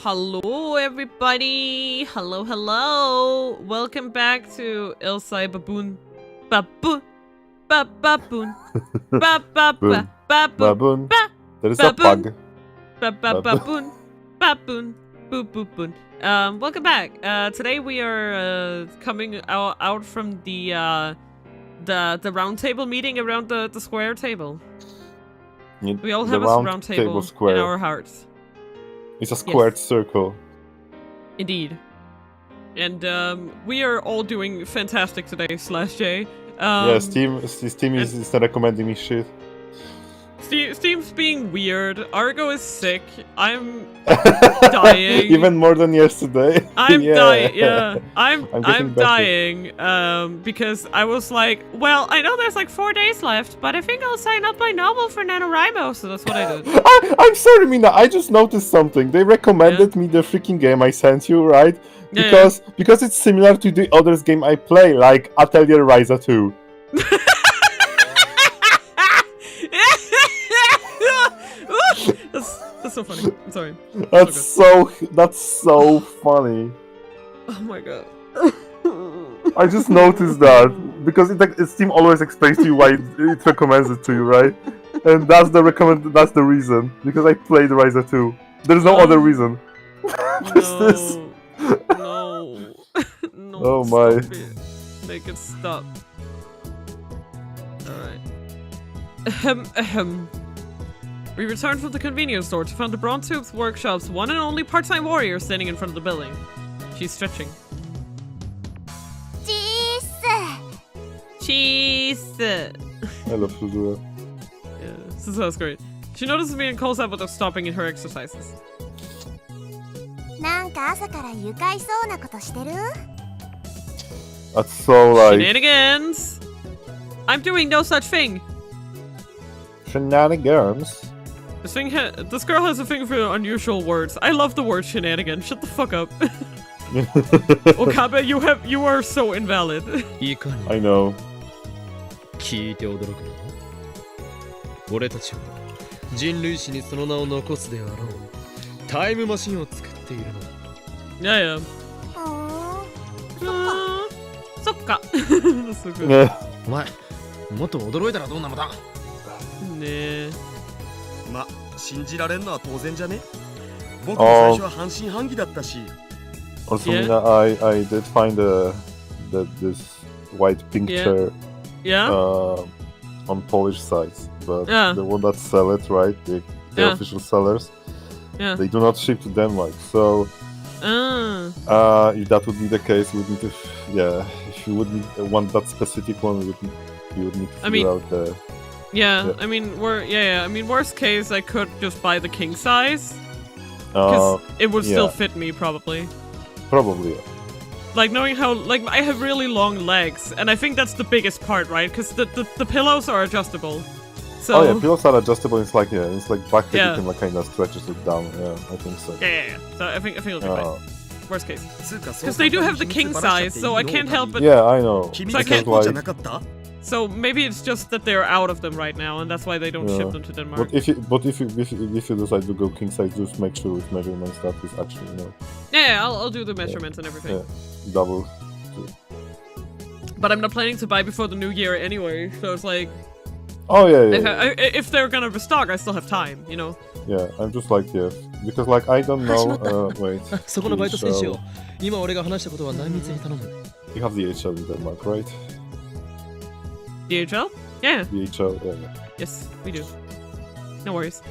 Hello everybody! Hello! Welcome back to Ilsai Baboon. Baboon! Baboon! Baboon! Baboon. There is a pug. Baboon! Baboon! Boon! Welcome back. Today we are coming out from the roundtable meeting around the square table. We all have a round table in our hearts. It's a squared circle. Indeed. And we are all doing fantastic today, /J. Yeah, Steam is not recommending me shit. Steam's being weird. Argo is sick. I'm dying. Even more than yesterday. I'm yeah. dying. Yeah, I'm better. dying. Because I was like, well, I know there's like 4 days left, but I think I'll sign up my novel for NaNoWriMo, so that's what I did. I'm sorry, Mina. I just noticed something. They recommended me the freaking game I sent you, right? Because it's similar to the other game I play, like Atelier Ryza 2. That's so funny. I'm sorry. That's so funny. Oh my god. I just noticed that because Steam always explains to you why it recommends it to you, right? And that's the reason because I played Ryza 2. There's no other reason. No. Oh my. Stop it. Make it stop. Alright. Ahem. We returned from the convenience store to find the Roundtable's workshop's one and only part-time warrior standing in front of the building. She's stretching. Cheese! I love Suzuha. Yeah, Suzuha's great. She notices me and calls out without stopping in her exercises. That's so like... Shenanigans! I'm doing no such thing! Shenanigans? This girl has a thing for unusual words. I love the word shenanigan. Shut the fuck up. Okabe, you are so invalid. I know. 聞いて驚くの俺たちは人類史にその名を残すであろうタイムマシンを作っているのだ Yeah. Sokka. That's so good. お前もっと驚いたらどうなのだねま、信じられんのは当然じゃね僕も最初は半信半疑だったし Also, Mina, I did find this white pink chair on Polish sites, but the one that sell it, right? The official sellers, they do not ship to Denmark. So, if that would be the case, we would need to, if you would want that specific one, you would need to figure out the. I mean, worst case, I could just buy the king size, because it would still fit me probably. Probably, yeah. Like, knowing how, like, I have really long legs, and I think that's the biggest part, right? Because the pillows are adjustable. So... Oh yeah, pillows are adjustable, it's like back you can like kind of stretches it down, I think so. Yeah. So I think it'll be fine. Worst case. Because they do have the king size, so I can't help but... Yeah, I know. So I can't... So maybe it's just that they're out of them right now, and that's why they don't ship them to Denmark. But if you decide to go king size, just make sure with measurements that is actually, Yeah, I'll do the measurements and everything. Yeah, double. But I'm not planning to buy before the new year anyway, so it's like... Oh yeah. If they're gonna restock, I still have time, you know? Yeah, I'm just like, because like, I don't know, wait. そこのバイト選手を今俺が話したことは内密に頼む You have DHL in Denmark, right? DHL? Yeah. DHL, yeah. Yes, we do. No worries.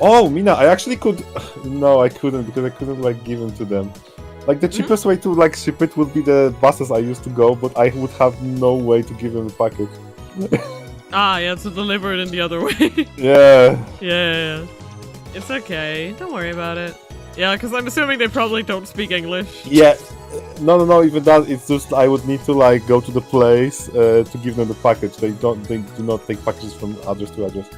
Oh, Mina, I actually could... No, I couldn't, because I couldn't like give them to them. Like the cheapest way to like ship it would be the buses I used to go, but I would have no way to give them the package. To deliver it in the other way. Yeah. Yeah. It's okay. Don't worry about it. Yeah, because I'm assuming they probably don't speak English. Yeah. No, even that, it's just I would need to like go to the place to give them the package. They do not take packages from address to address.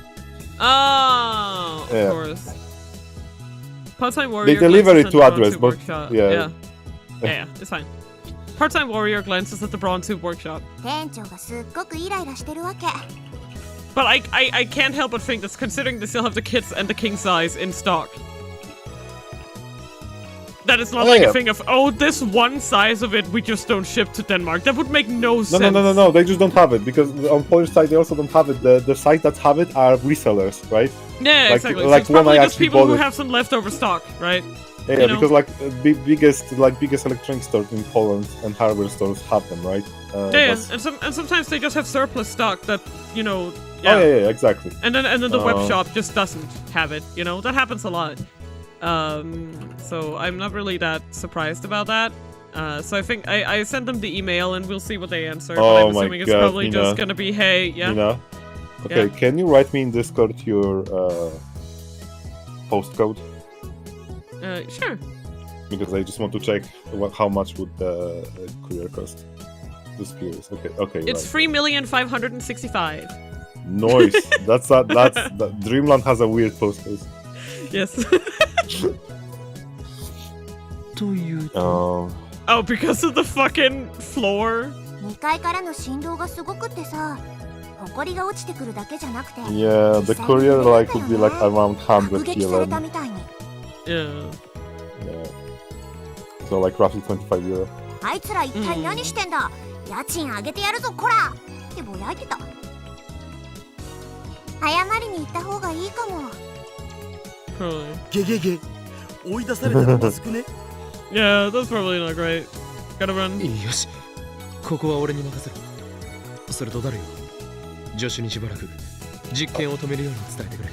Oh, of course. Part-time warrior. They deliver it to address, but yeah, it's fine. Part-time warrior glances at the Roundtable workshop. But I can't help but think that considering they still have the kids and the king size in stock, that it's not a thing of, oh, this one size of it we just don't ship to Denmark. That would make no sense. No, they just don't have it, because on Polish side they also don't have it. The sites that have it are resellers, right? Yeah, exactly. Like so it's probably when I just people who it. have some leftover stock, right? Yeah, because like biggest electronic stores in Poland and hardware stores have them, right? And sometimes they just have surplus stock that, you know. Yeah. Oh yeah, exactly. And then the web shop just doesn't have it. You know, that happens a lot. So I'm not really that surprised about that. So I think I sent them the email and we'll see what they answer. But I'm assuming it's probably just gonna be, hey, yeah. Mina? Okay, can you write me in Discord your postcode? Sure. Because I just want to check how much would the courier cost. Just curious. Okay. It's 3,565,000. Nice. That's Dreamland has a weird postcode. Yes. Oh, because of the fucking floor. Yeah, the courier like would be like around 100 PLN. Yeah. So like roughly 25 euro. Probably. Yeah, that's probably not great. Gotta run. よし、ここは俺に任せろ。それと誰よ、助手にしばらく実験を止めるように伝えてくれ。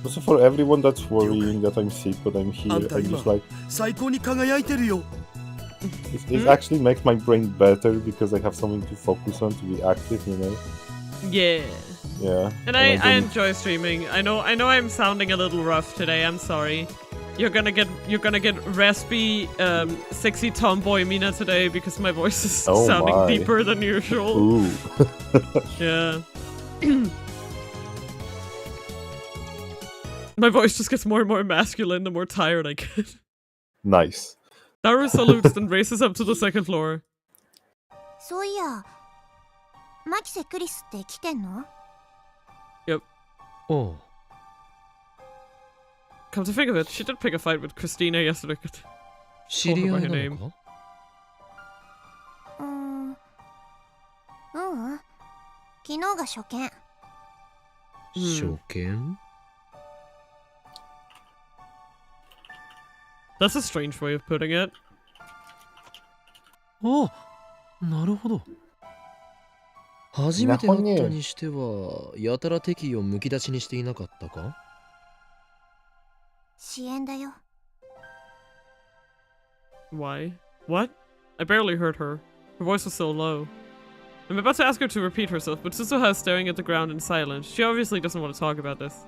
Also for everyone that's worrying that I'm sick but I'm here, I'm just like... It actually makes my brain better because I have something to focus on, to be active, you know? Yeah. Yeah. And I enjoy streaming. I know I'm sounding a little rough today, I'm sorry. You're gonna get raspy, sexy tomboy Mina today because my voice is sounding deeper than usual. Ooh. Yeah. My voice just gets more and more masculine the more tired I get. Nice. Daru salutes and races up to the second floor. Yep. Oh. Come to think of it, she did pick a fight with Christina yesterday. Call her by her name. Shoken? That's a strange way of putting it. Oh, なるほど。初めて会ったにしては、やたら敵意をむき出しにしていなかったか？支援だよ。 Why? What? I barely heard her. Her voice was so low. I'm about to ask her to repeat herself, but Suzuha is staring at the ground in silence. She obviously doesn't want to talk about this.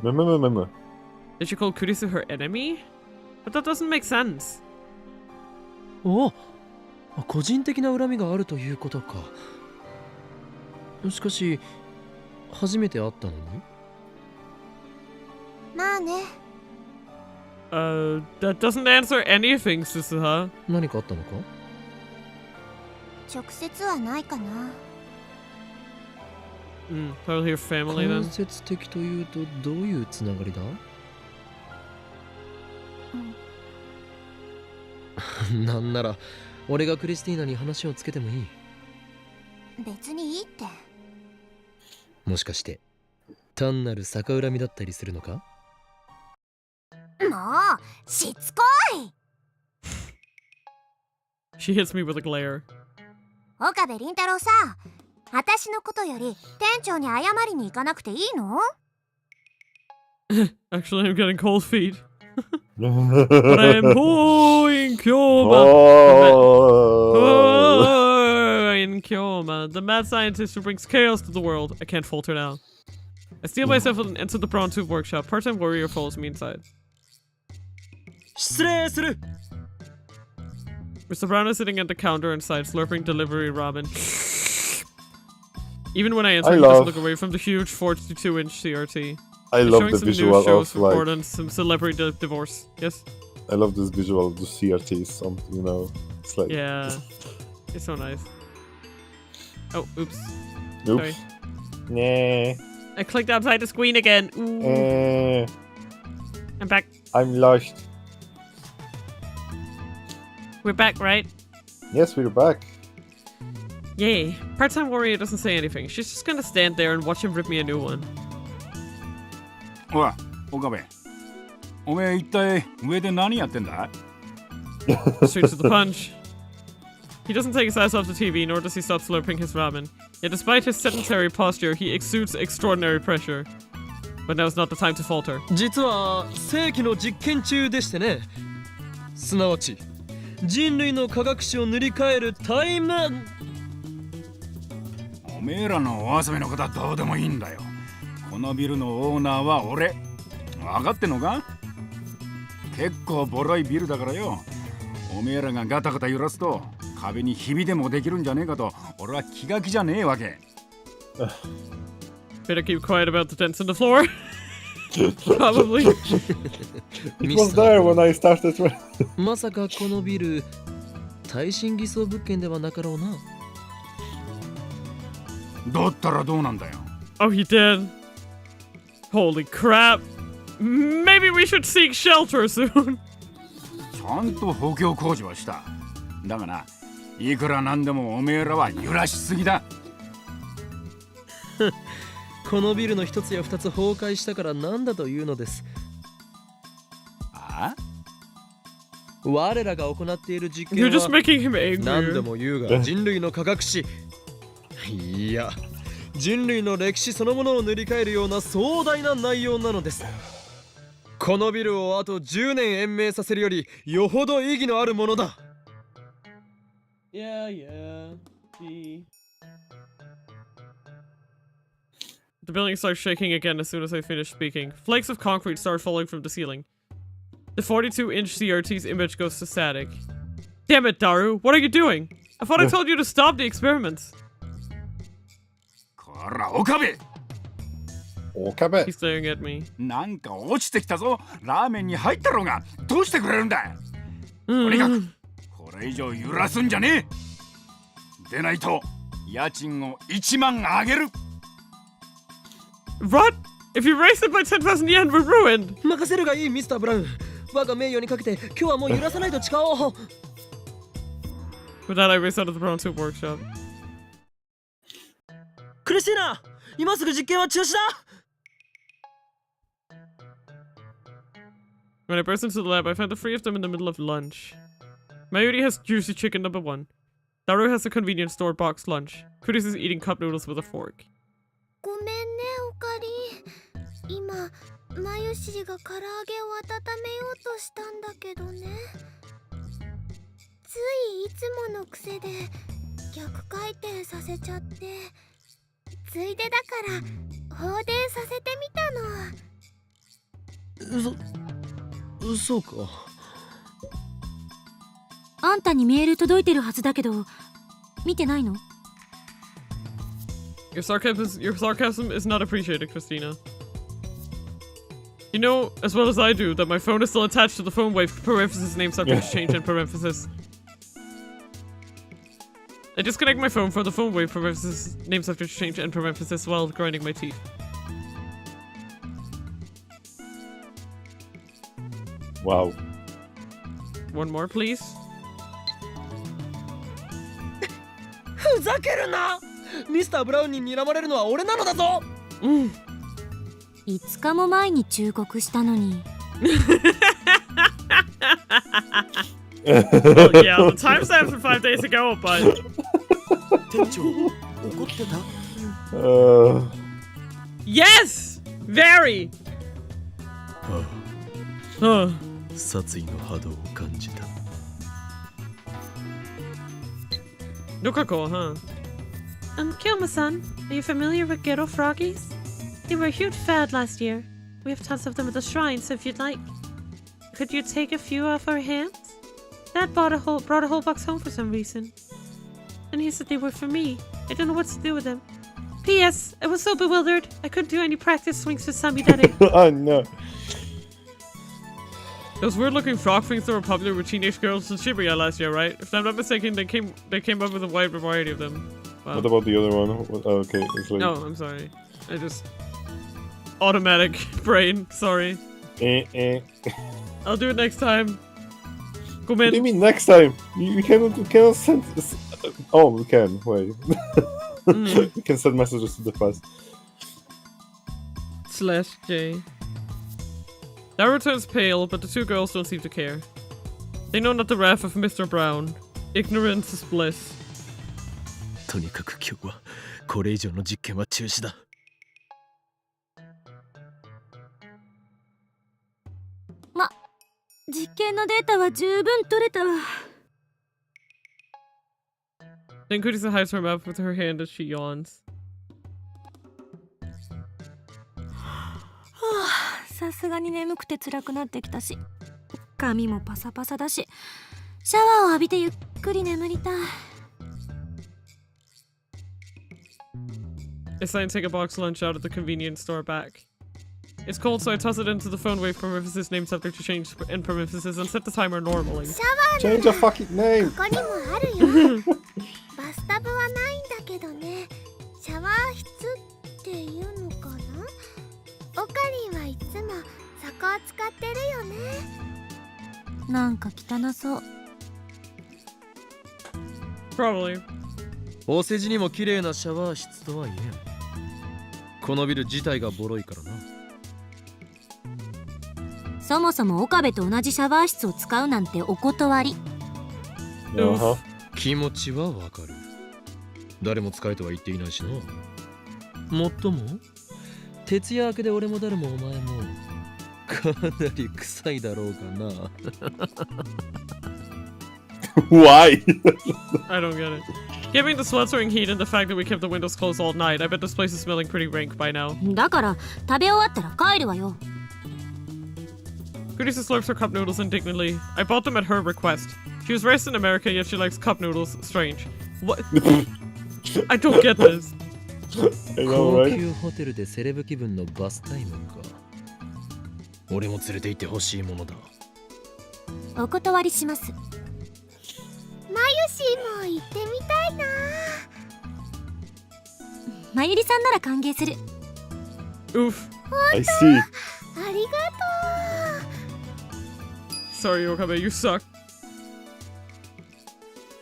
Did she call Kurisu her enemy? But that doesn't make sense. お、個人的な恨みがあるということか。しかし、初めて会ったのに？まあね。That doesn't answer anything, Suzuha. 何かあったのか？直接はないかな。Probably your family then. 間接的というとどういうつながりだ？なんなら俺がクリスティーナに話をつけてもいい？別にいいって。もしかして単なる逆恨みだったりするのか？もうしつこい。She hits me with a glare. 岡部倫太郎さ、私のことより店長に謝りに行かなくていいの？ Actually, I'm getting cold feet. But I'm in Kyoma. In Kyoma, the mad scientist who brings chaos to the world. I can't falter now. I steal myself and enter the Roundtable workshop. Part-time warrior follows me inside. 失礼する。 Mr. Brown is sitting at the counter inside, slurping delivery ramen. Even when I enter, he doesn't look away from the huge 42-inch CRT. I love the visual of like... and some celebrity divorce. Yes? I love this visual of the CRTs, you know, it's like... Yeah. It's so nice. Oh, oops. Oops. Sorry. Nah. I clicked outside the screen again. Ooh. I'm back. I'm lost. We're back, right? Yes, we're back. Yay. Part-time warrior doesn't say anything. She's just gonna stand there and watch him rip me a new one. おい、岡部。おめえ一体上で何やってんだ? Straight to the punch. He doesn't take his eyes off the TV, nor does he stop slurping his ramen. Yet despite his sedentary posture, he exudes extraordinary pressure. But now's not the time to falter. 実は世紀の実験中でしてね。すなわち人類の科学史を塗り替えるタイム。おめえらのお遊びのことはどうでもいいんだよ。このビルのオーナーは俺。分かってんのか？結構ボロいビルだからよ。おめえらがガタガタ揺らすと壁にひびでもできるんじゃねえかと俺は気が気じゃねえわけ。Better keep quiet about the dents in the floor. Probably. It was there when I started. まさかこのビル耐震偽装物件ではなかろうな。だったらどうなんだよ。Oh, he did. Holy crap. Maybe we should seek shelter soon. ちゃんと補強工事はした。だがな、いくらなんでもおめえらは揺らしすぎだ。このビルの一つや二つ崩壊したからなんだというのです。あ？我らが行っている実験 You're just making him は angry. 何度も言うが人類の科学史、いや人類の歴史そのものを塗り替えるような壮大な内容なのです。このビルをあと10年延命させるよりよほど意義のあるものだ。Yeah. The building starts shaking again as soon as I finish speaking. Flakes of concrete start falling from the ceiling. The 42-inch CRT's image goes to static. Damn it, Daru! What are you doing? I thought I told you to stop the experiments. こら、岡部! He's staring at me. なんか落ちてきたぞ。ラーメンに入ったろうが。どうしてくれるんだ。とにかく、これ以上揺らすんじゃねえ。でないと、家賃を1万あげる。What? If you raise it by 10,000 yen, we're ruined. 任せるがいい、ミスター・ブラウン。我が名誉にかけて、今日はもう揺らさないと誓おう。With that, I race out of the Roundtable workshop. クリスティーナ、今すぐ実験は中止だ。When I burst into the lab, I find the three of them in the middle of lunch. Mayuri has juicy chicken number 1. Daru has a convenience store box lunch. Kuris is eating cup noodles with a fork. ごめんね、おかり。今、まゆしりが唐揚げを温めようとしたんだけどね。ついいつもの癖で逆回転させちゃって、ついでだから放電させてみたの。そうか。あんたにメール届いてるはずだけど、見てないの？ Your sarcasm is not appreciated, Christina. You know as well as I do that my phone is still attached to the phone wave parenthesis name subject to change and parenthesis. I disconnect my phone from the phone wave parenthesis name subject to change and parenthesis while grinding my teeth. Wow. One more, please. ふざけるな！ミスター・ブラウンに睨まれるのは俺なのだぞ。5日も前に忠告したのに。Well, yeah, the timestamps from 5 days ago, but. 店長、怒ってた？Yes! Very! 殺意の波動を感じた。Nukako, huh? Kilma-san, are you familiar with ghetto froggies? They were a huge fad last year. We have tons of them at the shrine, so if you'd like, could you take a few off our hands? Dad brought a whole box home for some reason. And he said they were for me. I don't know what to do with them. P.S. I was so bewildered, I couldn't do any practice swings for Samidare. Oh no. Those weird-looking frog things that were popular with teenage girls in Shibuya last year, right? If I'm not mistaken, they came up with a wide variety of them. Wow. What about the other one? Okay, it's like... Oh, I'm sorry. I just... Automatic brain, sorry. I'll do it next time. Come What in. do you mean next time? You cannot send... Oh, we can. Wait. We can send messages to the past. /J. Daru turns pale, but the two girls don't seem to care. They know not the wrath of Mr. Brown. Ignorance is bliss. とにかく今日はこれ以上の実験は中止だ。ま、実験のデータは十分取れたわ。Then Kurisa hides her mouth with her hand as she yawns. さすがに眠くて辛くなってきたし、髪もパサパサだし、シャワーを浴びてゆっくり眠りたい。I sign take a box lunch out of the convenience store back. It's cold, so I toss it into the phone wave parenthesis name subject to change in parenthesis and set the timer normally. Change a fucking name! ここにもあるよ。バスタブはないんだけどね。シャワー室っていうのかな。オカリンはいつもそこを使ってるよね。なんか汚そう。Probably. お世辞にも綺麗なシャワー室とは言えん。このビル自体がボロいからな。そもそも岡部と同じシャワー室を使うなんてお断り。気持ちはわかる。誰も使えとは言っていないしな。もっとも徹夜明けで俺も誰もお前もかなり臭いだろうかな。Why? I don't get it. Given the sweltering heat and the fact that we kept the windows closed all night, I bet this place is smelling pretty rank by now. だから食べ終わったら帰るわよ。Kurisa slurps her cup noodles indignantly. I bought them at her request. She was raised in America, yet she likes cup noodles. Strange. What? I don't get this. I know, 高 right? 級ホテルでセレブ気分のバスタイムか。俺も連れて行ってほしいものだ。お断りします。マユシーも行ってみたいな。まゆりさんなら歓迎する。Oof. I see. ありがと Sorry, Okabe, you suck.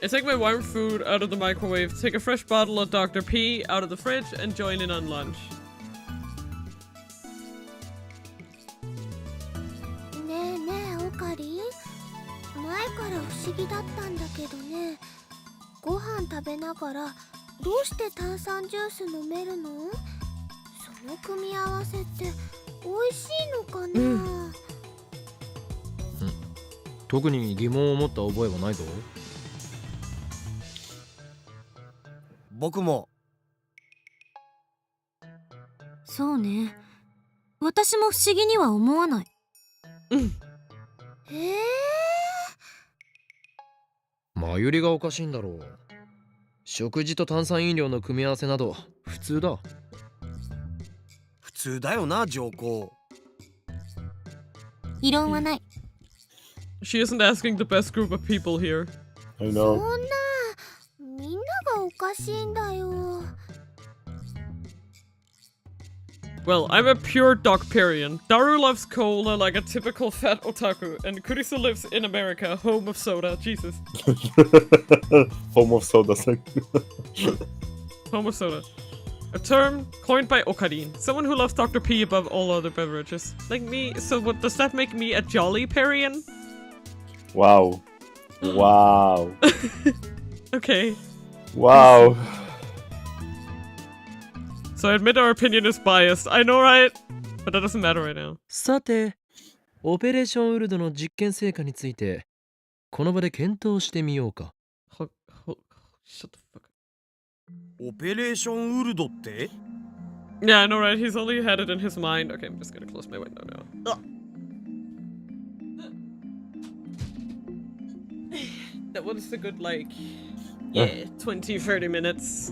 I take my warm food out of the microwave, take a fresh bottle of Dr. P out of the fridge, and join in on lunch. う。ねえねえオカリン。前から不思議だったんだけどね。ご飯食べながらどうして炭酸ジュース飲めるの？その組み合わせって美味しいのかな？特に疑問を持った覚えはないぞ。僕も。そうね。私も不思議には思わない。まゆりがおかしいんだろう。食事と炭酸飲料の組み合わせなど普通だ。普通だよな、上皇。異論はない。She isn't asking the best group of people here. I そ know. んなみんながおかしいんだよ。Well, I'm a pure Docperian. Daru loves cola like a typical fat otaku, and Kurisa lives in America, home of soda. Jesus. Home of soda. Home of soda. A term coined by Okarin, someone who loves Dr. P above all other beverages. Like me, so what does that make me a jolly Parian? Wow. Wow. Okay. Wow. So I admit our opinion is biased. I know, right? But that doesn't matter right now. さて、オペレーションウルドの実験成果についてこの場で検討してみようか。Shut the fuck up. オペレーションウルドって？ Yeah, I know, right? He's only had it in his mind. Okay, I'm just gonna close my window now. Ugh. That was a good, like, 20, 30 minutes.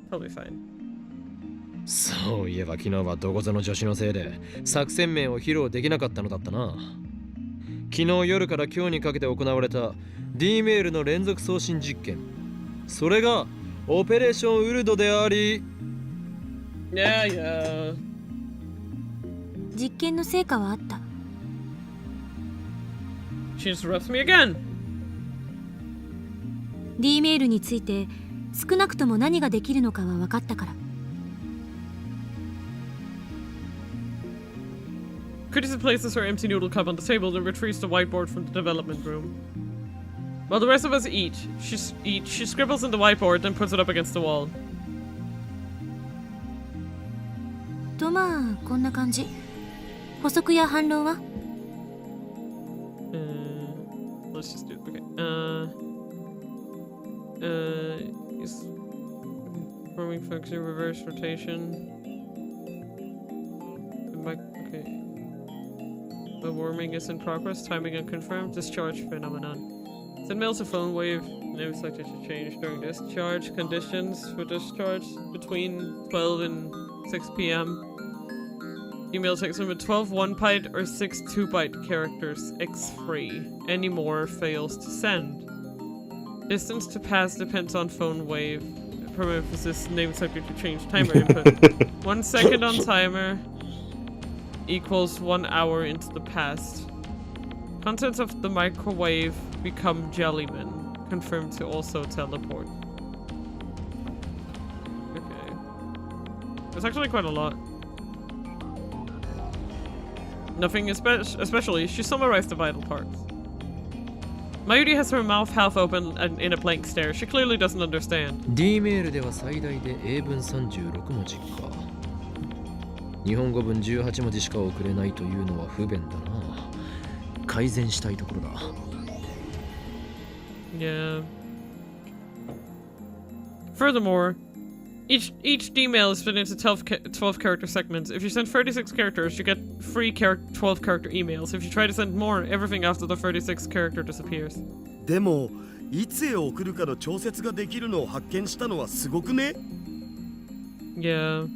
Probably fine. そういえば昨日はどこぞの女子のせいで作戦面を披露できなかったのだったな。昨日夜から今日にかけて行われた D メールの連続送信実験。それがオペレーションウルドであり Yeah, yeah. 実験の成果はあった。 She interrupts me again. D メールについて少なくとも何ができるのかは分かったから。 Curtis places her empty noodle cup on the table and retrieves the whiteboard from the development room. While the rest of us eat, she scribbles on the whiteboard, then puts it up against the wall. とまあこんな感じ。補足や反論は？ Let's just do it. Okay. Is performing function reverse rotation. Okay. The warming is in progress. Timing unconfirmed. Discharge phenomenon. Send mail to phone wave. Name selected to change during discharge. Conditions for discharge between 12 and 6 p.m. Email takes from 12 1-byte or 6 2-byte characters. X-free. Any more fails to send. Distance to pass depends on phone wave. Parenthesis name subject to change timer input. 1 second on timer equals 1 hour into the past. Contents of the microwave become jellymen. Confirmed to also teleport. Okay. It's actually quite a lot. Nothing especially. She summarized the vital parts. Mayuri has her mouth half open and in a blank stare. She clearly doesn't understand. D メールでは最大で英文36文字か。日本語文18文字しか送れないというのは不便だな。改善したいところだ。Yeah. Furthermore, each D-mail is split into 12 character segments. If you send 36 characters, you get free 12 character emails. If you try to send more, everything after the 36 character disappears. でもいつへ送るかの調節ができるのを発見したのはすごくね。 Yeah.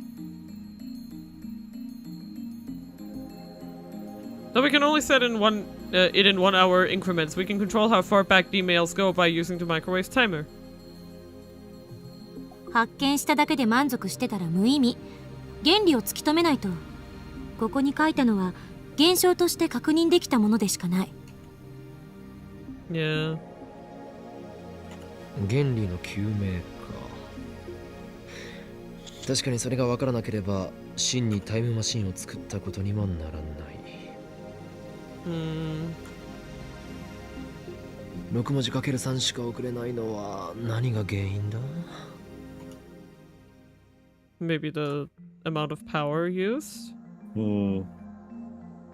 Though we can only set in it in 1 hour increments, we can control how far back D-mails go by using the microwave's timer. 発見しただけで満足してたら無意味。原理を突き止めないと。ここに書いたのは現象として確認できたものでしかない。Yeah. 原理の究明か。確かにそれが分からなければ真にタイムマシンを作ったことにはならない。6文字 ×3 しか送れないのは何が原因だ？ Maybe the amount of power used?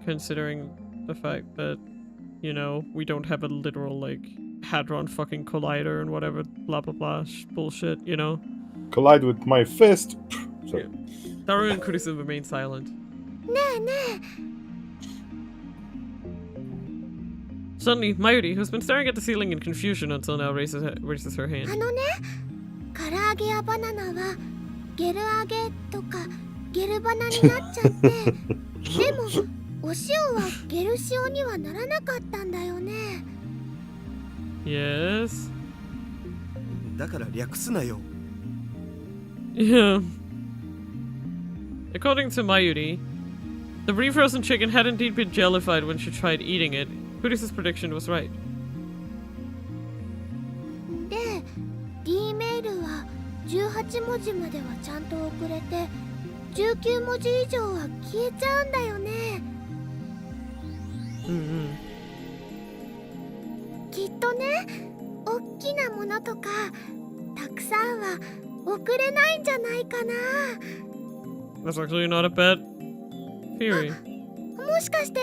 Considering the fact that, you know, we don't have a literal, like, Hadron fucking collider and whatever, blah blah blah bullshit, you know? Collide with my fist! Sorry. Daru and Kurisu remain silent. Suddenly, Mayuri, who's been staring at the ceiling in confusion until now, raises her hand. 唐揚げやバナナはゲル揚げとかゲルバナになっちゃってでもお塩はゲル塩にはならなかったんだよね。 Yes. だから略すなよ。 Yeah. According to Mayuri, the refrozen chicken had indeed been jellified when she tried eating it. Kurisa's prediction was right. で、D メールは18文字まではちゃんと送れて19文字以上は消えちゃうんだよね。きっとね、おっきなものとかたくさんは送れないんじゃないかな。 That's actually not a bad theory. もしかして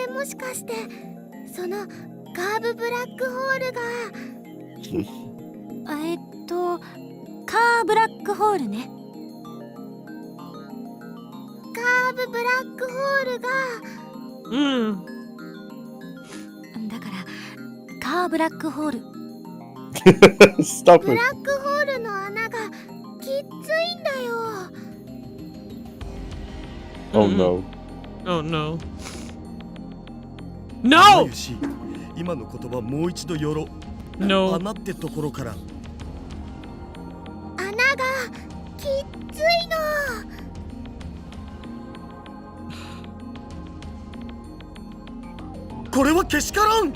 そのカーブブラックホールがカーブラックホールね。カーブブラックホールがだからカーブラックホールStop ブ it. ラックホールの穴がきっついんだよ。 Oh no. Oh no. No! 今の言葉もう一度よろ。 No. 穴ってところから。穴がきっついの。これはけしからん。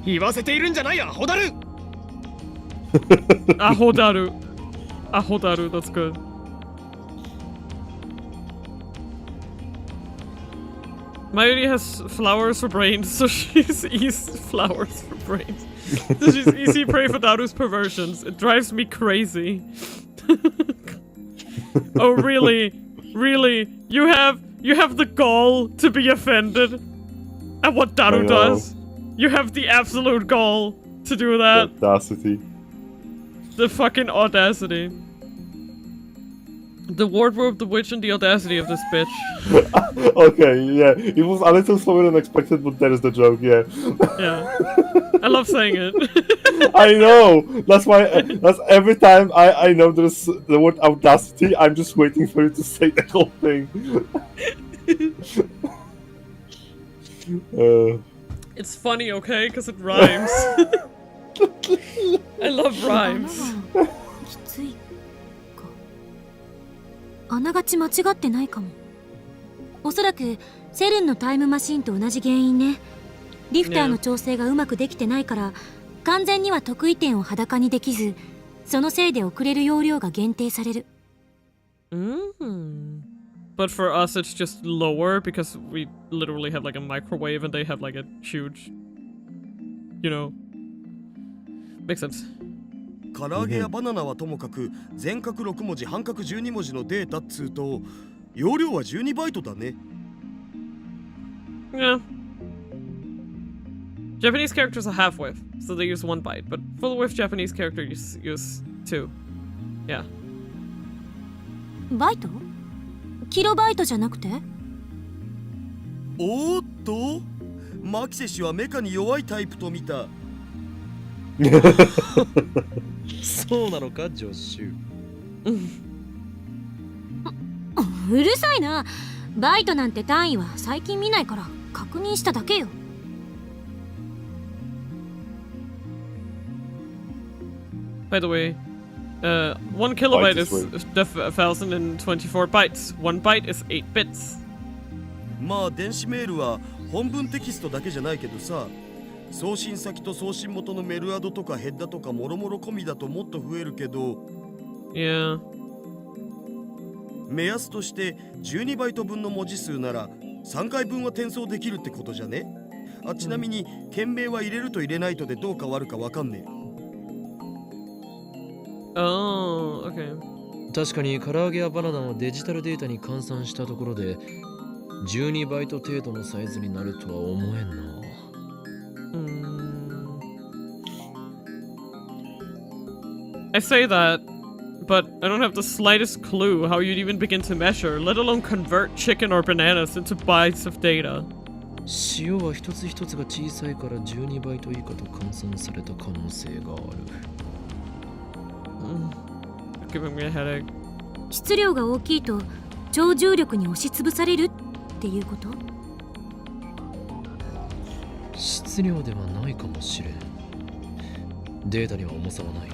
言わせているんじゃない、アホだる。アホだる。アホだる。That's good. Mayuri has flowers for brains, so she's eats flowers for brains. So she's easy prey for Daru's perversions. It drives me crazy. Oh really? Really? You have the gall to be offended at what Daru does? You have the absolute gall to do that? The audacity. The fucking audacity. The wardrobe, the witch, and the audacity of this bitch. Okay, yeah. It was a little slower than expected, but that is the joke, yeah. Yeah. I love saying it. I know! That's why, that's every time I know there's the word audacity, I'm just waiting for you to say the whole thing. It's funny, okay? Because it rhymes. I love rhymes. きついか。あながち間違ってないかも。おそらくセルンのタイムマシンと同じ原因ね。リフターの調整がうまくできてないから、完全には得意点を裸にできず、そのせいで送れる容量が限定される。But for us it's just lower because we literally have like a microwave and they have like a huge, you know, makes sense. 唐揚げやバナナはともかく全角6文字半角12文字のデータっつうと容量は12バイトだね。Yeah. Japanese characters are half width, so they use 1 byte, but full width Japanese characters use 2. Yeah. バイト？キロバイトじゃなくて？おーっとマキセ氏はメカに弱いタイプと見た。そうなのか、ジョッシュ。うるさいな。バイトなんて単位は最近見ないから確認しただけよ。By the way, 1 kilobyte is 1024 bytes. 1 byte is 8 bits. まあ電子メールは本文テキストだけじゃないけどさ、送信先と送信元のメルアドとかヘッダとかもろもろ込みだともっと増えるけど、Yeah. 目安として12バイト分の文字数なら3回分は転送できるってことじゃね？あ、ちなみに件名は入れると入れないとでどう変わるかわかんねえ。Oh, okay. 確かに唐揚げやバナナをデジタルデータに換算したところで12バイト程度のサイズになるとは思えんな。I say that, but I don't have the slightest clue how you'd even begin to measure, let alone convert chicken or bananas into bytes of data. 塩は一つ一つが小さいから12バイト以下と換算された可能性がある。Giving me a headache. 質量が大きいと超重力に押しつぶされるっていうこと？質量ではないかもしれん。データには重さはない。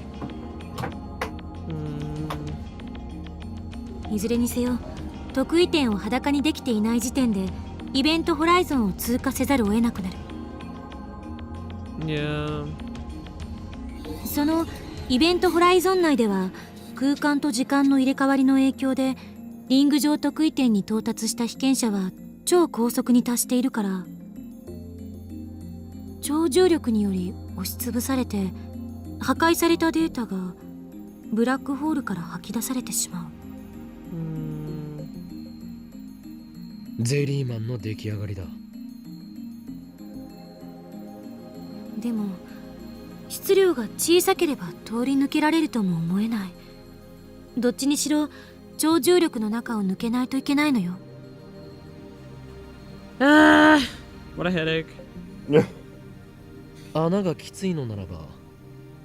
いずれにせよ得意点を裸にできていない時点でイベントホライゾンを通過せざるを得なくなる。Yeah. そのイベントホライゾン内では空間と時間の入れ替わりの影響でリング上得意点に到達した被験者は超高速に達しているから、超重力により押しつぶされて破壊されたデータがブラックホールから吐き出されてしまう。ゼリーマンの出来上がりだ。でも質量が小さければ通り抜けられるとも思えない。どっちにしろ超重力の中を抜けないといけないのよ。What a headache. 穴がきついのならば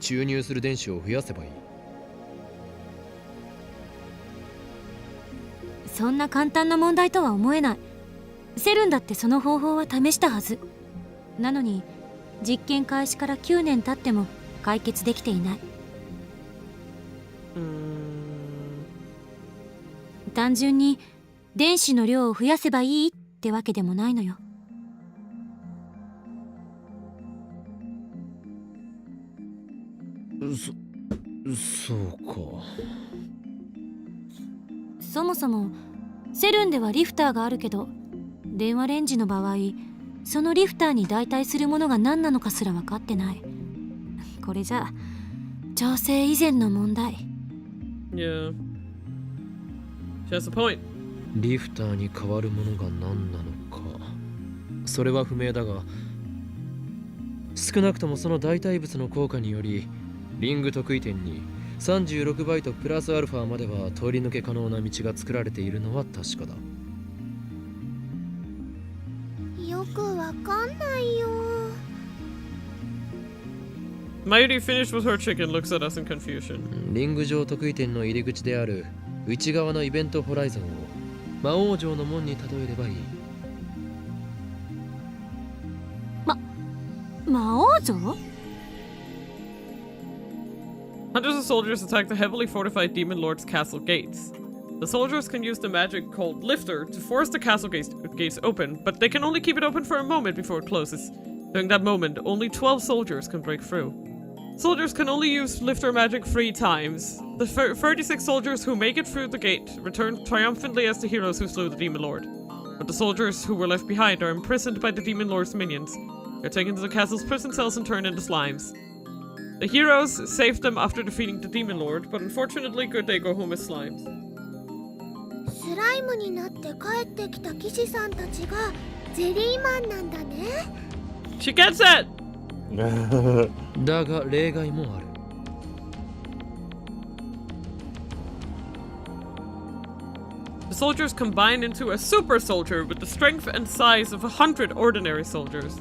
注入する電子を増やせばいい。そんな簡単な問題とは思えない。セルンだってその方法は試したはず。なのに実験開始から9年経っても解決できていない。単純に電子の量を増やせばいいってわけでもないのよ。そうか。そもそもセルンではリフターがあるけど、電話レンジの場合そのリフターに代替するものが何なのかすら分かってない。これじゃ調整以前の問題。Yeah. She has a point. リフターに変わるものが何なのか、それは不明だが、少なくともその代替物の効果によりリング得意点に36バイトプラスアルファまでは通り抜け可能な道が作られているのは確かだ。よくわかんないよ。Mayuri finished with her chicken, looks at us in confusion. リング上得意点の入り口である内側のイベントホライゾンを魔王城の門に例えればいい。魔王城？ Hundreds of soldiers attack the heavily fortified Demon Lord's castle gates. The soldiers can use the magic called Lifter to force the castle gates open, but they can only keep it open for a moment before it closes. During that moment, only 12 soldiers can break through. Soldiers can only use Lifter magic 3 times. The 36 soldiers who make it through the gate return triumphantly as the heroes who slew the Demon Lord. But the soldiers who were left behind are imprisoned by the Demon Lord's minions. They're taken to the castle's prison cells and turned into slimes. The heroes saved them after defeating the Demon Lord, but unfortunately good they go home as slimes. スライムになって帰ってきた騎士さんたちがゼリーマンなんだね。She gets it! だが例外もある。The soldiers combine into a super soldier with the strength and size of 100 ordinary soldiers.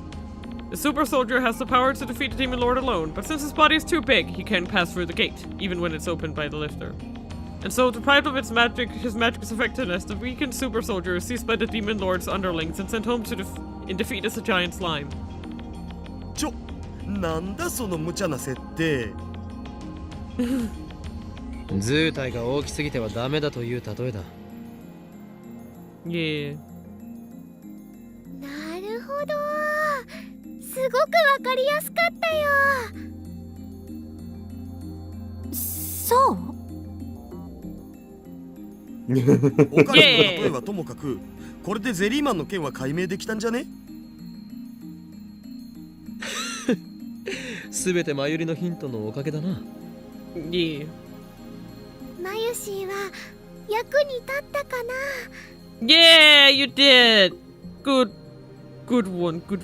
The super soldier has the power to defeat the Demon Lord alone, but since his body is too big, he can't pass through the gate, even when it's opened by the lifter. And so, deprived of his magic's effectiveness, the weakened super soldier is seized by the Demon Lord's underlings and sent home in defeat as a giant slime. なんだその無茶な設定。図体が大きすぎてはダメだという例えだ。Yeah. なるほど。すごくわかりやすかったよ。そう？おかげの例えはともかく、これでゼリーマンの件は解明できたんじゃね？すべてマユリのヒントのおかげだな。Yeah. マユシーは役に立ったかな？ Yeah, you did! Good one. Good.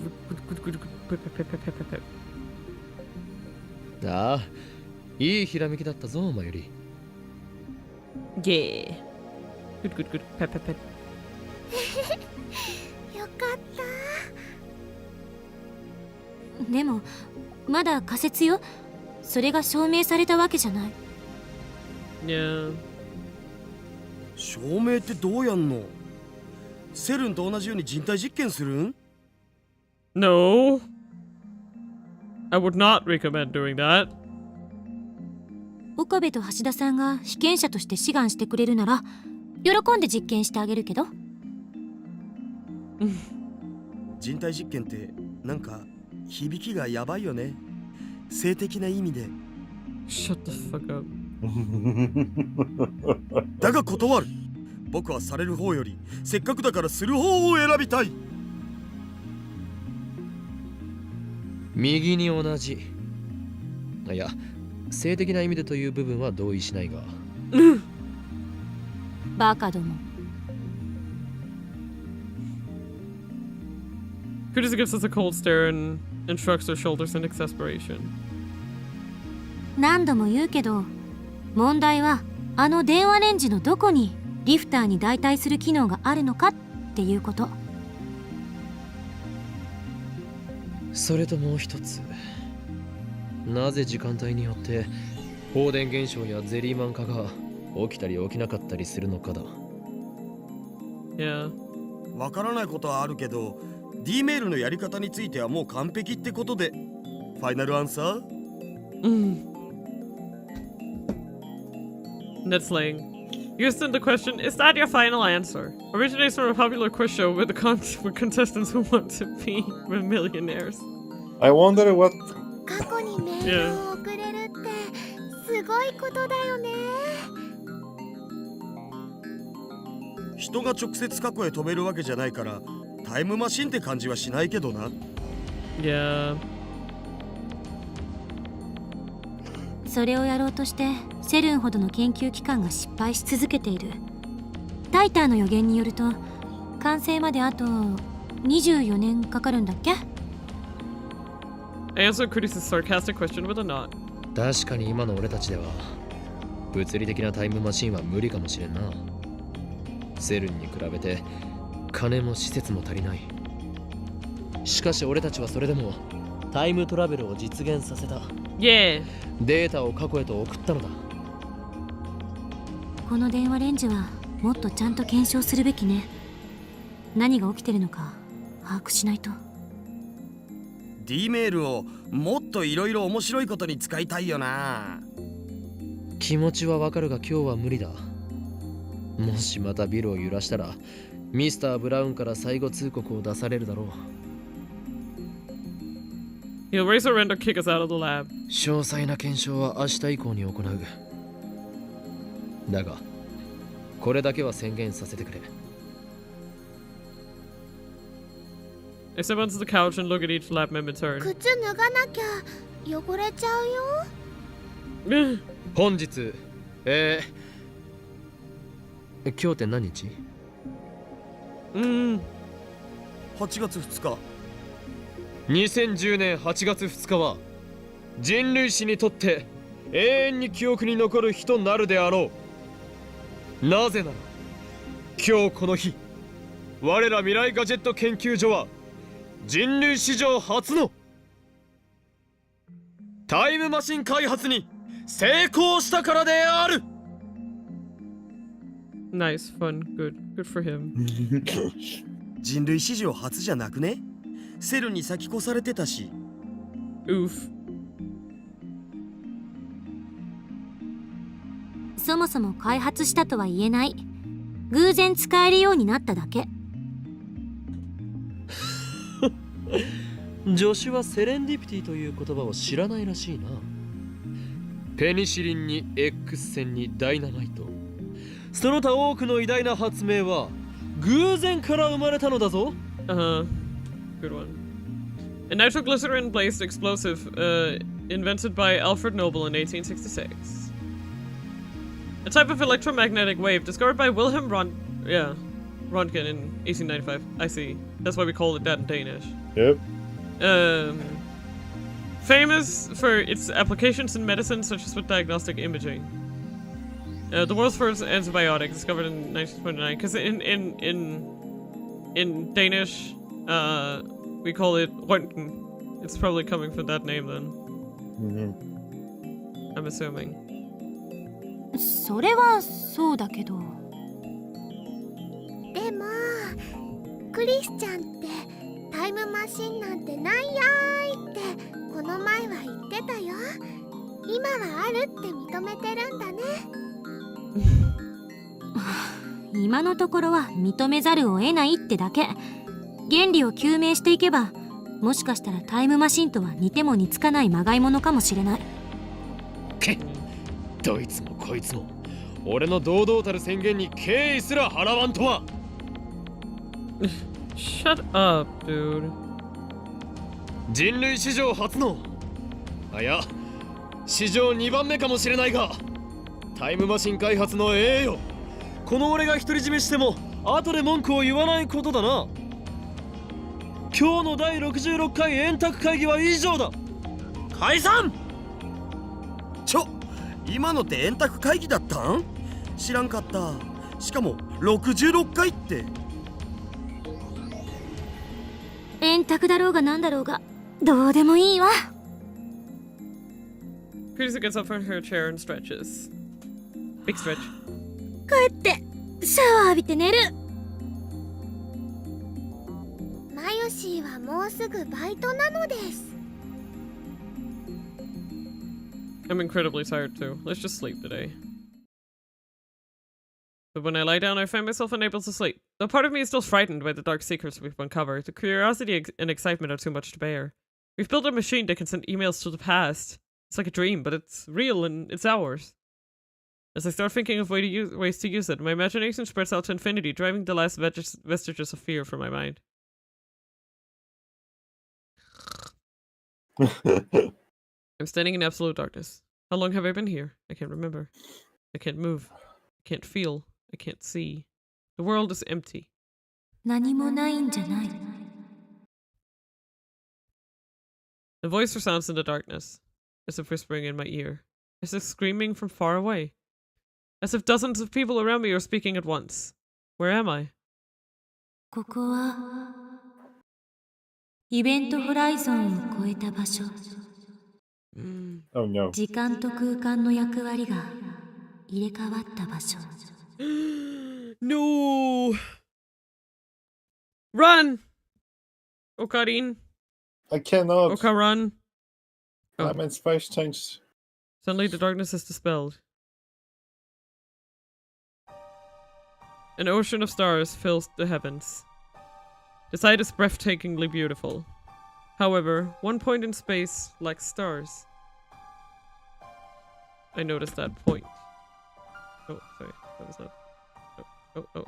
ああ、いいひらめきだったぞ、マユリ。Yeah. Good. Pet. よかった。でもまだ仮説よ。それが証明されたわけじゃない。Yeah. 証明ってどうやんの？セルンと同じように人体実験するん？ No. I would not recommend doing that. 岡部と橋田さんが被験者として志願してくれるなら喜んで実験してあげるけど。人体実験ってなんか響きがやばいよね。性的な意味で。Shut the fuck up. だが断る。僕はされる方よりせっかくだからする方を選びたい。右に同じ。いや、性的な意味でという部分は同意しないが。バカども。Curtis gives us a cold stare and shrugs her shoulders in exasperation. 何度も言うけど、問題はあの電話レンジのどこにリフターに代替する機能があるのかっていうこと。それともう一つ、なぜ時間帯によって放電現象やゼリーマン化が起きたり起きなかったりするのかだ。Yeah. わからないことはあるけど、D メールのやり方についてはもう完璧ってことで。ファイナルアンサー？ That's slaying. Houston, the question, is that your final answer? Originates from a popular quiz show with with contestants who want to be millionaires. I wonder what... 過去にメールを送れるってすごいことだよね。人が直接過去へ飛べるわけじゃないからタイムマシンって感じはしないけどな。Yeah. それをやろうとしてセルンほどの研究機関が失敗し続けている。タイターの予言によると完成まであと24年かかるんだっけ？ I answered Curtis's sarcastic question with a nod. 確かに今の俺たちでは物理的なタイムマシンは無理かもしれんな。セルンに比べて金も施設も足りない。しかし俺たちはそれでもタイムトラベルを実現させた。Yeah. データを過去へと送ったのだ。この電話レンジはもっとちゃんと検証するべきね。何が起きてるのか把握しないと。 D メールをもっといろいろ面白いことに使いたいよな。気持ちはわかるが今日は無理だ。もしまたビルを揺らしたらミスター・ブラウンから最後通告を出されるだろう。 He'll raise a rent or kick us out of the lab. 詳細な検証は明日以降に行う。だがこれだけは宣言させてくれ。 I step onto the couch and look at each lab member in turn. 靴脱がなきゃ汚れちゃうよ。本日今日って何日？8月2日。 2010年8月2日は人類史にとって永遠に記憶に残る日となるであろう。なぜなら今日この日我ら未来ガジェット研究所は人類史上初のタイムマシン開発に成功したからである。 Nice, fun, good for him. 人類史上初じゃなくね？セルに先越されてたし。Oof. そもそも開発したとは言えない。偶然使えるようになっただけ。助手はセレンディピティという言葉を知らないらしいな。ペニシリンに X 線にダイナマイト、その他多くの偉大な発明は偶然から生まれたのだぞ。Good one. A nitroglycerin-based explosive invented by Alfred Nobel in 1866. A type of electromagnetic wave discovered by Wilhelm Röntgen in 1895. I see. That's why we call it that in Danish. Yep. Famous for its applications in medicine, such as with diagnostic imaging. The world's first antibiotic discovered in 1929. Because in Danish, we call it Röntgen. It's probably coming from that name then. I'm assuming. それはそうだけど。でもクリスちゃんってタイムマシンなんてないやーいってこの前は言ってたよ。今はあるって認めてるんだね。今のところは認めざるを得ないってだけ。原理を究明していけば、もしかしたらタイムマシンとは似ても似つかないまがいものかもしれない。どいつもこいつも俺の堂々たる宣言に敬意すら払わんとは。Shut up, dude. 人類史上初の、いや史上2番目かもしれないが、タイムマシン開発の栄誉、この俺が独り占めしても後で文句を言わないことだな。今日の第66回円卓会議は以上だ。解散。今のって円卓会議だったん？知らんかった。しかも66回って。円卓だろうがなんだろうがどうでもいいわ。Curtis gets up from her chair and stretches. Big stretch. 帰ってシャワー浴びて寝る。マユシーはもうすぐバイトなのです。I'm incredibly tired too. Let's just sleep today. But when I lie down, I find myself unable to sleep. Though part of me is still frightened by the dark secrets we've uncovered. The curiosity and excitement are too much to bear. We've built a machine that can send emails to the past. It's like a dream, but it's real and it's ours. As I start thinking of ways to use it, my imagination spreads out to infinity, driving the last vestiges of fear from my mind. I'm standing in absolute darkness. How long have I been here? I can't remember. I can't move. I can't feel. I can't see. The world is empty. 何もないんじゃない。 The voice resounds in the darkness, as if whispering in my ear, as if screaming from far away, as if dozens of people around me are speaking at once. Where am I? ここはイベントホライゾンを超えた場所。Oh no. 時間と空間の役割が入れ替わった場所。No! Run! Okarin. I cannot. Oka, run. Oh. I'm in space tanks. Suddenly the darkness is dispelled. An ocean of stars fills the heavens. The sight is breathtakingly beautiful. However, one point in space lacks stars. I noticed that point. Oh, sorry. That was not... Oh,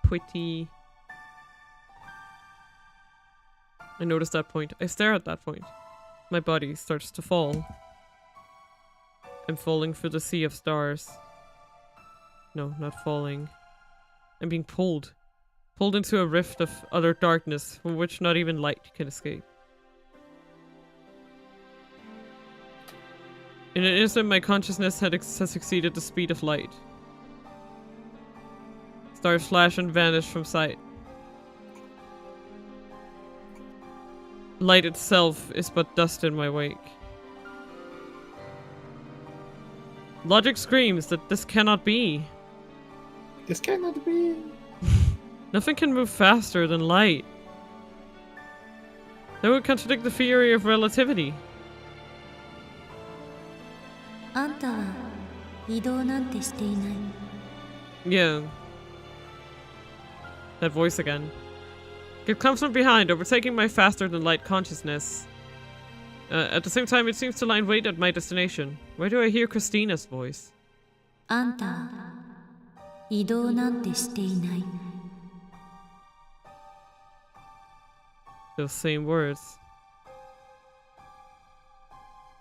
Pretty. I notice that point. I stare at that point. My body starts to fall. I'm falling through the sea of stars. No, not falling. I'm being pulled. Pulled into a rift of utter darkness from which not even light can escape. In an instant, my consciousness has exceeded the speed of light. Stars flash and vanish from sight. Light itself is but dust in my wake. Logic screams that this cannot be. This cannot be. Nothing can move faster than light. That would contradict the theory of relativity. あんたは移動なんてしていない。 Yeah. That voice again. It comes from behind, overtaking my faster-than-light consciousness. At the same time, it seems to lie in wait at my destination. Where do I hear Christina's voice? あんたは移動なんてしていない。 Those same words.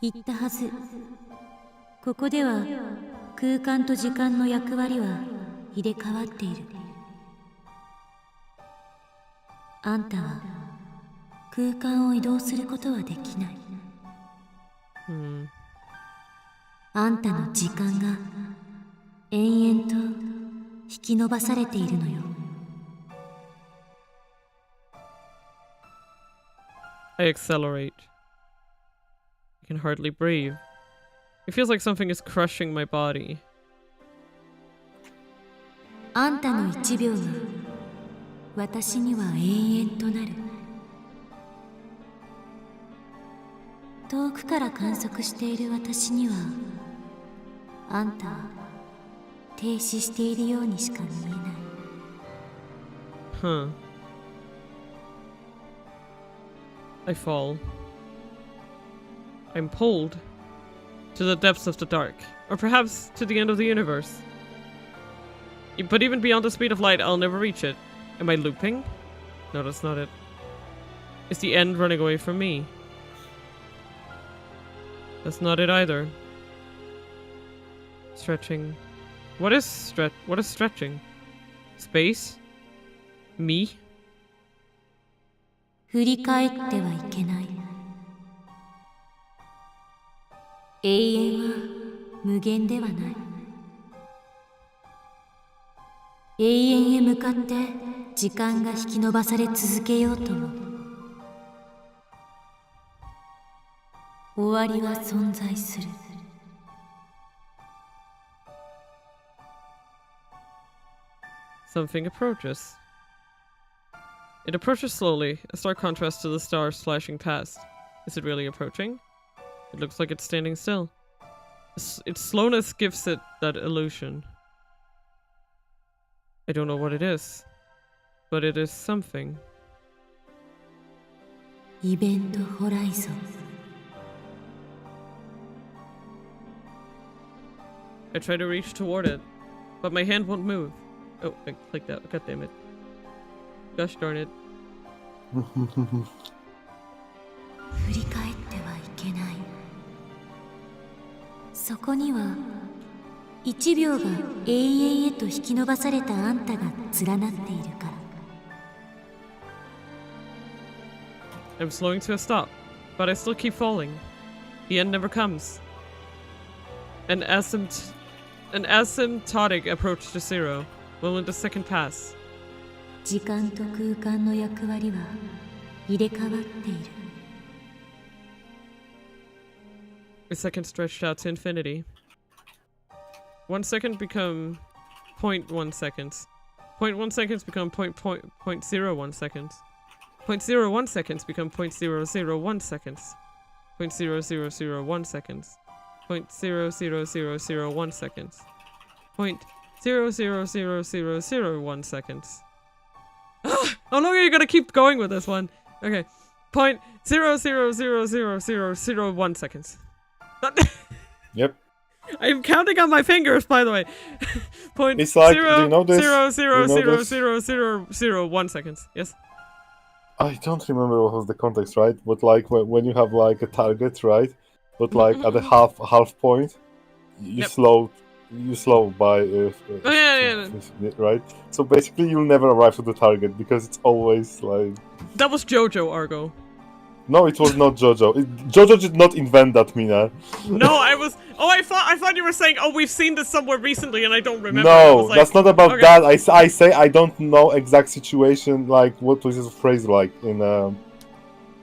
言ったはず。ここでは空間と時間の役割は入れ替わっている。あんたは空間を移動することはできない。あんたの時間が延々と引き伸ばされているのよ。I accelerate. I can hardly breathe. It feels like something is crushing my body. あんたの1秒が私には永遠となる。遠くから観測している私にはあんたは停止しているようにしか見えない。Huh. I fall. I'm pulled to the depths of the dark, or perhaps to the end of the universe. But even beyond the speed of light, I'll never reach it. Am I looping? No, that's not it. Is the end running away from me? That's not it either. Stretching. What is stretching? Space? Me? 振り返ってはいけない。永遠は無限ではない。永遠へ向かって時間が引き伸ばされ続けようとも終わりは存在する。Something approaches. It approaches slowly, a stark contrast to the stars flashing past. Is it really approaching? It looks like it's standing still. Its slowness gives it that illusion. I don't know what it is, but it is something. Event Horizon. I try to reach toward it, but my hand won't move. Oh, I clicked that. God damn it. Gosh darn it. 振り返ってはいけない。そこには1秒が永遠へと引き伸ばされたあんたが連なっているから。I'm slowing to a stop, but I still keep falling. The end never comes. An asymptotic approach to zero. Will let the second pass. 時間と空間の役割は入れ替わっている。A second stretched out to infinity. 1 second become 0.1 seconds. 0.1 seconds become 0.01 seconds. 0.01 seconds become 0.001 seconds. 0.0001 seconds. 0.00001 seconds. 0.00001 seconds. How long are you gonna keep going with this one? Okay. 0.0000001 seconds. Yep. I'm counting on my fingers, by the way. Point it's like, zero, do you know this? 0.00001 seconds. Yes. I don't remember what was the context, right? But like when you have like a target, right? But like at the half point, you slow by right? So basically you'll never arrive to the target because it's always like... That was JoJo, Argo. No, it was not JoJo. JoJo did not invent that, Mina. No, I thought you were saying, oh, we've seen this somewhere recently and I don't remember. No, like, that's not about okay. That. I say I don't know exact situation, like what was his phrase like in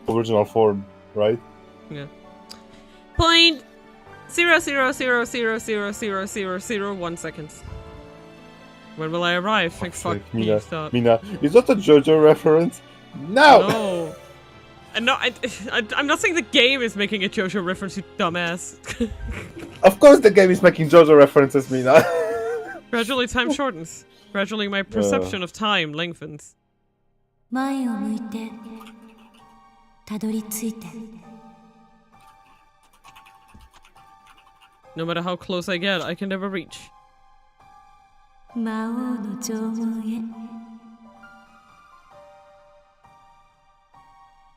original form, right? Yeah. 0.000000001 seconds. When will I arrive? Like, fuck Mina, stop. Mina, is that a JoJo reference? No! No. No, I'm not saying the game is making a JoJo reference, you dumbass. Of course the game is making JoJo references, Mina. Gradually time shortens. Gradually my perception of time lengthens. 前を向いてたどり着いて No matter how close I get, I can never reach. 魔王の縄文へ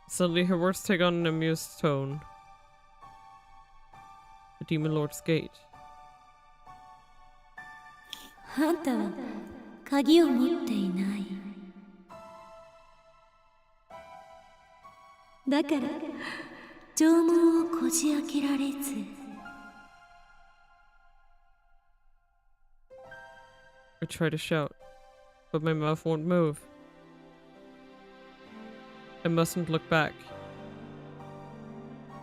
Suddenly her words take on an amused tone. The Demon Lord's Gate. あんたは鍵を持っていない。だから縄文をこじ開けられず。I try to shout, but my mouth won't move. I mustn't look back.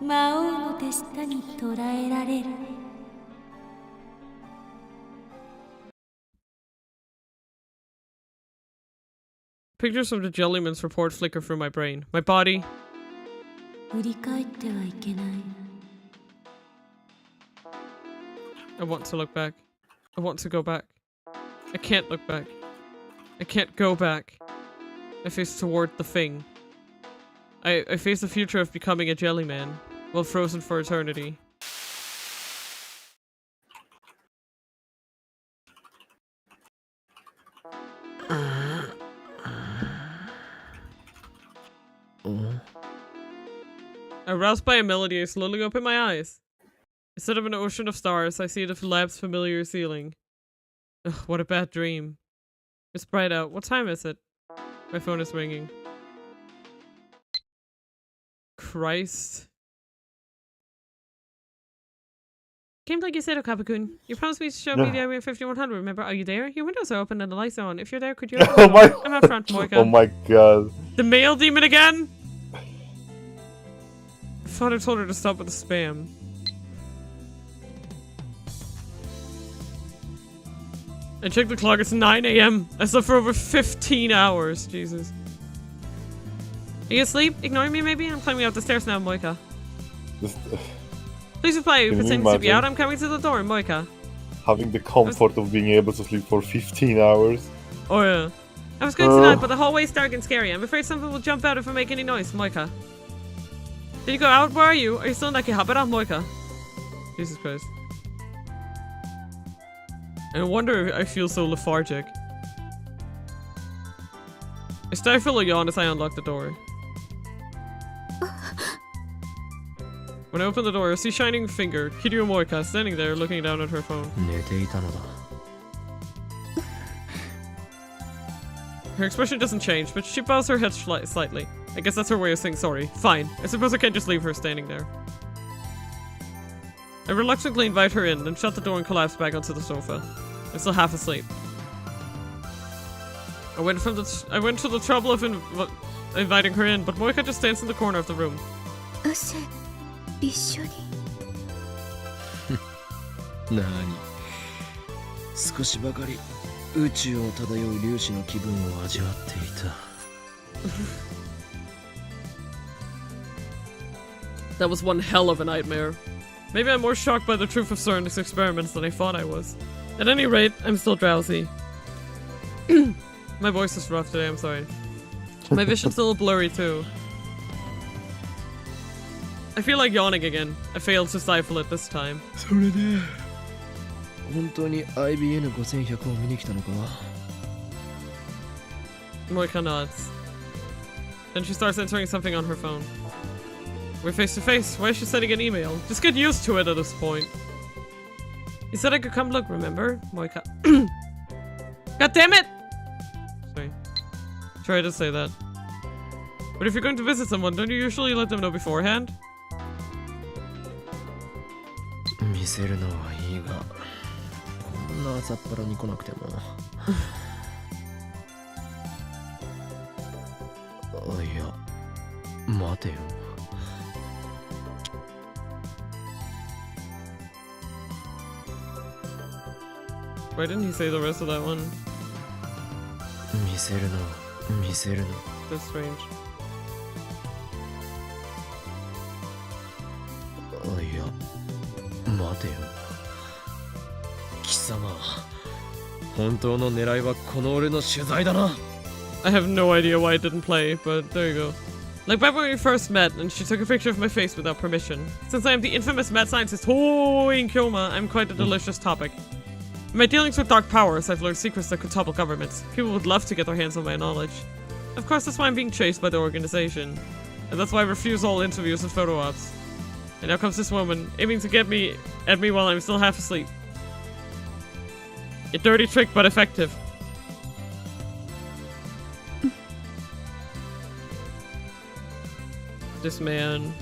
魔王の手下に捕らえられる。Pictures of the Jellyman's report flicker through my brain. My body. 振り返ってはいけない。I want to look back. I want to go back. I can't look back. I can't go back. I face toward the thing. I face the future of becoming a jellyman, while frozen for eternity. Aroused by a melody, I slowly open my eyes. Instead of an ocean of stars, I see the lab's familiar ceiling. Ugh, what a bad dream. It's bright out. What time is it? My phone is ringing. Christ. Gameplay Gazette, Kappa-kun. You promised me to show me the area 5100, remember? Are you there? Your windows are open and the lights are on. If you're there, could you open the door? I'm out front, Moika. Oh my god. The male demon again? I thought I told her to stop with the spam. I checked the clock, it's 9 AM. I slept for over 15 hours, Jesus. Are you asleep? Ignoring me, maybe? I'm climbing up the stairs now, Moika. Just, Please reply if Can it you seems to be imagine? out. I'm coming to the door, Moika. having the comfort of being able to sleep for 15 hours. Oh, yeah. I was going to tonight, but the hallway's dark and scary. I'm afraid something will jump out if I make any noise, Moika. Did you go out? Where are you? Are you still in that habit on Moika? Jesus Christ. I wonder if I feel so lethargic. I stifle a yawn as I unlock the door. When I open the door, I see shining finger, Kiryu Moika, standing there looking down at her phone. Her expression doesn't change, but she bows her head slightly. I guess that's her way of saying sorry. Fine. I suppose I can't just leave her standing there. I reluctantly invite her in, then shut the door and collapse back onto the sofa. I'm still half asleep. I went to the trouble of inviting her in, but Moika just stands in the corner of the room. That was one hell of a nightmare. Maybe I'm more shocked by the truth of CERN's experiments than I thought I was. At any rate, I'm still drowsy. My voice is rough today, I'm sorry. My vision's still blurry too. I feel like yawning again. I failed to stifle it this time. Moika nods. Then she starts entering something on her phone. We're face to face. Why is she sending an email? Just get used to it at this point. You said I could come look, remember? Moika. God damn it! Sorry. Try to say that. But if you're going to visit someone, don't you usually let them know beforehand? Why didn't he say the rest of that one? That's strange. I have no idea why it didn't play, but there you go. Like back when we first met, and she took a picture of my face without permission. Since I am the infamous mad scientist in Kyoma, I'm quite a delicious topic. In my dealings with dark powers, I've learned secrets that could topple governments. People would love to get their hands on my knowledge. Of course, that's why I'm being chased by the organization. And that's why I refuse all interviews and photo ops. And now comes this woman, aiming to get me at me while I'm still half asleep. A dirty trick, but effective. This man.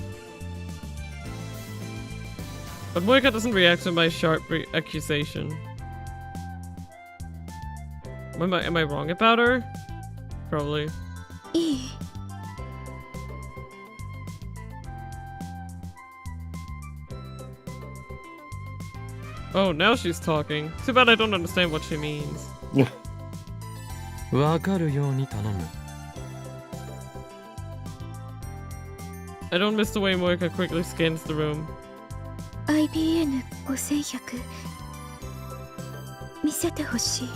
But Moika doesn't react to my sharp accusation. Am I wrong about her? Probably. Oh, now she's talking. Too bad I don't understand what she means. I don't miss the way Moika quickly scans the room. ENVtuber 見せてほしい。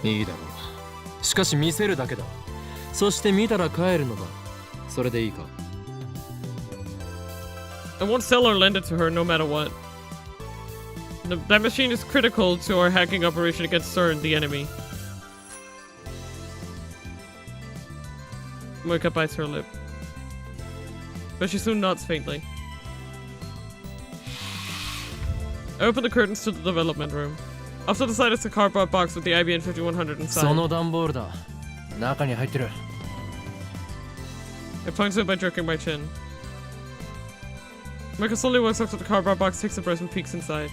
いいだろう。しかし見せるだけだ。そして見たら帰るのだ。それでいいか。I won't sell or lend it to her no matter what. That machine is critical to our hacking operation against CERN, the enemy. Moika bites her lip. But she soon nods faintly. I open the curtains to the development room. Off to the side is a cardboard box with the IBN 5100 inside. その段ボールだ。中に入ってる。I point to it by jerking my chin. Moika slowly walks up to the cardboard box, takes a breath, and peeks inside.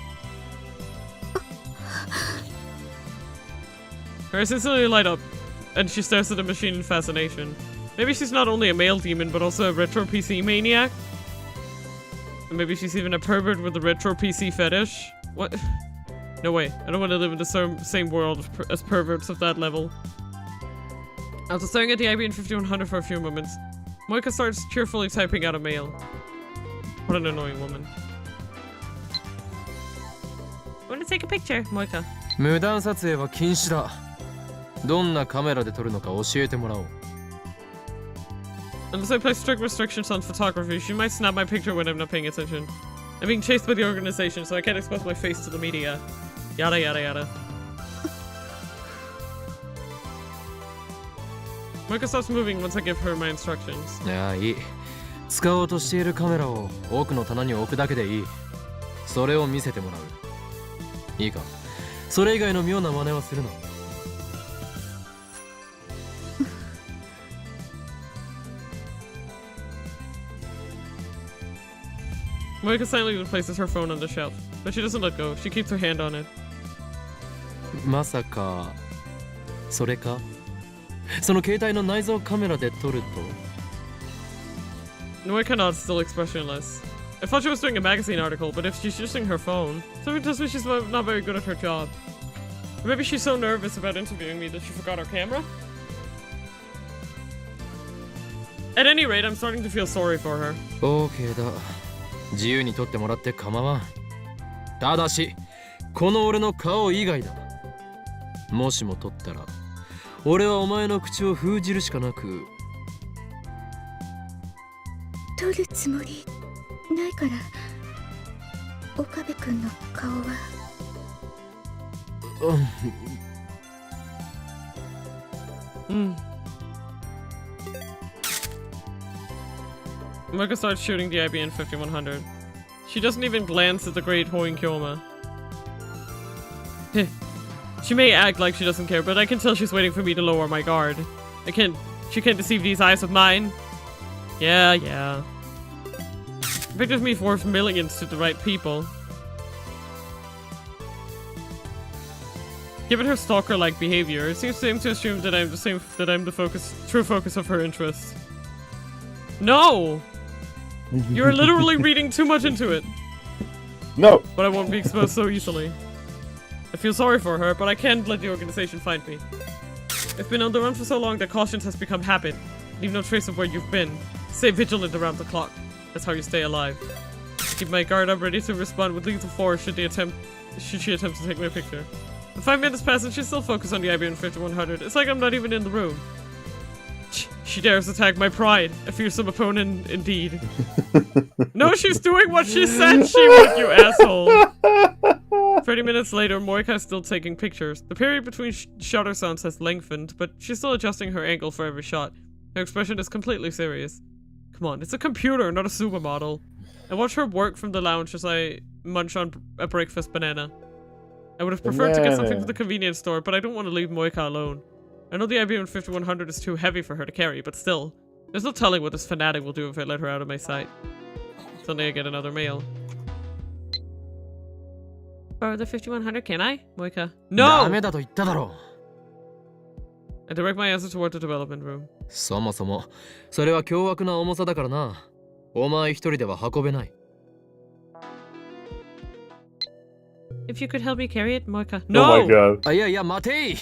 Her eyes instantly light up, and she stares at the machine in fascination. Maybe she's not only a male demon, but also a retro PC maniac? And maybe she's even a pervert with a retro PC fetish? What? No way. I don't want to live in the same world as perverts of that level. After staring at the IBM 5100 for a few moments, Moika starts cheerfully typing out a mail. What an annoying woman. Want to take a picture, Moika? 無断撮影は禁止だ。どんなカメラで撮るのか教えてもらおう。Unless I place strict restrictions on photography, she might snap my picture when I'm not paying attention. I'm being chased by the organization, so I can't expose my face to the media. Yada yada yada. Moika stops moving once I give her my instructions. いや、いい。使おうとしているカメラを奥の棚に置くだけでいい。それを見せてもらう。いいか。それ以外の妙な真似はするな。Moika silently places her phone on the shelf, but she doesn't let go. She keeps her hand on it. まさか、それか？その携帯の内蔵カメラで撮ると Moika nods, still expressionless. I thought she was doing a magazine article, but if she's using her phone, something tells me she's not very good at her job. Or maybe she's so nervous about interviewing me that she forgot her camera? At any rate, I'm starting to feel sorry for her. OK だ。自由に撮ってもらって構わん。ただし、この俺の顔以外だ。もしも撮ったら、俺はお前の口を封じるしかなく。撮るつもりないから、岡部君の顔は。Moika starts shooting the IBM 5100. She doesn't even glance at the great Hoin Kyoma. She may act like she doesn't care, but I can tell she's waiting for me to lower my guard. She can't deceive these eyes of mine. Yeah. Pictures me worth millions to the right people. Given her stalker-like behavior, it seems to assume that I'm the true focus of her interest. No! You're literally reading too much into it. No! But I won't be exposed so easily. I feel sorry for her, but I can't let the organization find me. I've been on the run for so long that caution has become habit. Leave no trace of where you've been. Stay vigilant around the clock. That's how you stay alive. Keep my guard up, ready to respond with lethal force should she attempt to take my picture. The 5 minutes pass and she's still focused on the IBM 5100. It's like I'm not even in the room. She dares attack my pride. A fearsome opponent indeed. No, she's doing what she said she would, you asshole. 30 minutes later, Moika is still taking pictures. The period between shutter sounds has lengthened, but she's still adjusting her angle for every shot. Her expression is completely serious. Come on, it's a computer, not a supermodel. I watch her work from the lounge as I munch on a breakfast banana. I would have preferred to get something from the convenience store, but I don't want to leave Moika alone. I know the IBM 5100 is too heavy for her to carry, but still, there's no telling what this fanatic will do if I let her out of my sight. Suddenly I get another mail. Borrow the 5100, can I? Moika. No! ダメだと言っただろう。 I direct my answer toward the development room. そもそも、それは凶悪な重さだからな。お前一人では運べない。If you could help me carry it, Moika. No! Oh my god. いやいや、待てい。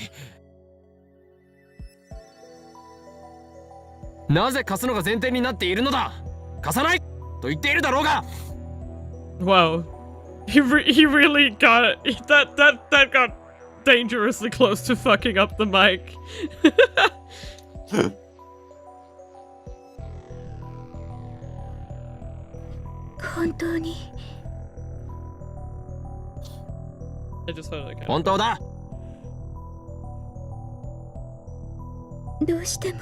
なぜ貸すのが前提になっているのだ。貸さないと言っているだろうが。Wow. He really got it. That got dangerously close to fucking up the mic. I just felt like 本当だ。どうしても。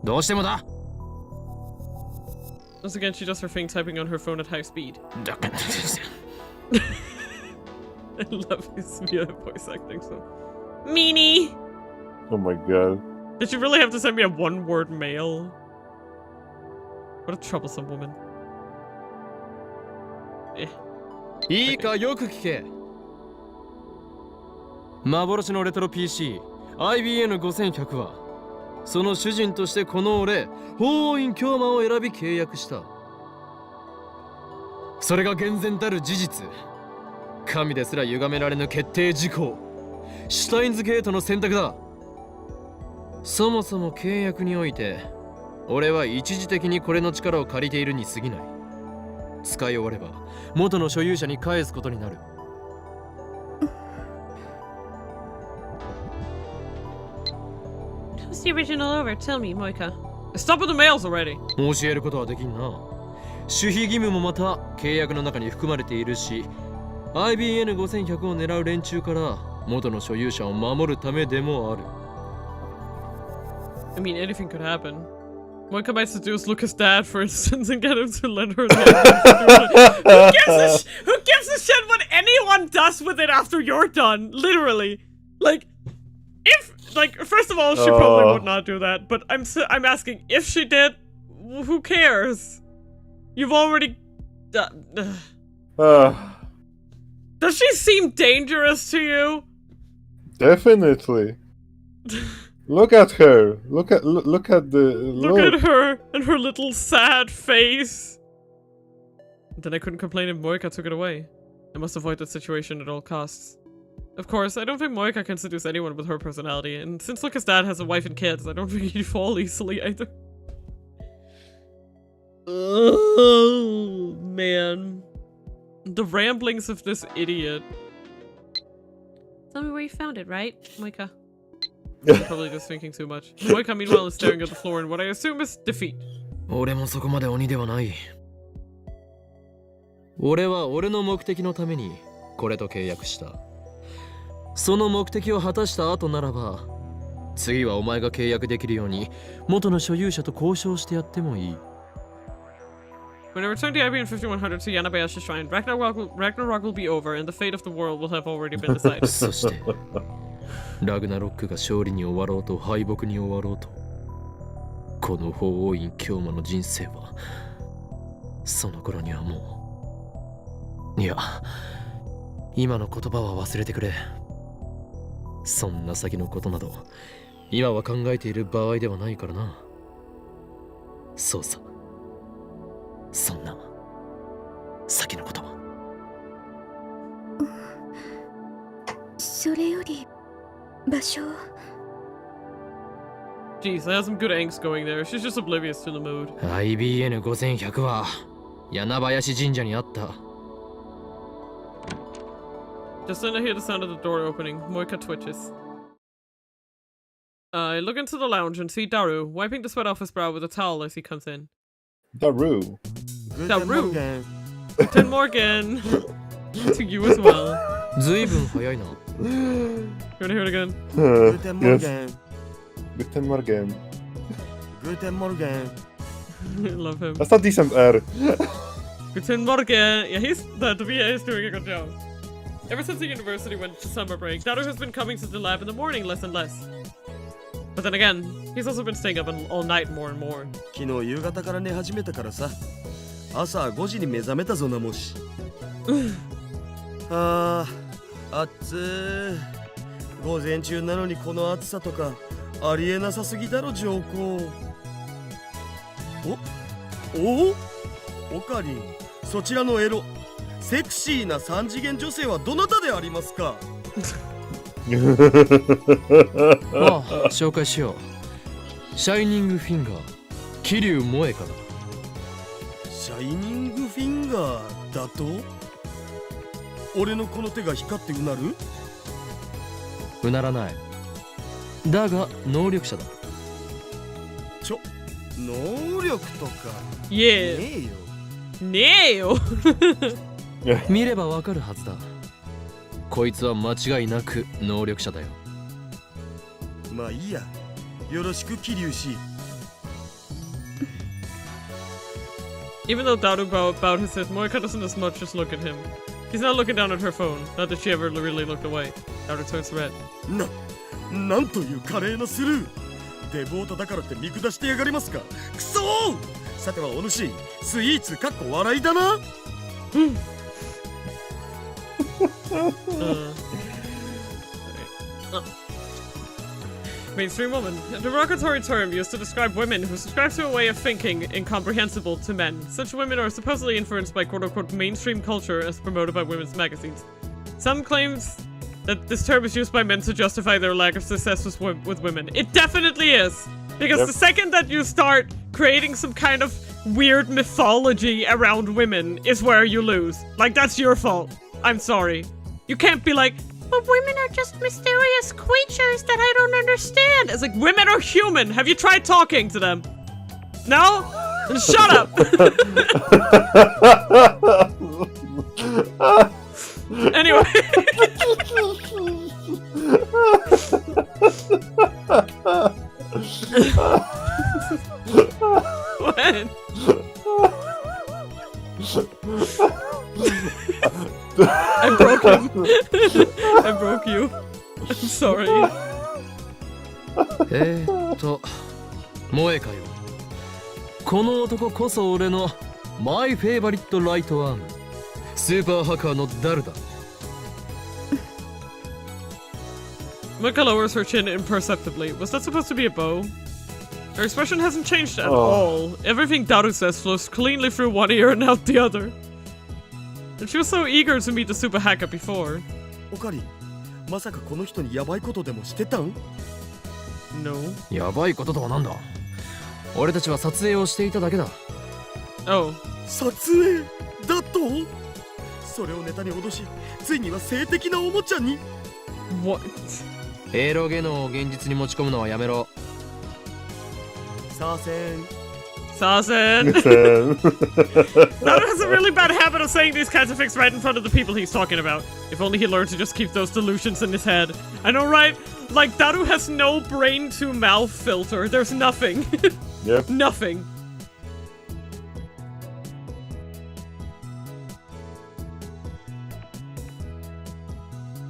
どうしてもだ。 Once again, she does her thing typing on her phone at high speed. I love his voice acting so. Meanie! Oh my god. Did you really have to send me a one-word mail? What a troublesome woman. いいか、よく聞け。幻のレトロ PC IBN5100 はその主人としてこの俺法院京馬を選び契約した。それが厳然たる事実。神ですら歪められぬ決定事項。シュタインズゲートの選択だ。そもそも契約において俺は一時的にこれの力を借りているに過ぎない。使い終われば元の所有者に返すことになる。Who's the original over? Tell me, Moika. Stop with the mails already. 教えることはできんな。守秘義務もまた契約の中に含まれているし、IBN5100 を狙う連中から元の所有者を守るためでもある。I mean, anything could happen. Moika might seduce Lucas' dad, for instance, and get him to lend her who gives a shit what anyone does with it after you're done? Literally. Like, first of all, she probably would not do that, but I'm asking, if she did, who cares? You've already... Does she seem dangerous to you? Definitely. Look at her. Look at the Look at her and her little sad face. Then I couldn't complain if Moika took it away. I must avoid that situation at all costs. Of course, I don't think Moika can seduce anyone with her personality, and since Lucas' dad has a wife and kids, I don't think he'd fall easily either. Oh, man. The ramblings of this idiot. Tell me where you found it, right, Moika? I'm probably just thinking too much. Moika, meanwhile, is staring at the floor in what I assume is defeat. 俺もそこまで鬼ではない。俺は俺の目的のためにこれと契約した。その目的を果たした後ならば、次はお前が契約できるように元の所有者と交渉してやってもいい。When I return the ENVtuber to Yanabayashi Shrine, Ragnarok will be over, and the fate of the world will have already been decided. そして、ラグナロックが勝利に終わろうと敗北に終わろうと、この法王院京馬の人生は、その頃にはもう、いや、今の言葉は忘れてくれ。そんな先のことなど、今は考えている場合ではないからな。そうさ。そんな先のことは。それより場所。Jeez, I have some good angst going there. She's just oblivious to the mood. IBN5100 は柳林神社にあった。Just then I hear the sound of the door opening. Moika twitches. I look into the lounge and see Daru wiping the sweat off his brow with a towel as he comes in. Daru. Daru. Guten Morgen. To you as well. ずいぶん早いな。You wanna hear it again? Guten Morgen. Guten Morgen. Guten Morgen. I love him. That's a decent R. Guten Morgen. Yeah, the VA is doing a good job. Ever since the university went to summer break, Daru has been coming to the lab in the morning less and less. But then again, he's also been staying up all night more and more. 昨日夕方から寝始めたからさ。朝5時に目覚めたぞなもし。あ暑ー。午前中なのにこの暑さとかありえなさすぎだろ上皇。おかりん、そちらのエロセクシーな三次元女性はどなたでありますか？紹介しよう。シャイニングフィンガー、桐生萌香だ。シャイニングフィンガーだと？俺のこの手が光ってうなる？うならない。だが能力者だ。能力とか。Yeah. ねえよ。見ればわかるはずだ。こいつは間違いなく能力者だよ。まあいいや。よろしく桐生氏。Even though Daru bowed his head, Moika doesn't as much as look at him. He's not looking down at her phone. Not that she ever really looked away. Daru turns red. なんという華麗なスルー。デボートだからって見下してやがりますか。くそー。さてはお主、スイーツかっこ笑いだな。Mainstream woman, a derogatory term used to describe women who subscribe to a way of thinking incomprehensible to men. Such women are supposedly influenced by quote-unquote mainstream culture as promoted by women's magazines. Some claims that this term is used by men to justify their lack of success with women. It definitely is. Because the second that you start creating some kind of weird mythology around women is where you lose. Like, that's your fault. I'm sorry. You can't be like, but women are just mysterious creatures that I don't understand. It's like, women are human. Have you tried talking to them? No? Then shut up. Anyway. What? I broke him. I broke you. I'm sorry. 萌えかよ。この男こそ俺のマイフェイバリットライトアーム。スーパーハッカーのダルだ。Moika lowers her chin imperceptibly. Was that supposed to be a bow? Her expression hasn't changed at all. Everything Daru says flows cleanly through one ear and out the other. And she was so eager to meet the super hacker before. おかり、まさかこの人にヤバいことでもしてたん？ No. やばいこととはなんだ。俺たちは撮影をしていただけだ。Oh. 撮影だと？それをネタに脅し、ついには性的なおもちゃに。What? エロゲノを現実に持ち込むのはやめろ。さあせん。Sasen. Naru has a really bad habit of saying these kinds of things right in front of the people he's talking about. If only he learned to just keep those delusions in his head. I know, right? Like, Daru has no brain-to-mouth filter. There's nothing. Yep. Nothing.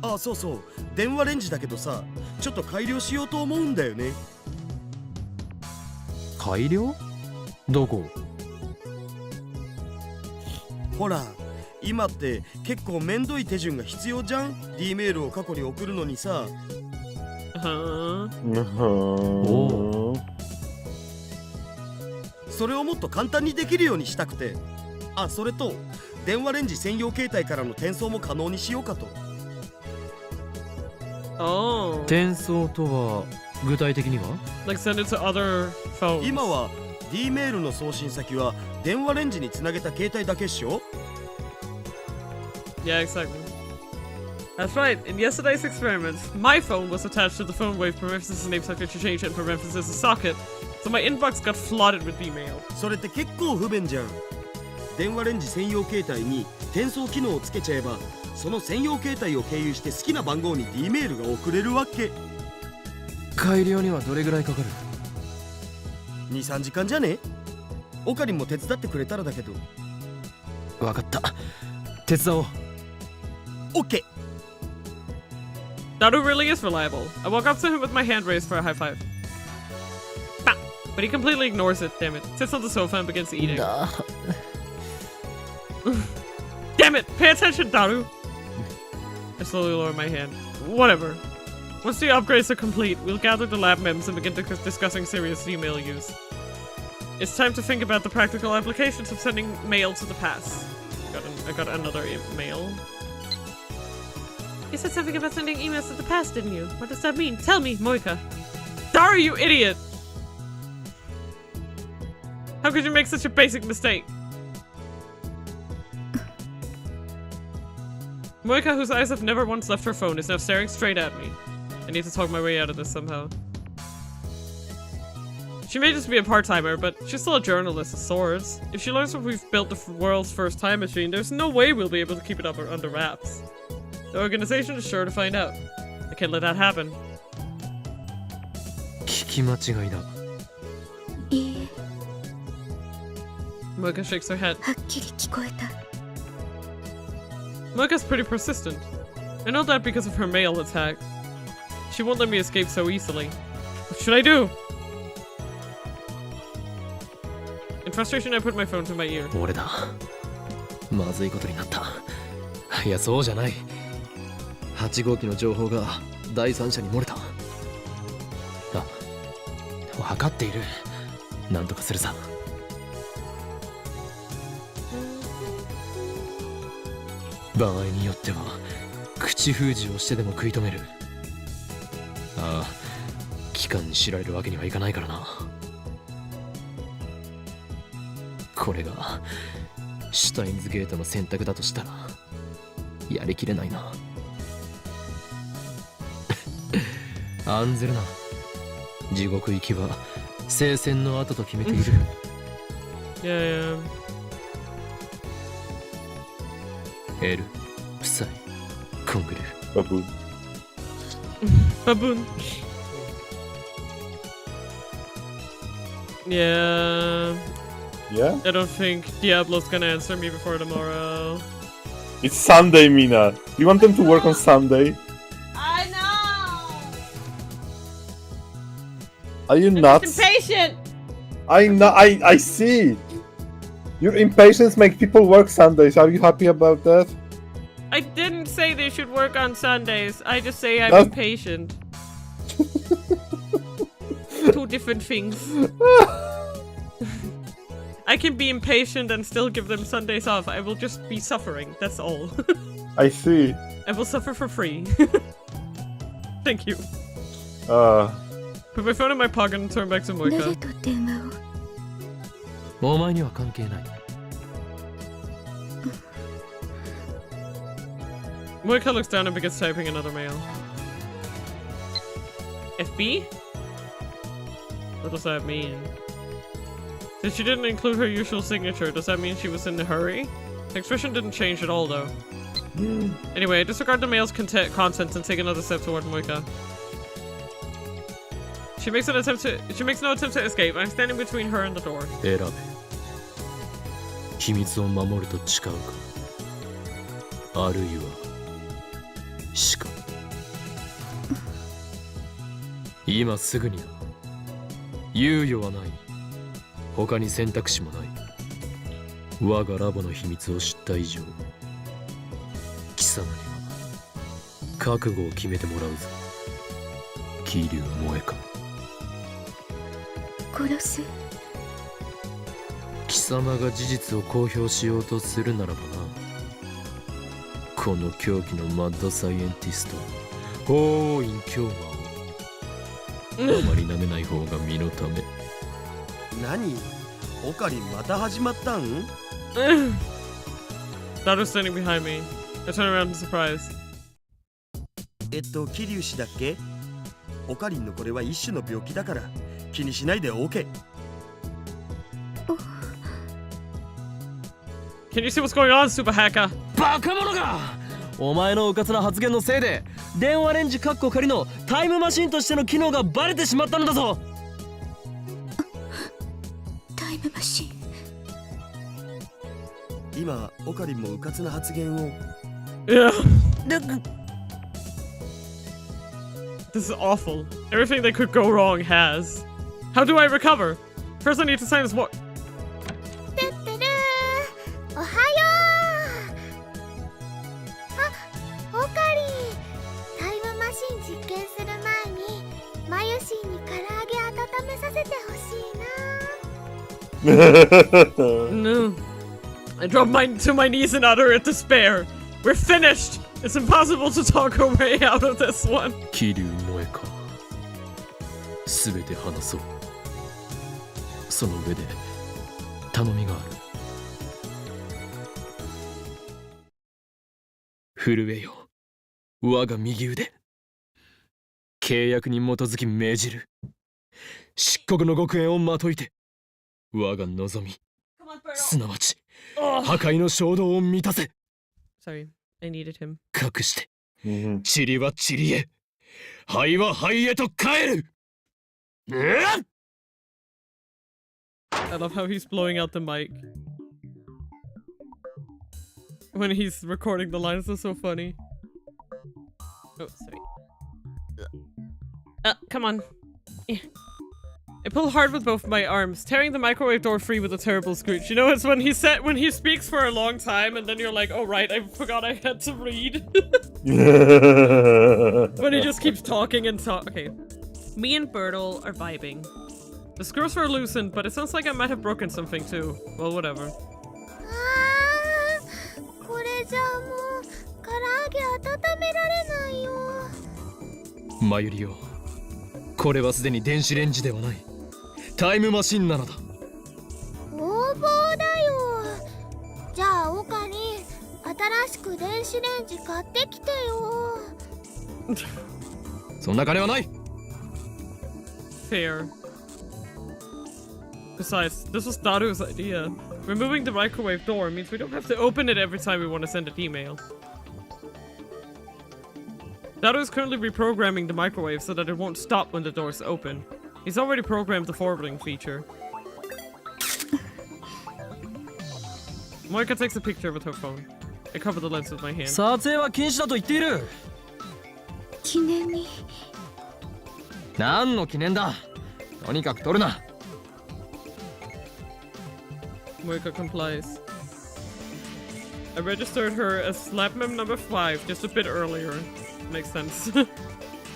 Ah, そうそう。電話レンジだけどさ、ちょっと改良しようと思うんだよね。改良？どこ？ほら、今って結構めんどい手順が必要じゃん。D メールを過去に送るのにさ。それをもっと簡単にできるようにしたくて。あ、それと電話レンジ専用携帯からの転送も可能にしようかと。転送とは具体的には？ Like send it to other phones. 今は D メールの送信先は電話レンジにつなげた携帯だけっしょ？ Yeah, exactly. That's right. In yesterday's experiments, my phone was attached to the phone wave parenthesis name subject to change and parenthesis a socket, so my inbox got flooded with email. それって結構不便じゃん。電話レンジ専用携帯に転送機能をつけちゃえば、その専用携帯を経由して好きな番号に D メールが送れるわけ。改良にはどれぐらいかかる？ 2、3時間じゃね？オカリンも手伝ってくれたらだけど。わかった。手伝おう。OK。Daru really is reliable. I walk up to him with my hand raised for a high five. Bah! But he completely ignores it, damn it. Sits on the sofa and begins eating. Damn it! Pay attention, Daru! I slowly lower my hand. Whatever. Once the upgrades are complete, we'll gather the lab mems and begin discussing serious email use. It's time to think about the practical applications of sending mail to the past. I got another email. You said something about sending emails to the past, didn't you? What does that mean? Tell me, Moika. Daru, you idiot! How could you make such a basic mistake? Moika, whose eyes have never once left her phone, is now staring straight at me. I need to talk my way out of this somehow. She may just be a part-timer, but she's still a journalist of sorts. If she learns that we've built the world's first time machine, there's no way we'll be able to keep it up under wraps. The organization is sure to find out. I can't let that happen. 聞き間違いだ。いいえ。 Moika shakes her head. はっきり聞こえた。 Moika's pretty persistent. I know that because of her mail attack. She won't let me escape so easily. What should I do? In frustration, I put my phone to my ear. 俺だ。まずいことになった。いや、そうじゃない。8号機の情報が第三者に漏れた。あ、分かっている。なんとかするさ。場合によっては口封じをしてでも食い止める。ああ、機関に知られるわけにはいかないからな。これがシュタインズゲートの選択だとしたらやりきれないな。案ずるな。地獄行きは聖戦の後と決めている。いやいや。エル、プサイ、コングル。Baboon. Baboon. Yeah. Yeah? I don't think Diablo's gonna answer me before tomorrow. It's Sunday, Mina. You want them to work on Sunday? I know. Are you I'm nuts? just impatient. I see. Your impatience makes people work Sundays. Are you happy about that? I didn't say they should work on Sundays. I just say I'm That's- impatient. Two different things. I can be impatient and still give them Sundays off. I will just be suffering. That's all. I see. I will suffer for free. Thank you. Put my phone in my pocket and turn back to 誰 Moika. と電話を。お前には関係ない。Moika looks down and begins typing another mail. FB? What does that mean? Since she didn't include her usual signature, does that mean she was in a hurry? The expression didn't change at all, though. Anyway, I disregard the mail's contents and take another step toward Moika. She makes no attempt to escape. I'm standing between her and the door. 選べ。秘密を守ると誓うか、あるいは死か。今すぐにだ。猶予はない。他に選択肢もない。我がラボの秘密を知った以上、貴様には覚悟を決めてもらうぞ。桐生萌か。殺す。貴様が事実を公表しようとするならばな。この狂気のマッドサイエンティスト、法王院教魔をあまり舐めない方が身のため。何？オカリンまた始まったん？ Daughter's standing behind me. I turn around in surprise. 桐生氏だっけ？オカリンのこれは一種の病気だから気にしないで OK。 Can you see what's going on, Super Hacker? バカ者が！お前のうかつな発言のせいで電話レンジカッコ仮のタイムマシンとしての機能がバレてしまったのだぞ。タイムマシン。今オカリンもうかつな発言を。Yeah. This is awful. Everything that could go wrong has. How do I recover? First I need to sign this what? てってるー、おはよう。あ、オカリン、タイムマシン実験する前にマユシンに唐揚げ温めさせてほしいな。 No. I drop to my knees in utter despair. We're finished. It's impossible to talk our way out of this one. 桐生萌か。すべて話そう。その上で頼みがある。震えよ、我が右腕。契約に基づき命じる。漆黒の極限をまといて、我が望み、すなわち破壊の衝動を満たせ。 Sorry, I needed him. 隠して、塵は塵へ、灰は灰へと帰る。I love how he's blowing out the mic. When he's recording the lines, are so funny. Oh, sorry. Come on. I pull hard with both my arms, tearing the microwave door free with a terrible screech. You know, it's when he speaks for a long time and then you're like, oh right, I forgot I had to read. When he just keeps talking and okay. Me and Bertle are vibing. The screws were loosened, but it sounds like I might have broken something too. Well, whatever. これじゃあもう唐揚温められないよ。マユリよ、これはすでに電子レンジではないタイムマシンなのだ。横暴だよ。じゃあオカリン、新しく電子レンジ買ってきてよ。そんな金はない。 Fair. Besides, this was Daru's idea. Removing the microwave door means we don't have to open it every time we want to send an email. Daru is currently reprogramming the microwave so that it won't stop when the doors open. He's already programmed the forwarding feature. Moika takes a picture with her phone. I cover the lens with my hand. 撮影は禁止だと言っている。記念に。何の記念だ。とにかく撮るな。Moika complies. I registered her as slap mem number 5 just a bit earlier. Makes sense.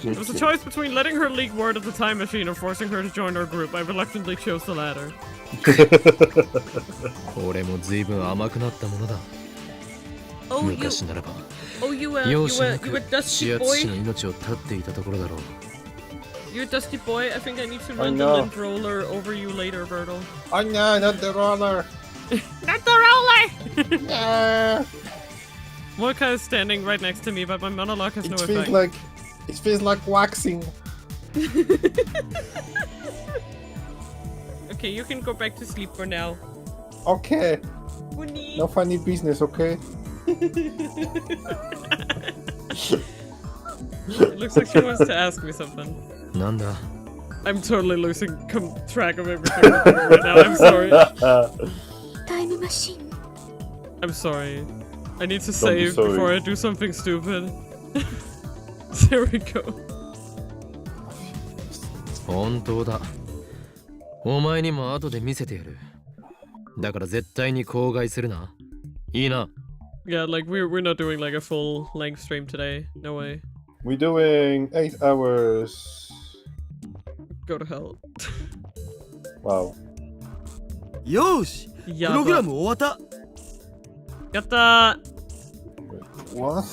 It was a choice between letting her leak word of the time machine or forcing her to join our group. I reluctantly chose the latter. 俺も随分甘くなったものだ。昔ならば、 you 容赦な a く dusty 視圧 boy? 師の命を絶っていたところだろう。 You a dusty boy? I think I need to run the know. lint roller over you later, Bertle. Oh no, not the roller! Not the roller! Yeah. Moika is standing right next to me, but my monologue has no effect. It feels like waxing. Okay, you can go back to sleep for now. Okay. Winnie. No funny business, okay? It looks like she wants to ask me something. なんだ。 I'm totally losing track of everything right now. I'm sorry. タイムマシン。I'm sorry. I need to Don't be save sorry. before I do something stupid. There we go. 本当だ。お前にも後で見せてやる。だから絶対に口外するな。いいな。 Yeah, like we're not doing like a full length stream today. No way. We're doing 8 hours. Go to hell. Wow. よーし、プやばログラム終わった。Yatta! What?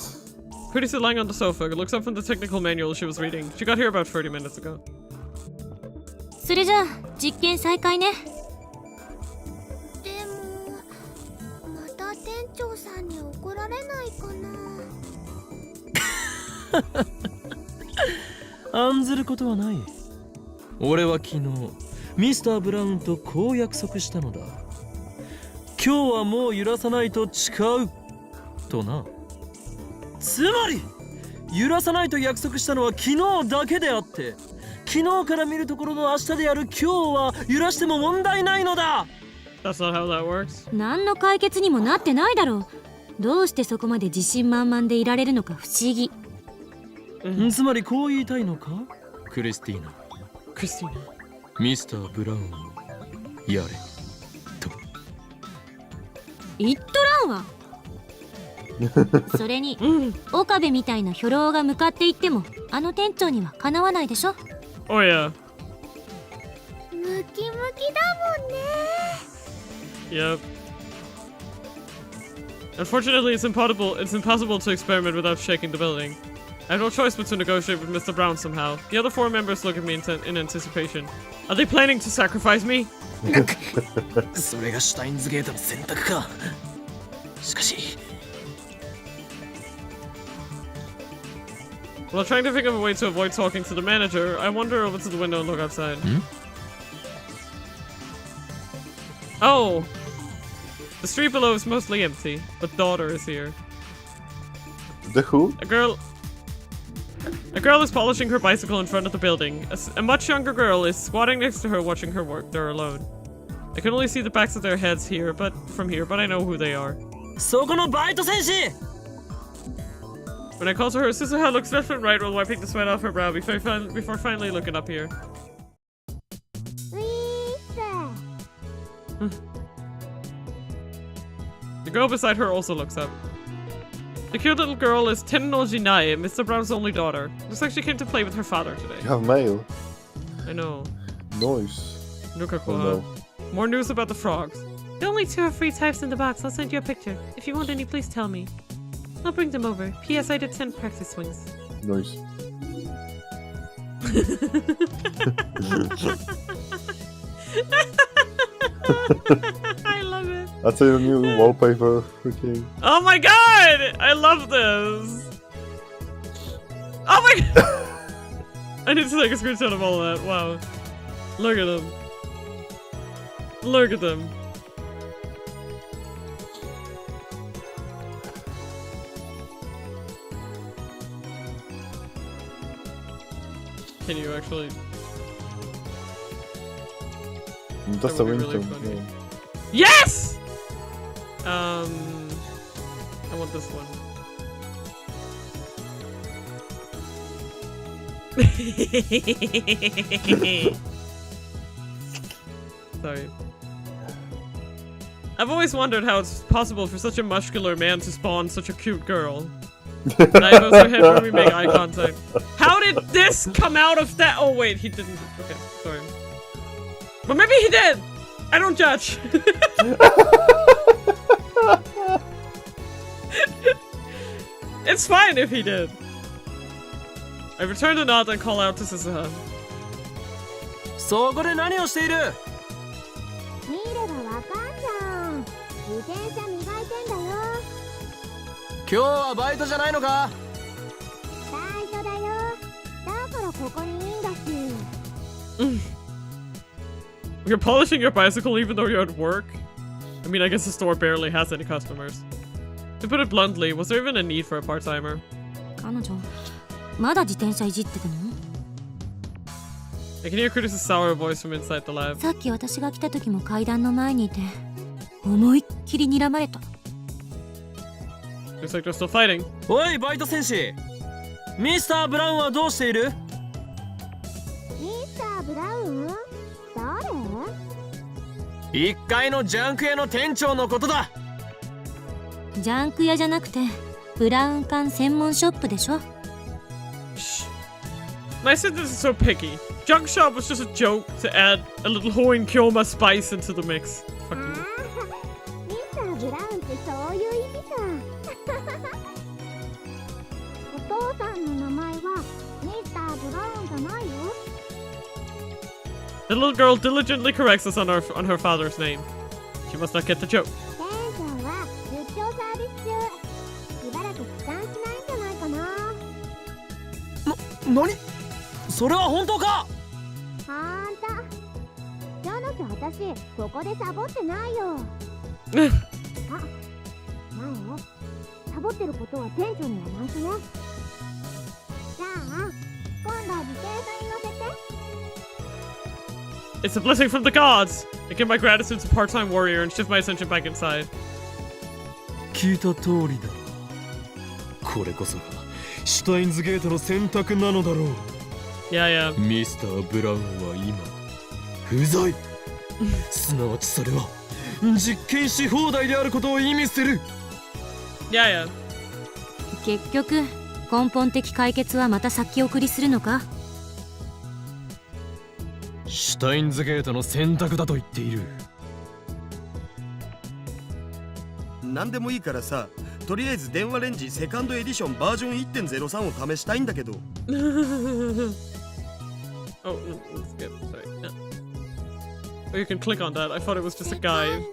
Pretty's lying on the sofa. Looks up from the technical manual she was reading. She got here about 30 minutes ago. それじゃあ実験再開ね。でもまた店長さんに怒られないかな。案ずることはない。俺は昨日ミスター・ブラウンとこう約束したのだ。今日はもう揺らさないと誓うとな。つまり揺らさないと約束したのは昨日だけであって、昨日から見るところの明日である今日は揺らしても問題ないのだ。 That's not how that works. 何の解決にもなってないだろう。どうしてそこまで自信満々でいられるのか不思議。つまりこう言いたいのか、クリスティーナ。 Christina. ミスター・ブラウンやれと言っとらんわ。それに、岡部みたいな兵糧が向かっていってもあの店長にはかなわないでしょ。 Oh yeah. ムキムキだもんね。 Yep. Unfortunately, it's impossible to experiment without shaking the building. I have no choice but to negotiate with Mr. Brown somehow. The other 4 members look at me in anticipation. Are they planning to sacrifice me? それがシュタインズゲートの選択か。しかし While trying to think of a way to avoid talking to the manager, I wander over to the window and look outside. Oh! The street below is mostly empty, but daughter is here. The who? A girl is polishing her bicycle in front of the building. A much younger girl is squatting next to her watching her work there alone. I can only see the backs of their heads here, but I know who they are. そこのバイト戦士。 When I call to her, Suzuha looks left and right while wiping the sweat off her brow before finally looking up here. ウィース。 The girl beside her also looks up. The cute little girl is Tenno Jinai, Mr. Brown's only daughter. Looks like she came to play with her father today. You have mail. I know. Noise. Nukaku. Oh no. More news about the frogs. There are only 2 or 3 types in the box. I'll send you a picture. If you want any, please tell me. I'll bring them over. P.S. I did 10 practice swings. Nice. I love it. That's a new wallpaper. Okay. Oh my god! I love this. Oh my god! I need to take a screenshot of all that. Wow. Look at them. Look at them. Can you actually? That's That a would be winter. really funny. Yes! I want this one. Sorry. I've always wondered how it's possible for such a muscular man to spawn such a cute girl. And I goes her head when we make eye contact. How did this come out of that? Oh wait, he didn't. Okay, sorry. But maybe he did! I don't judge. It's fine if he did. I return the nod and call out to Suzuha. そこで何をしている？見ればわかんじゃん。自転車磨いてんだよ。今日はバイトじゃないのか？バイトだよ。だからここにいいんだし。You're polishing your bicycle even though you're at work? I mean, I guess the store barely has any customers. To put it bluntly, was there even a need for a part-timer? 彼女まだ自転車いじってたの？ I can hear Curtis's sour voice from inside the lab. さっき私が来た時も階段の前にいて思いっきり睨まれた。 Looks like they're still fighting. おいバイト戦士、ミスター・ブラウンはどうしている？ミスター・ブラウン？誰？1階のジャンク屋の店長のことだ。ジャンク屋じゃなくてブラウン管専門ショップでしょ。 Shh. My sentence is so picky. Junk shop was just a joke to add a little Hoin Kyoma spice into the mix. Fuck you. ミスター・ブラウンってそういう意味か。お父さんの名前はミスター・ブラウンじゃないよ。 The little girl diligently corrects us on her father's name. She must not get the joke. 店長は出張サービス中。しばらく帰還しないんじゃないかな。何？それは本当か？ほんと。じゃなきゃ私ここでサボってないよ。あ、前よ。サボってることは店長には内緒ね。じゃあ今度自転車に乗せて。 It's a blessing from the gods! I give my gratitude to part-time warrior and shift my attention back inside. 聞いた通りだ。これこそがシュタインズゲートの選択なのだろう。 Yeah, yeah. ミスター・ブラウンは今不在。すなわちそれは実験し放題であることを意味する。 Yeah, yeah. 結局根本的解決はまた先送りするのか？シュタインズゲートの選択だと言っている。何でもいいからさ、とりあえず電話レンジセカンドエディションバージョン 1.03 を試したいんだけど。Oh, let's skip. Sorry. No. Oh, you can click on that. I thought it was just a guide.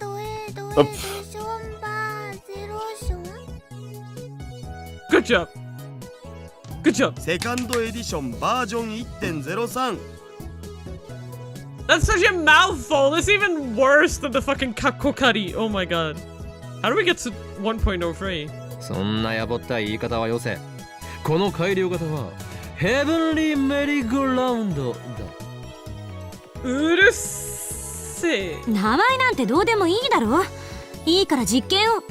Good job. Good job. セカンドエディションバージョン 1.03。 That's such a mouthful. That's even worse than the fucking kakokari. Oh my god. How do we get to 1.03? そんなやぼったい言い方はよせ。この改良型はヘブンリーメリーゴーラウンドだ。うるせえ。名前なんてどうでもいいだろ。いいから実験を。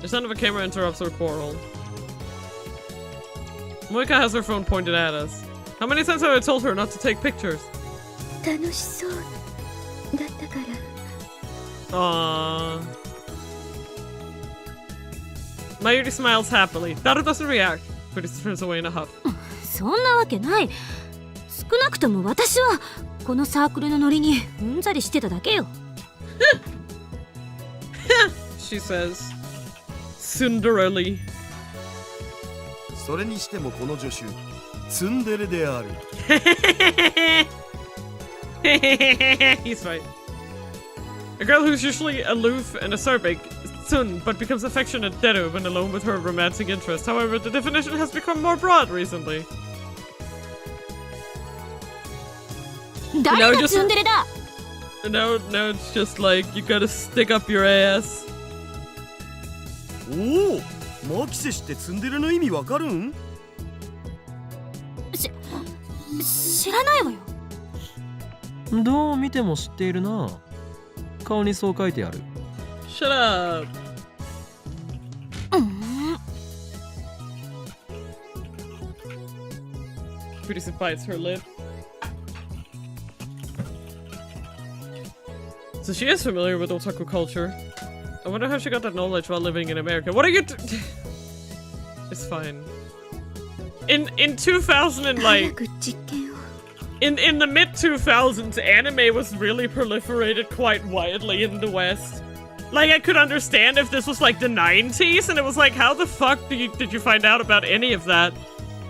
The sound of a camera interrupts our quarrel. Moika has her phone pointed at us. How many times have I told her not to take pictures? 楽しそうだったから。 Aww. Mayuri smiles happily. Daru doesn't react. Curtis turns away in a huff. そんなわけない。少なくとも私はこのサークルのノリにうんざりしてただけよ。she says. Sunderily. それにしてもこの助手ツンデレである。He's right. A girl who's usually aloof and acerbic, Sun, but becomes affectionate Deru when alone with her romantic interest. However, the definition has become more broad recently. Now it's just like, you gotta stick up your ass. おお、マキセしてツンデレの意味わかるん？知らないわよ。どう見ても知っているな。顔にそう書いてある。Shut up. Pretty bites her lip. So she is familiar with otaku culture. I wonder how she got that knowledge while living in America. What are you It's fine. In 2000 and like... In the mid-2000s, anime was really proliferated quite widely in the West. Like, I could understand if this was like the 90s, and it was like, how the fuck did you find out about any of that?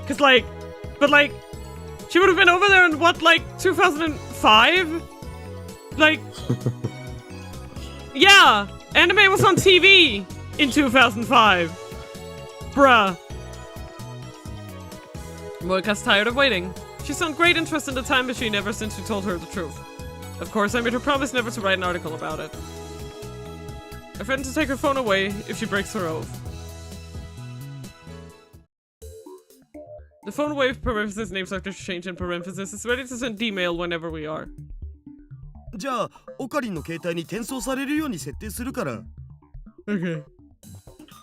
Cause like, but like, she would have been over there in what, like, 2005? Like, yeah, anime was on TV in 2005. Bruh. Moika's tired of waiting. She's shown great interest in the time machine ever since we told her the truth. Of course, I made her promise never to write an article about it. I threatened to take her phone away if she breaks her oath. The phone away parenthesis name selector change in parenthesis is ready to send email whenever we are. じゃあ、オカリンの携帯に転送されるように設定するから。Okay.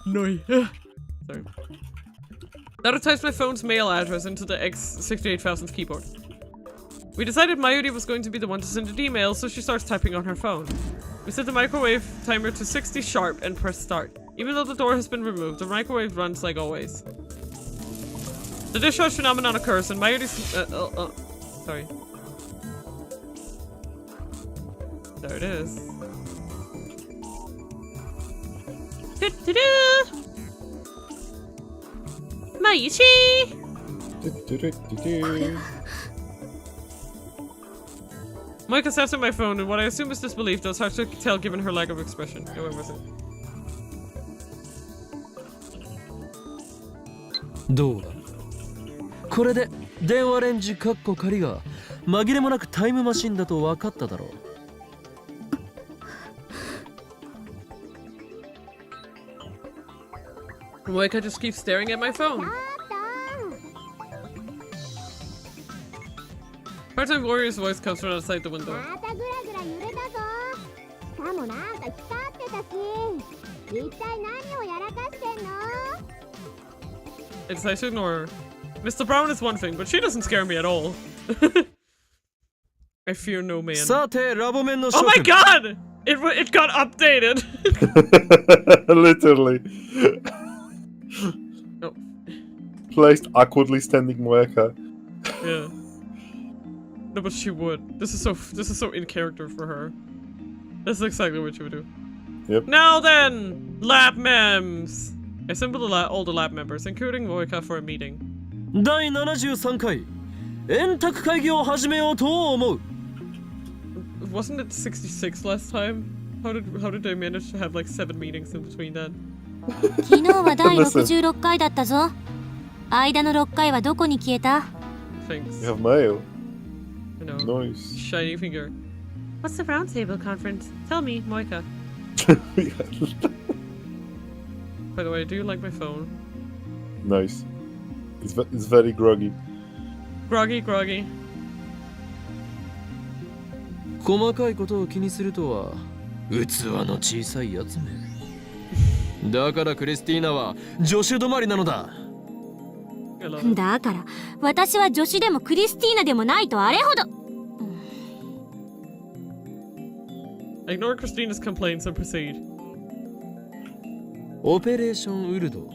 Noi. Sorry. Dada types my phone's mail address into the X68000's keyboard. We decided Mayuri was going to be the one to send an email, so she starts typing on her phone. We set the microwave timer to 60 sharp and press start. Even though the door has been removed, the microwave runs like always. The discharge phenomenon occurs and Mayuri's... sorry. There it is. Do-do-do! Maichi! Moika snaps at my phone, and what I assume is disbelief, though it's hard to tell given her lack of expression. No, it wasn't. どうだ。これで電話レンジカッコ仮が紛れもなくタイムマシンだと分かっただろう。Moika just keeps staring at my phone. Part-time warrior's voice comes from outside the window. I decide to ignore her. Mr. Brown is one thing, but she doesn't scare me at all. I fear no man. Oh my god! It got updated! Literally. Oh. Placed awkwardly standing Moeka. Yeah. No, but she would. This is so in character for her. That's exactly what she would do. Yep. Now then, lab mems. I assembled all the lab members, including Moeka, for a meeting. 第73回円卓会議を始めようと思う。 Wasn't it 66 last time? How did they manage to have like 7 meetings in between then? 昨日は第66回だったぞ。間の6回はどこに消えた？ Thanks. You have mail. I know. Nice. Shiny finger. What's the Roundtable conference? Tell me, Moika. By the way, do you like my phone? Nice. It's very groggy. Groggy. 細かいことを気にするとは器の小さいやつめ。だからクリスティーナは助手止まりなのだ。だから私は助手でもクリスティーナでもないとあれほど。Ignore Christina's complaints and proceed. オペレーションウルド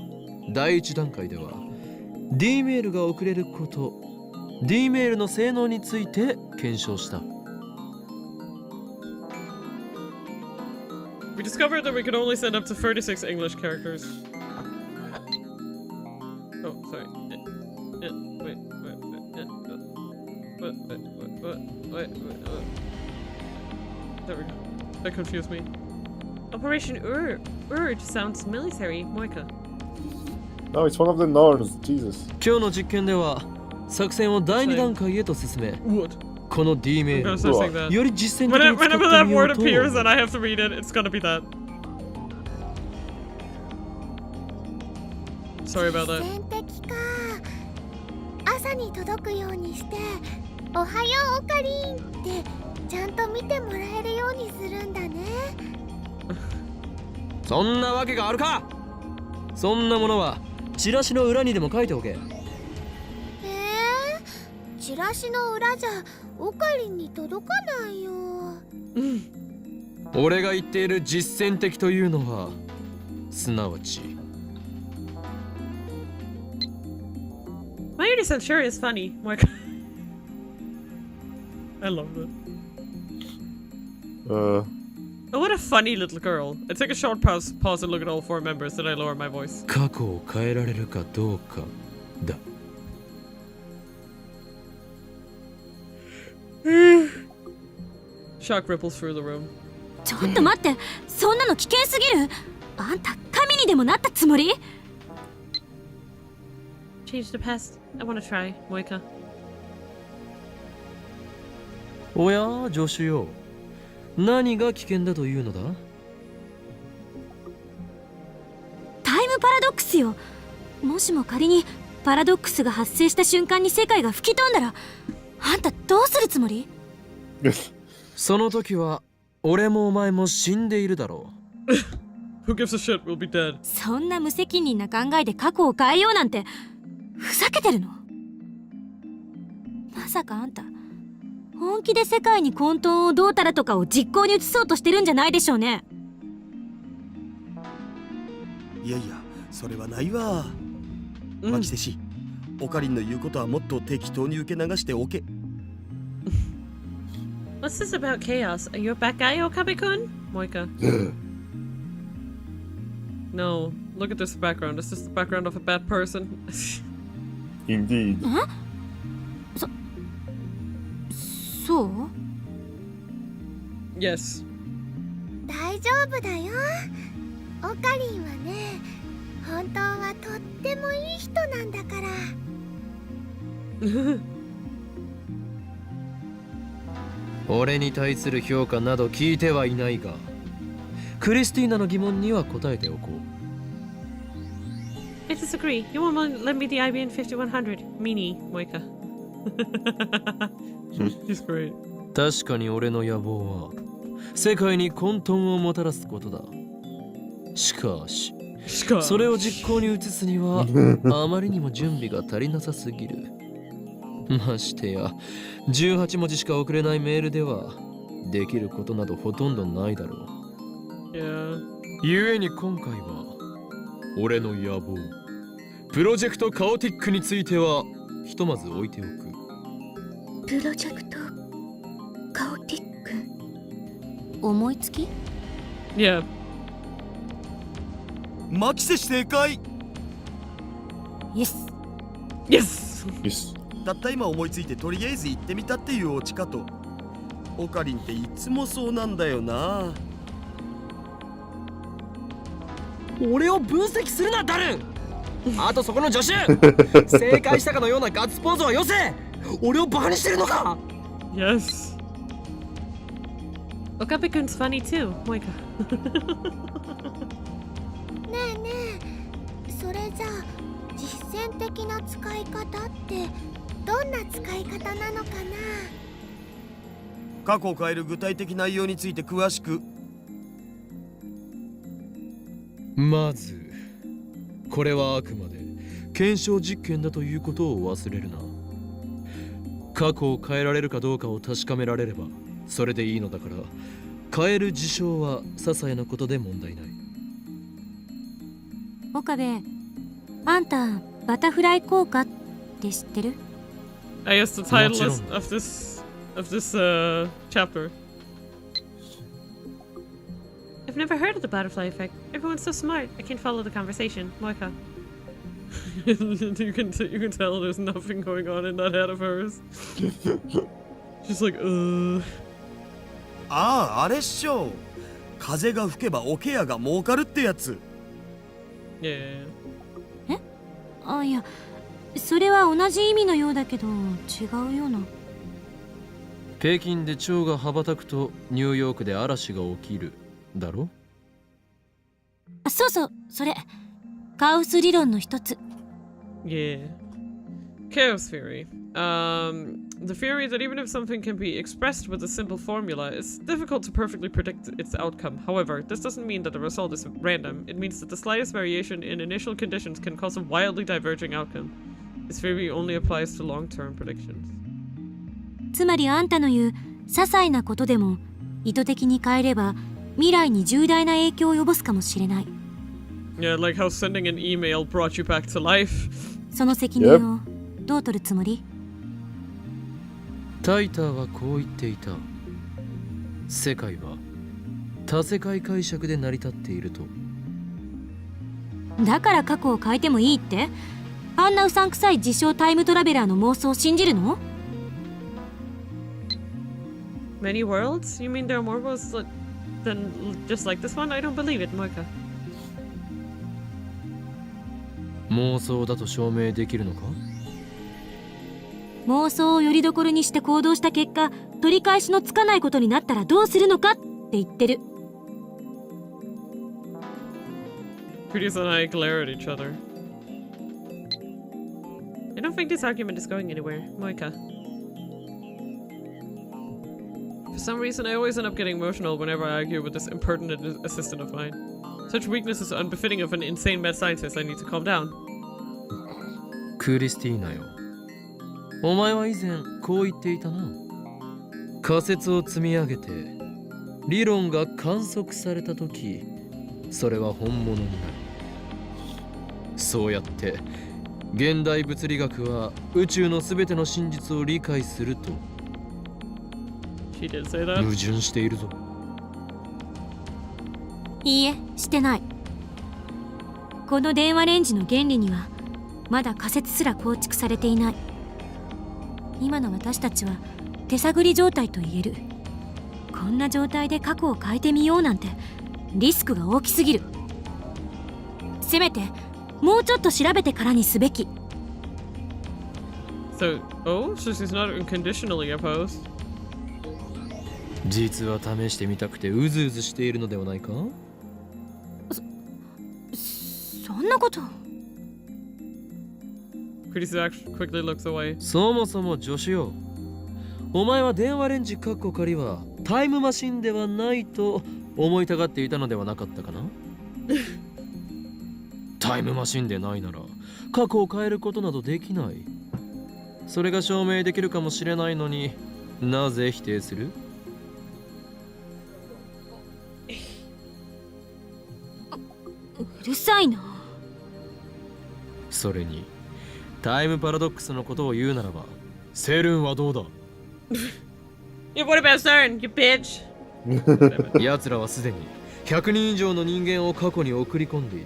第一段階では D メールが送れること D メールの性能について検証した。We discovered that we could only send up to 36 English characters. Oh, sorry. Wait. There we go. That confused me. Operation Urge sounds military, Moika. No, it's one of the Norns. Jesus. 今日の実験では作戦を第2段階へと進め、 What? この D メ I'm gonna ー start saying ル that. より実践的に使って Whenever that みよう word と appears and I have to read it, it's gonna be that. Sorry about that. 実践的か。朝に届くようにして「おはようオカリン」ってちゃんと見てもらえるようにするんだね。そんなわけがあるか。そんなものはチラシの裏にでも書いておけ。チラシの裏じゃオカリンに届かないよ。俺が言っている実践的というのはすなわち My 80% sure is funny. Moika. I love it. Uh, Oh, what a funny little girl. I take a short pause and look at all 4 members, then I lower my voice. 過去を変えられるかどうかだ。Shock ripples through the room. ちょっと待って、そんなの危険すぎる。あんた神にでもなったつもり？ Change the past. I want to try, Moika. おや助手よ、何が危険だというのだ？タイムパラドックスよ。もしも仮にパラドックスが発生した瞬間に世界が吹き飛んだら、あんたどうするつもり？その時は俺もお前も死んでいるだろう。Who gives a shit? We'll be dead. そんな無責任な考えで過去を変えようなんてふざけてるの？まさかあんた本気で世界に混沌をどうたらとかを実行に移そうとしてるんじゃないでしょうね。いやいや、それはないわ。マキセシ、オカリンの言うことはもっと適当に受け流しておけ。What's this about chaos? Are you a bad guy, Okabe-kun? Moika. No, look at this background. Is this the background of a bad person? Indeed. そう？ Yes. 大丈夫だよ。オカリンはね、本当はとってもいい人なんだから。俺に対する評価など聞いてはいないが、クリスティーナの疑問には答えておこう。I disagree. You won't lend me the IBN 5100. Meanie, Moika. He's great. 確かに俺の野望は世界に混沌をもたらすことだ。しかしそれを実行に移すにはあまりにも準備が足りなさすぎる。ましてや18文字しか送れないメールではできることなどほとんどないだろう。ゆえに今回は俺の野望プロジェクトカオティックについてはひとまず置いておく。プロジェクトカオティック、思いつき？ Yeah. マキセシ正解。イエス。Yes. Yes. たった今思いついてとりあえず行ってみたっていうオチかと。オカリンっていつもそうなんだよな。俺を分析するなダルン。あとそこの助手正解したかのようなガッツポーズはよせ。俺をバカにしてるのか。 Yes. Okabe-kun's funny too, Moika. ねえねえ、それじゃあ実践的な使い方ってどんな使い方なのかな。過去を変える具体的内容について詳しく。まずこれはあくまで検証実験だということを忘れるな。過去を変えられるかどうかを確かめられればそれでいいのだから、変える事象は些細なことで問題ない。岡部、あんたバタフライ効果って知ってる？ I guess the title of this chapter. I've never heard of the butterfly effect. Everyone's so smart. I can't follow the conversation. Moika. you can tell there's nothing going on in that head of hers. She's like, ああ、あれっしょ。風が吹けばおケアが儲かるってやつ。Yeah. え？あ、いや、それは同じ意味のようだけど違うような。北京で蝶が羽ばたくとニューヨークで嵐が起きるだろ？そうそう、それカオス理論の一つ。Yeah. Chaos theory. The theory that even if something can be expressed with a simple formula, it's difficult to perfectly predict its outcome. However, this doesn't mean that the result is random. It means that the slightest variation in initial conditions can cause a wildly diverging outcome. This theory only applies to long-term predictions. つまりあんたの言う些細なことでも意図的に変えれば未来に重大な影響を及ぼすかもしれない。Yeah, like how sending an email brought you back to life. その責任をどう取るつもり？タイターはこう言っていた。世界は多世界解釈で成り立っていると。だから過去を変えてもいいって？あんなうさんくさい自称タイムトラベラーの妄想を信じるの？ Many worlds? You mean there are more worlds than just like this one? I don't believe it, Moika. 妄想だと証明できるのか？妄想をよりどころにして行動した結果、取り返しのつかないことになったらどうするのかって言ってる。Pretty and I glare at each other. I don't think this argument is going anywhere, Moika. For some reason, I always end up getting emotional whenever I argue with this impertinent assistant of mine. Such weakness is unbefitting of an insane mad scientist. I need to calm down. クリスティーナよ。お前は以前こう言っていたな。仮説を積み上げて理論が観測されたとき、それは本物になる。そうやって現代物理学は宇宙のすべての真実を理解すると She did say that. 矛盾しているぞ。いいえ、してない。この電話レンジの原理にはまだ仮説すら構築されていない。今の私たちは手探り状態と言える。こんな状態で過去を変えてみようなんてリスクが大きすぎる。せめてもうちょっと調べてからにすべき。So she's not unconditionally opposed. 実は試してみたくてうずうずしているのではないか？そんなこと。Krisa quickly looks away. そもそも助手よ。お前は電話レンジカッコ仮はタイムマシンではないと思いたがっていたのではなかったかな？タイムマシンでないなら過去を変えることなどできない。それが証明できるかもしれないのになぜ否定する？うるさいな。それにタイムパラドックスのことを言うならばセルンはどうだ？ Yeah, what about CERN, you bitch? 奴らはすでに100人以上の人間を過去に送り込んでいる。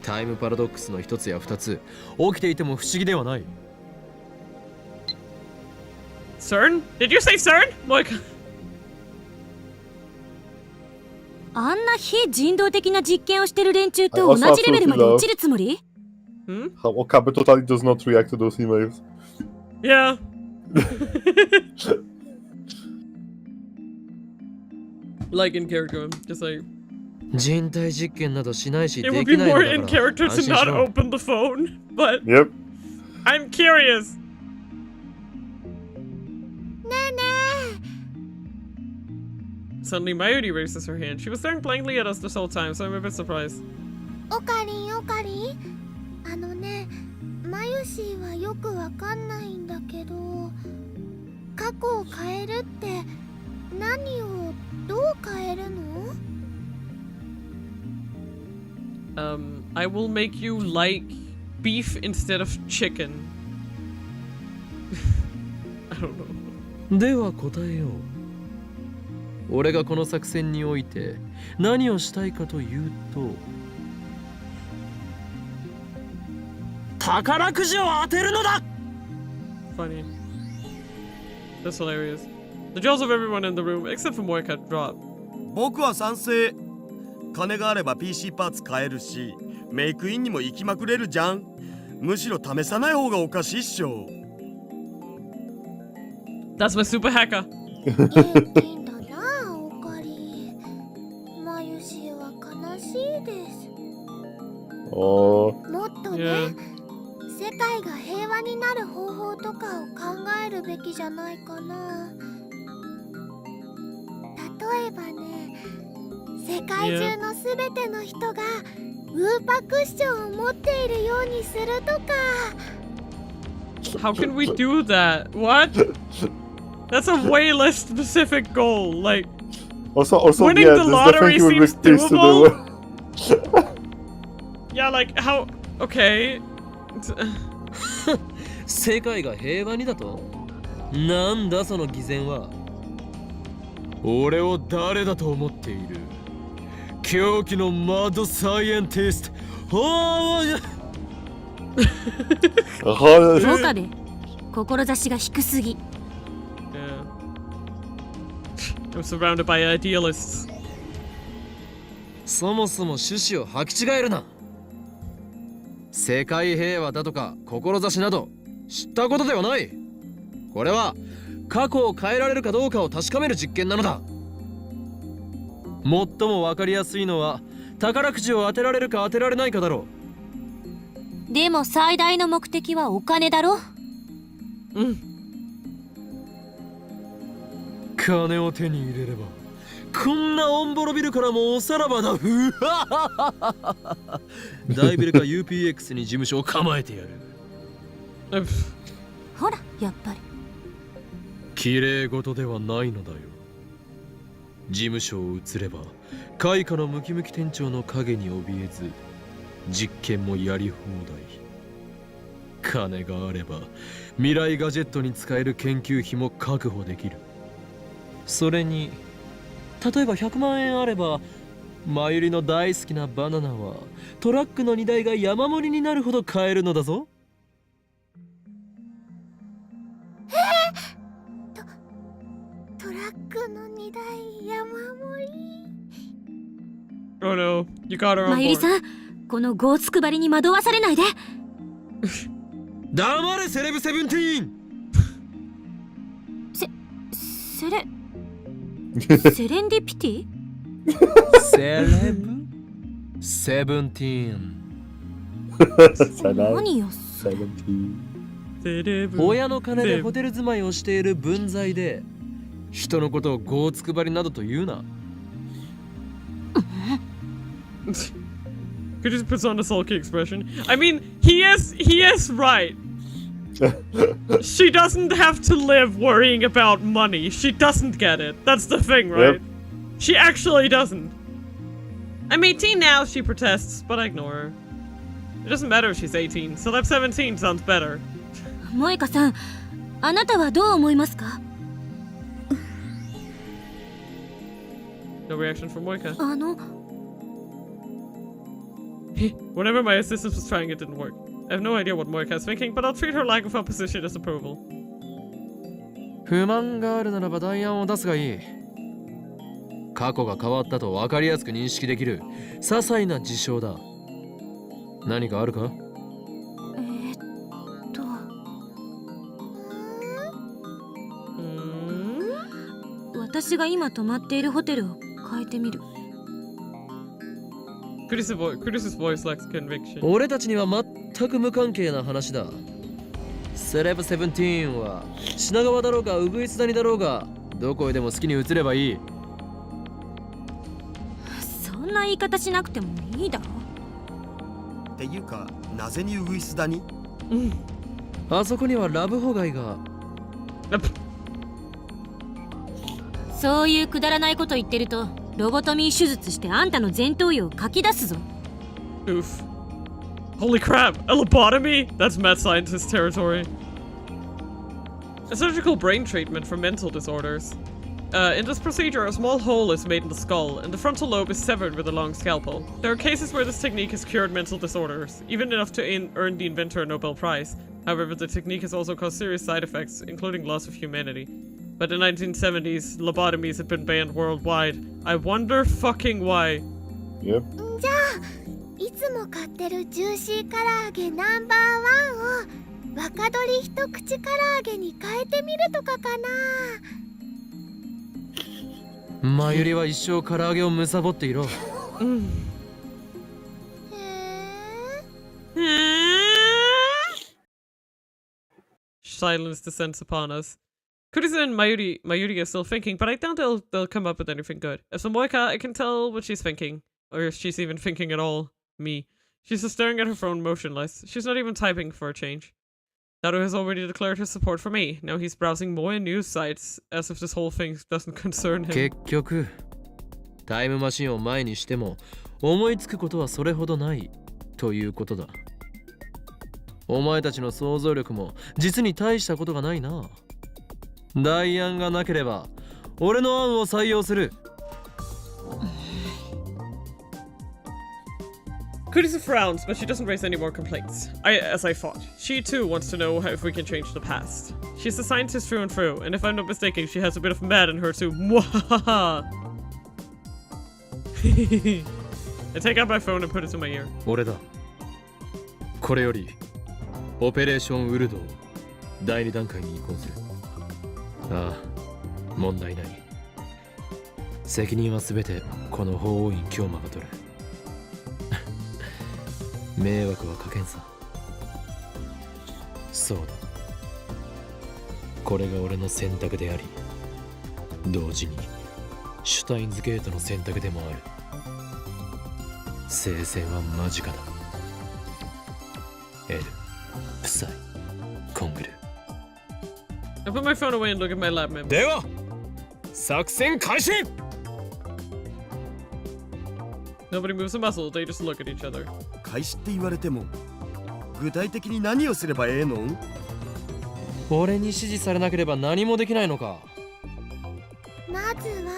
タイムパラドックスの一つや二つ起きていても不思議ではない。CERN? Did you say CERN? Moika. あんな非人道的な実験をしてる連中と同じレベルまで落ちるつもり？ How Okabe totally does not react to those emails. Yeah. Like in character, just like 人体実験などしないし it で would き be ないの more だ in から character 安 to 心し not ろ。 open the phone, but Yep. I'm curious. ねえね Suddenly, Mayuri raises her hand. She was staring blankly at us this whole time, so I'm a bit surprised. え、オカリンオカリン。あのね、マユシーはよくわかんないんだけど、過去を変えるって何をどう変えるの？ I will make you like beef instead of chicken. I don't know. では答えよう。俺がこの作戦において何をしたいかというと、宝くじを当てるのだ。 Funny. That's hilarious. The jaws of everyone in the room, except for Moika, drop. 僕は賛成。金があれば PC パーツ買えるし、メイクインにも行きまくれるじゃん。むしろ試さない方がおかしいっしょ。That's my super hacker. 現金だな、オカリ。マユシーは悲しいです。Oh. もっとね、世界が平和になる方法とかを考えるべきじゃないかな。例えばね、世界中のすべての人がウーパクッションを持っているようにするとか。 How can we do that? What? That's a way less specific goal. Like, Also, winning yeah, the this lottery definitely seems would be peace to the doable. world. Yeah, like how? Okay. 世界が平和にだと？なんだその偽善は。俺を誰だと思っている？狂気のマッドサイエンティスト。そうかね。志が低すぎ。Yeah. I'm surrounded by idealists. そもそも趣旨を履き違えるな。世界平和だとか志など知ったことではない。これは過去を変えられるかどうかを確かめる実験なのだ。最も分かりやすいのは宝くじを当てられるか当てられないかだろう。でも最大の目的はお金だろ。うん。金を手に入れればこんなオンボロビルからもおさらばだ。大ビルか UPX に事務所を構えてやる。ほら、やっぱり綺麗事ではないのだよ。事務所を移れば開花のムキムキ店長の影に怯えず実験もやり放題。金があれば未来ガジェットに使える研究費も確保できる。それに例えば100万円あればマユリの大好きなバナナはトラックの荷台が山盛りになるほど買えるのだぞ。トラックの荷台山盛り。 Oh no, you got her on board. マユリさん、このゴーツクバリに惑わされないで。黙れセレブセブンティーン。セレンディピティ？セレブセブンティーン。何よ。親の金でホテル住まいをしている分際で人のことをゴーツクバリなどと言うな。Could just puts on a sulky expression. I mean, he is right. She doesn't have to live worrying about money. She doesn't get it. That's the thing, right? Yep. She actually doesn't. I'm 18 now, she protests, but I ignore her. It doesn't matter if she's 18. Celeb 17 sounds better. 萌香さん、あなたはどう思いますか？ No reaction from Moika. あの Whenever my assistant was trying, it didn't work. I have no idea what Moika is thinking, but I'll treat her lack of opposition as approval. 不満があるならば代案を出すがいい。過去が変わったと分かりやすく認識できる些細な事象だ。何かあるか？私が今泊まっているホテルを変えてみる。Chris' voice lacks conviction. 俺たちには全く無関係な話だ。セレブセブンティーンは品川だろうがウグイス谷だろうがどこへでも好きに移ればいい。そんな言い方しなくてもいいだろ。っていうか、なぜにウグイス谷？あそこにはラブホ街が。そういうくだらないこと言ってるとロボトミー手術してあんたの前頭葉をかき出すぞ。Oof. Holy crap! A lobotomy? That's mad scientist territory. A surgical brain treatment for mental disorders. In this procedure, a small hole is made in the skull, and the frontal lobe is severed with a long scalpel. There are cases where this technique has cured mental disorders, even enough to earn the inventor a Nobel Prize. However, the technique has also caused serious side effects, including loss of humanity. By the 1970s, lobotomies had been banned worldwide. I wonder fucking why. Yep. じゃあいつも買ってるジューシー唐揚げナンバーワンを若鶏一口唐揚げに変えてみるとかかな。マユリは一生唐揚げをむさぼっていろ。Silence descends upon us. Kuriza and Mayuri are still thinking, but I doubt they'll come up with anything good. As for Moika, I can tell what she's thinking. Or if she's even thinking at all. Me. She's just staring at her phone motionless. She's not even typing for a change. Daru has already declared his support for me. Now he's browsing more news sites, as if this whole thing doesn't concern him. 結局、タイムマシンを前にしても思いつくことはそれほどないということだ。お前たちの想像力も実に大したことがないな。代案がなければ俺の案を採用する。Kuriza frowns, but she doesn't raise any more complaints. As I thought. She too wants to know if we can change the past. She's a scientist through and through, and if I'm not mistaken, she has a bit of mad in her too. Mwahaha! I take out my phone and put it to my ear. 俺だ。これよりオペレーションウルドを第2段階に移行する。ああ、問題ない。責任はすべてこの法王院京馬が取る。迷惑はかけんさ。そうだ。これが俺の選択であり、同時にシュタインズゲートの選択でもある。聖戦は間近だ。エル、プサイ、コングル。I put my phone away and look at my lab memo. では、作戦開始。Nobody moves a muscle, they just look at each other. 開始って言われても具体的に何をすればええの？俺に指示されなければ何もできないのか。まずは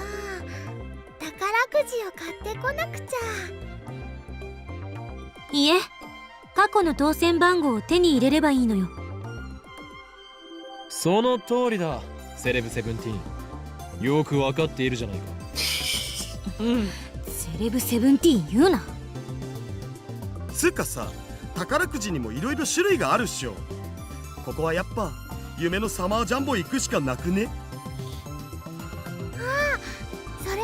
宝くじを買ってこなくちゃ。いえ、過去の当選番号を手に入れればいいのよ。その通りだ、セレブセブンティーン。よくわかっているじゃないか。セレブセブンティーン言うな。つうかさ、宝くじにもいろいろ種類があるっしょ。ここはやっぱ夢のサマージャンボ行くしかなくね？ああ、それね、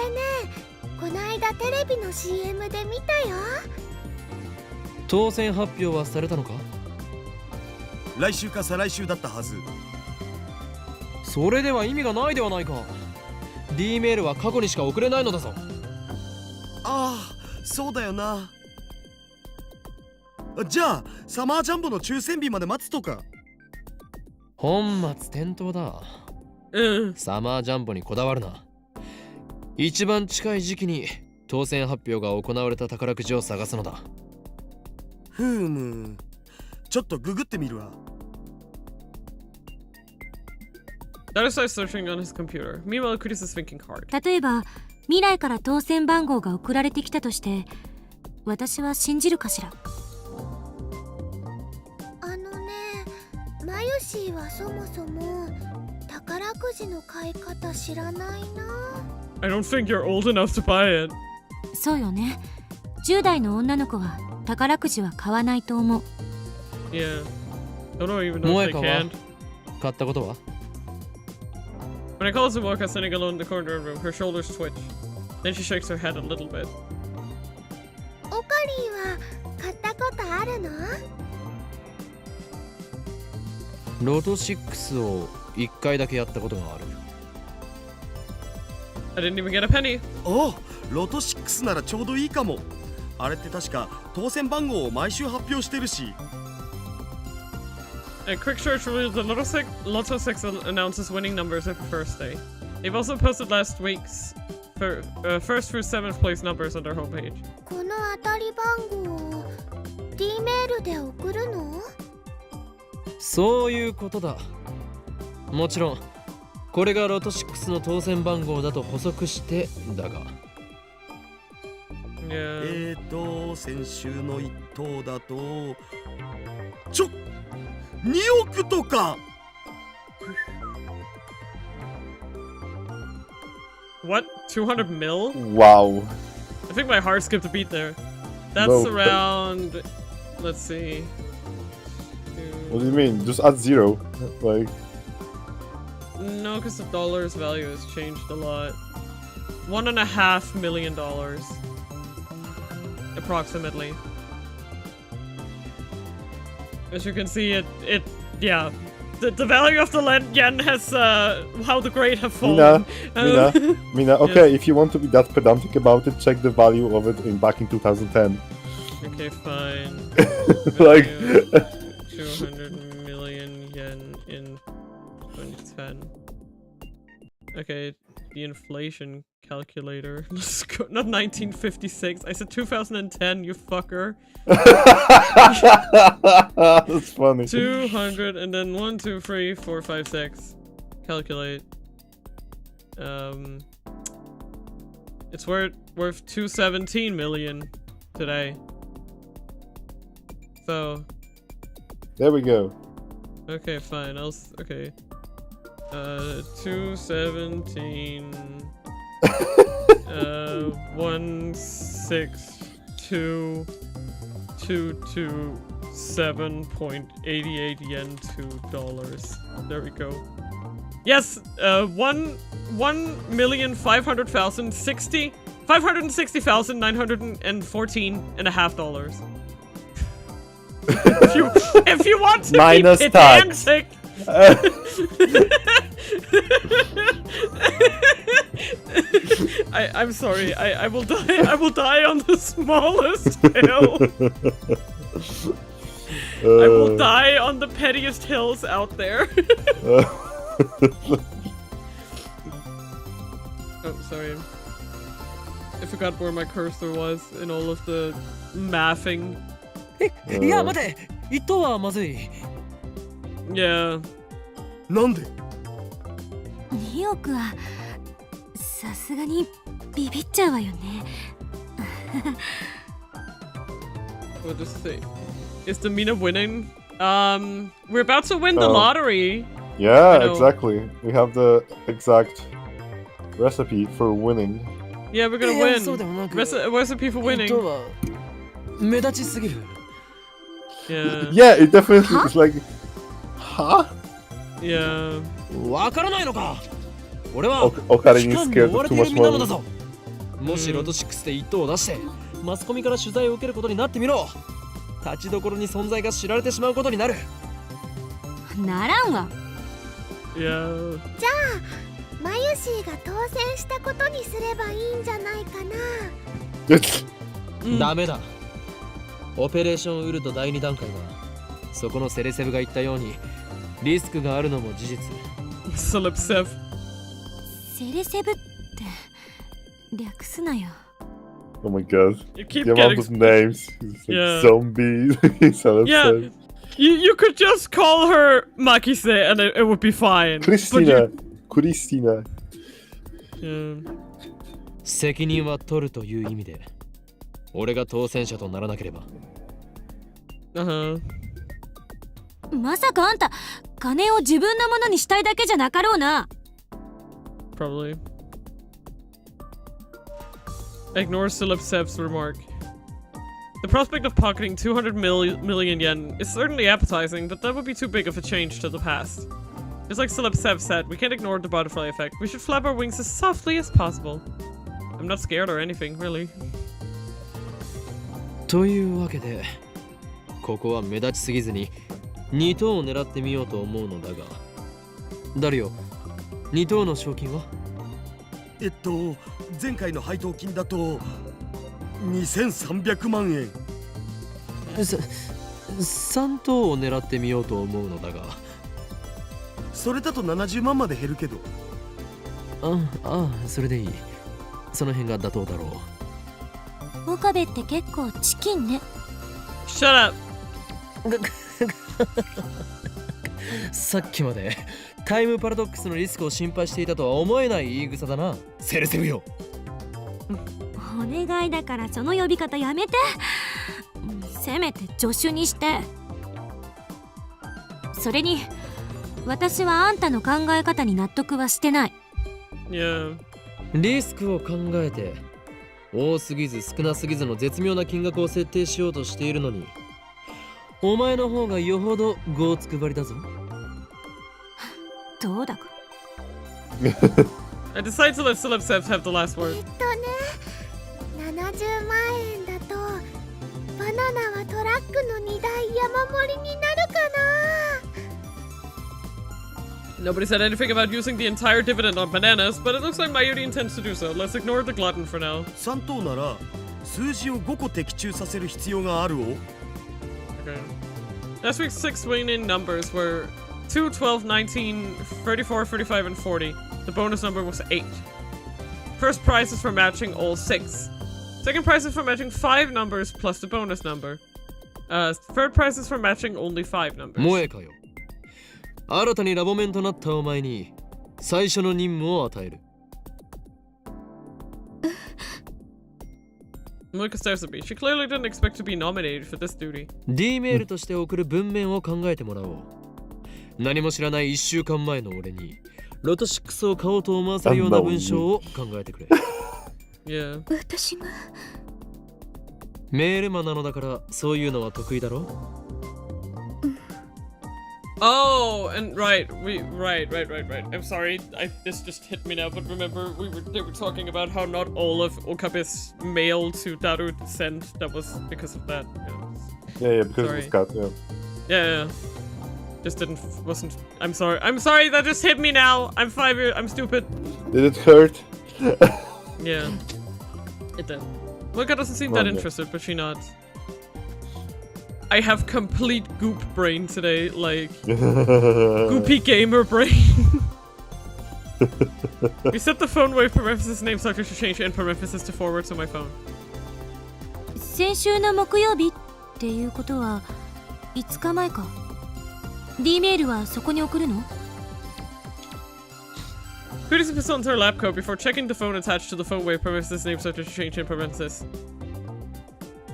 こないだテレビの CM で見たよ。当選発表はされたのか？来週か再来週だったはず。それでは意味がないではないか。 D メールは過去にしか送れないのだぞ。ああ、そうだよな。じゃあサマージャンボの抽選日まで待つとか。本末転倒だ。サマージャンボにこだわるな。一番近い時期に当選発表が行われた宝くじを探すのだ。ふむ、ちょっとググってみるわ。Daru starts searching on his computer. Meanwhile, Chris is thinking hard. 例えば未来から当選番号が送られてきたとして、私は信じるかしら。マユシーはそもそも宝くじの買い方知らないな。I don't think you're old enough to buy it. そうよね。10代の女の子は宝くじは買わないと思う。Yeah. I don't even know if they can. 買ったことは？ When I call Moika sitting alone in the corner of the room, her shoulders twitch. Then she shakes her head a little bit. オカリーは買ったことあるの？ロト6を1回だけやったことがある。I didn't even get a penny. お、ロト6ならちょうどいいかも。あれって確か当選番号を毎週発表してるし。A quick search revealed that Lotto 6 announces winning numbers every first day. They've also posted last week's first through 7th place numbers on their homepage. この当たり番号を D メールで送るの？そういうことだ。もちろんこれがロト6の当選番号だと補足してだが。先週の一等だと2億とか。What? 200 mil? Wow. I think my heart skipped a beat there. That's No, around. Let's see. What do you mean? Just add 0. Like. No, because the dollar's value has changed a lot. $1.5 million. Approximately. As you can see, yeah. The value of the yen has, how the grade have fallen. Mina, okay, if you want to be that pedantic about it, check the value of it back in 2010. Okay, fine. Like 200 million yen in 2010. Okay, the inflation calculator. Let's go. Not 1956. I said 2010, you fucker. That's funny. 200 and then 1, 2, 3, 4, 5, 6. Calculate. It's worth 217 million today. So. There we go. Okay, fine. Okay. 217. 162,227.88 yen to dollars. There we go. Yes, 560,914.5 dollars. if you want to minus be tax. pedantic. I'm sorry. I will die. I will die on the smallest hill. I will die on the pettiest hills out there. Oh, sorry. I forgot where my cursor was in all of the mathing. いや待て、一等はまずい。Yeah. なんで2億はさすがにビビっちゃうわよね。What does it say? Is the Mina winning? We're about to win the lottery. Yeah, exactly. We have the exact recipe for winning. Yeah, we're gonna win. Recipe for winning. 目立ちすぎる。Yeah. Yeah, it definitely is like, huh? Yeah. わからないのか。俺はお金にスケール too much money. もしロト6で一等を出してマスコミから取材を受けることになってみろ。立ちどころに存在が知られてしまうことになる。ならんわ。Yeah. じゃあマユシーが当選したことにすればいいんじゃないかな。ダメだ。オペレーションウルト第2段階はそこのセレセブが言ったようにリスクがあるのも事実。セレブセブ。セレセブって略すなよ。Oh my god. You keep the amount of names. It's like zombies. Yeah. You could just call her Makise and it would be fine. Christina. Yeah. 責任は取るという意味で俺が当選者とならなければ。まさかあんた金を自分のものにしたいだけじゃなかろうな。Probably. Ignore Silipsev's remark. The prospect of pocketing 200 million yen is certainly appetizing, but that would be too big of a change to the past. Just like Silipsev said, we can't ignore the butterfly effect. We should flap our wings as softly as possible. I'm not scared or anything, really. というわけで、ここは目立ちすぎずに2等を狙ってみようと思うのだが、ダリオ、2等の賞金は？前回の配当金だと2300万円。3等を狙ってみようと思うのだが、それだと70万まで減るけど。それでいい。その辺が妥当だろう。岡部って結構チキンね。Shut up. さっきまでタイムパラドックスのリスクを心配していたとは思えない言い草だな、セルセブよ。お願いだからその呼び方やめて。せめて助手にして。それに私はあんたの考え方に納得はしてない。Yeah. リスクを考えて多すぎず少なすぎずの絶妙な金額を設定しようとしているのに、お前の方がよほどごつくばりだぞ。どうだか。I decide to let Celeb have the last word. 70万円だとバナナはトラックの荷台山盛りになるかな。 Nobody said anything about using the entire dividend on bananas, but it looks like Mayuri intends to do so. Let's ignore the glutton for now. 3等なら数字を5個的中させる必要があるを。Okay. Last week's 6 winning numbers were 2, 12, 19, 34, 35, and 40. The bonus number was 8. First prize is for matching all 6. Second prize is for matching 5 numbers plus the bonus number. Third prize is for matching only 5 numbers. もえかよ。新たにラボメンとなったお前に最初の任務を与える。Moika stares at me. She clearly didn't expect to be nominated for this duty. D メールとして送る文面を考えてもらおう。何も知らない1週間前の俺にロト6を買おうと思わせるような文章を考えてくれ。Yeah. 私がメールマンなのだからそういうのは得意だろ。Oh, and right. I'm sorry. This just hit me now, but remember they were talking about how not all of Okabe's mail to Daru sent. That was because of that. Yeah, because it was cut, Yeah. Just wasn't. I'm sorry. That just hit me now. I'm 5 years. I'm stupid. Did it hurt? Yeah. It did. Moika doesn't seem that interested, but she nods. I have complete goop brain today, like goopy gamer brain. We set the phone wave parenthesis name subject to change and parenthesis to forward to my phone. 先週の木曜日っていうことは5日前か。D メールはそこに送るの？ Previously put onto her lab coat before checking the phone attached to the phone wave parenthesis name subject to change in parenthesis.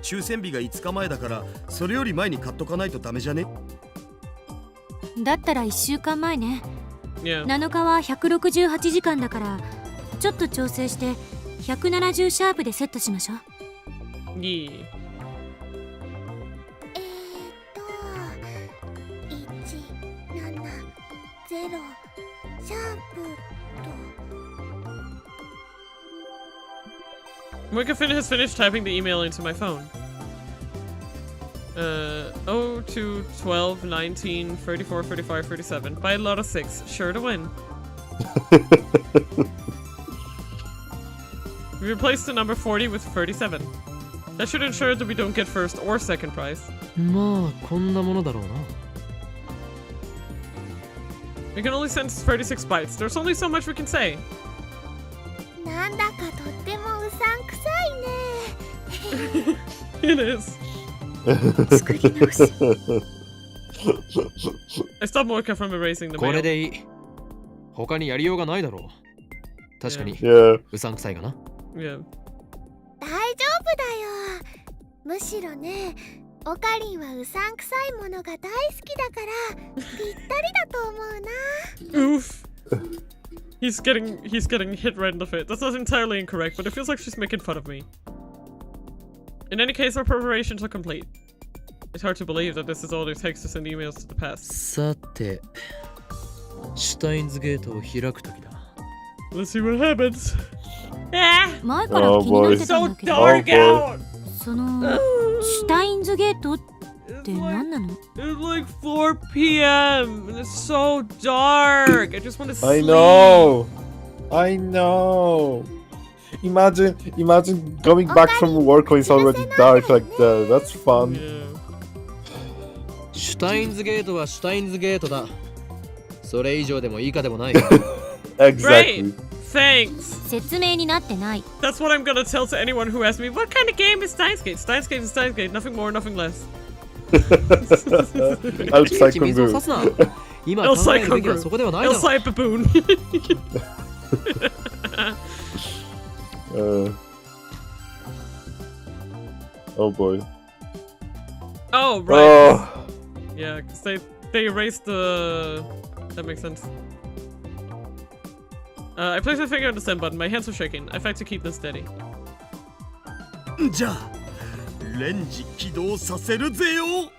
抽選日が5日前だからそれより前に買っとかないとダメじゃね？だったら1週間前ね。Yeah. 7日は168時間だからちょっと調整して170シャープでセットしましょう。Yeah. 170シャープと。Moika has finished typing the email into my phone. 02, 12, 19, 34, 35, 37. By a lot of 6. Sure to win. We replaced the number 40 with 37. That should ensure that we don't get first or second prize. まあこんなものだろうな。We can only send 36 bytes. There's only so much we can say. なんだかとってもうさんくさいね。It is. 作り直し。I stopped Moika from erasing the これ mail. でいい。他にやりようがないだろう。確かに、うさんくさいがな。Yeah. 大丈夫だよ。むしろね、オカリンはうさんくさいものが大好きだからぴったりだと思うな。Oof. He's getting hit right in the face. That's not entirely incorrect, but it feels like she's making fun of me. In any case, our preparations are complete. It's hard to believe that this is all it takes to send emails to the past. さて、シュタインズゲートを開くときだ。Let's see what happens. 前から気になってたんだけど、 dark out. そのシュタインズゲートって何なの？ It's like 4 p.m. and it's so dark. I just want to sleep. I know. Imagine going back from work when it's already dark like that. That's fun. Yeah. シュタインズゲートはシュタインズゲートだ。それ以上でも以下でもない。Exactly. Great. Thanks. 説明になってない。 That's what I'm gonna tell to anyone who asks me, what kind of game is Steins Gate? Steins Gate is Steins Gate. Nothing more, nothing less. I'll psycho 水を move. 差すな。今考えるべきはそこではないだろう。 Elsa baboon. Oh boy. Oh, right. Yeah, because they erased the... That makes sense. I placed my finger on the send button. My hands are shaking. I fight to keep them steady. じゃあレンジ起動させるぜよ。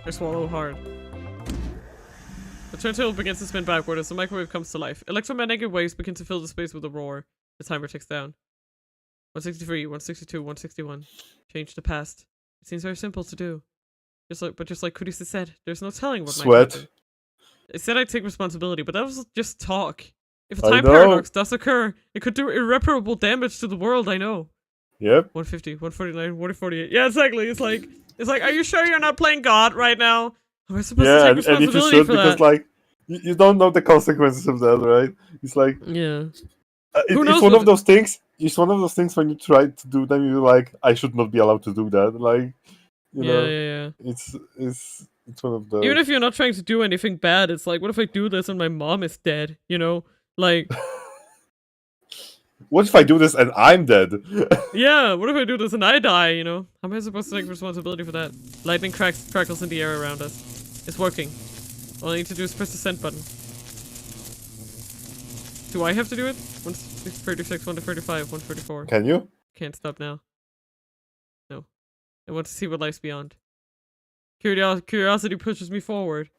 I swallow hard. The turntable begins to spin backward as the microwave comes to life. Electromagnetic waves begin to fill the space with a roar. The timer ticks down. 163, 162, 161. Change the past. It seems very simple to do. Just like Kurisa said, there's no telling what might happen. I said I'd take responsibility, but that was just talk. If a time paradox does occur, it could do irreparable damage to the world, I know. Yep. 150, 149, 148. Yeah, exactly. It's like, are you sure you're not playing God right now? Am I supposed to take responsibility for that? Because, like, you don't know the consequences of that, right? It's like... Yeah. It's one of those things. It's one of those things when you try to do them, you're like, I should not be allowed to do that. Like, you know, yeah. It's one of those. Even if you're not trying to do anything bad, it's like, what if I do this and my mom is dead? You know, like. What if I do this and I'm dead? Yeah, what if I do this and I die? You know, how am I supposed to take responsibility for that? Lightning crackles in the air around us. It's working. All I need to do is press the send button. Do I have to do it? 136, 135, 134. Can you? Can't stop now. No. I want to see what lies beyond. Curiosity pushes me forward.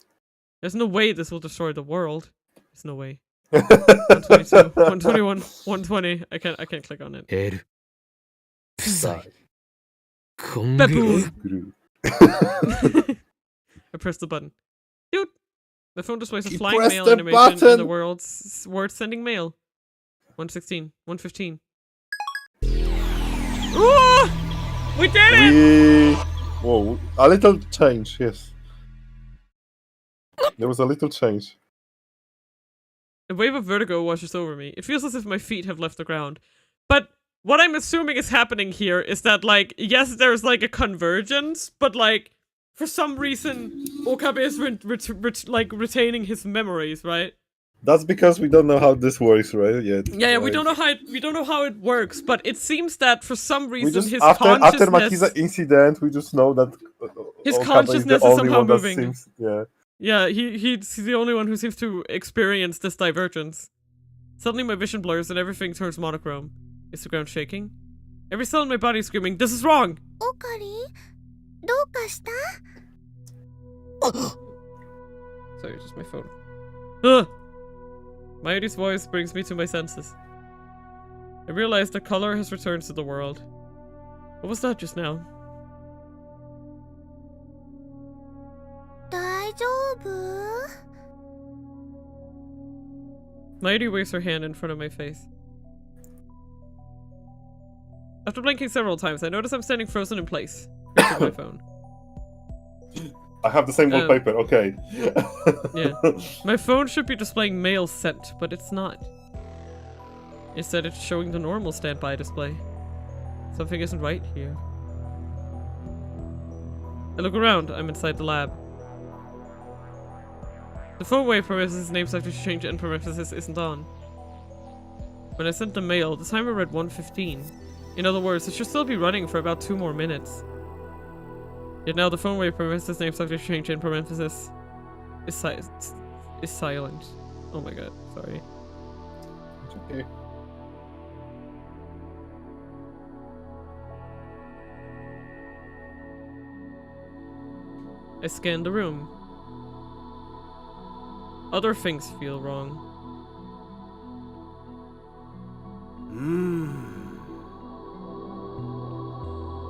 There's no way this will destroy the world. There's no way. 122, 121, 120. I can't click on it. Baboon. I pressed the button. Dude! The phone displays a flying mail animation in the word sending mail. 116, 115. Ooh! We did it! Whoa, a little change, yes. There was a little change. A wave of vertigo washes over me. It feels as if my feet have left the ground. But what I'm assuming is happening here is that, like, yes, there's, like, a convergence, but, like, for some reason, Okabe is retaining his memories, right? That's because we don't know how this works, right? Yet. Yeah, like, we don't know how it works, but it seems that for some reason his after consciousness... After Makiza incident, we just know that his consciousness is somehow moving. Yeah. Yeah, he's the only one who seems to experience this divergence. Suddenly my vision blurs and everything turns monochrome. Is the ground shaking? Every cell in my body is screaming, "This is wrong!" Okari? どうかした? Sorry, just my phone. Ugh! Mayuri's voice brings me to my senses. I realize that color has returned to the world. What was that just now? 大丈夫? Mayuri waves her hand in front of my face. After blinking several times, I notice I'm standing frozen in place. My phone. I have the same wallpaper, okay. Yeah. My phone should be displaying mail sent, but it's not. Instead, it's showing the normal standby display. Something isn't right here. I look around. I'm inside the lab. The phone wave parenthesis name subject to change end parenthesis isn't on. When I sent the mail, the timer read 1:15. In other words, it should still be running for about 2 more minutes. Yet now the phone wave parenthesis name subject to change end parenthesis is silent. Oh my god, sorry. It's okay. I scan the room. Other things feel wrong.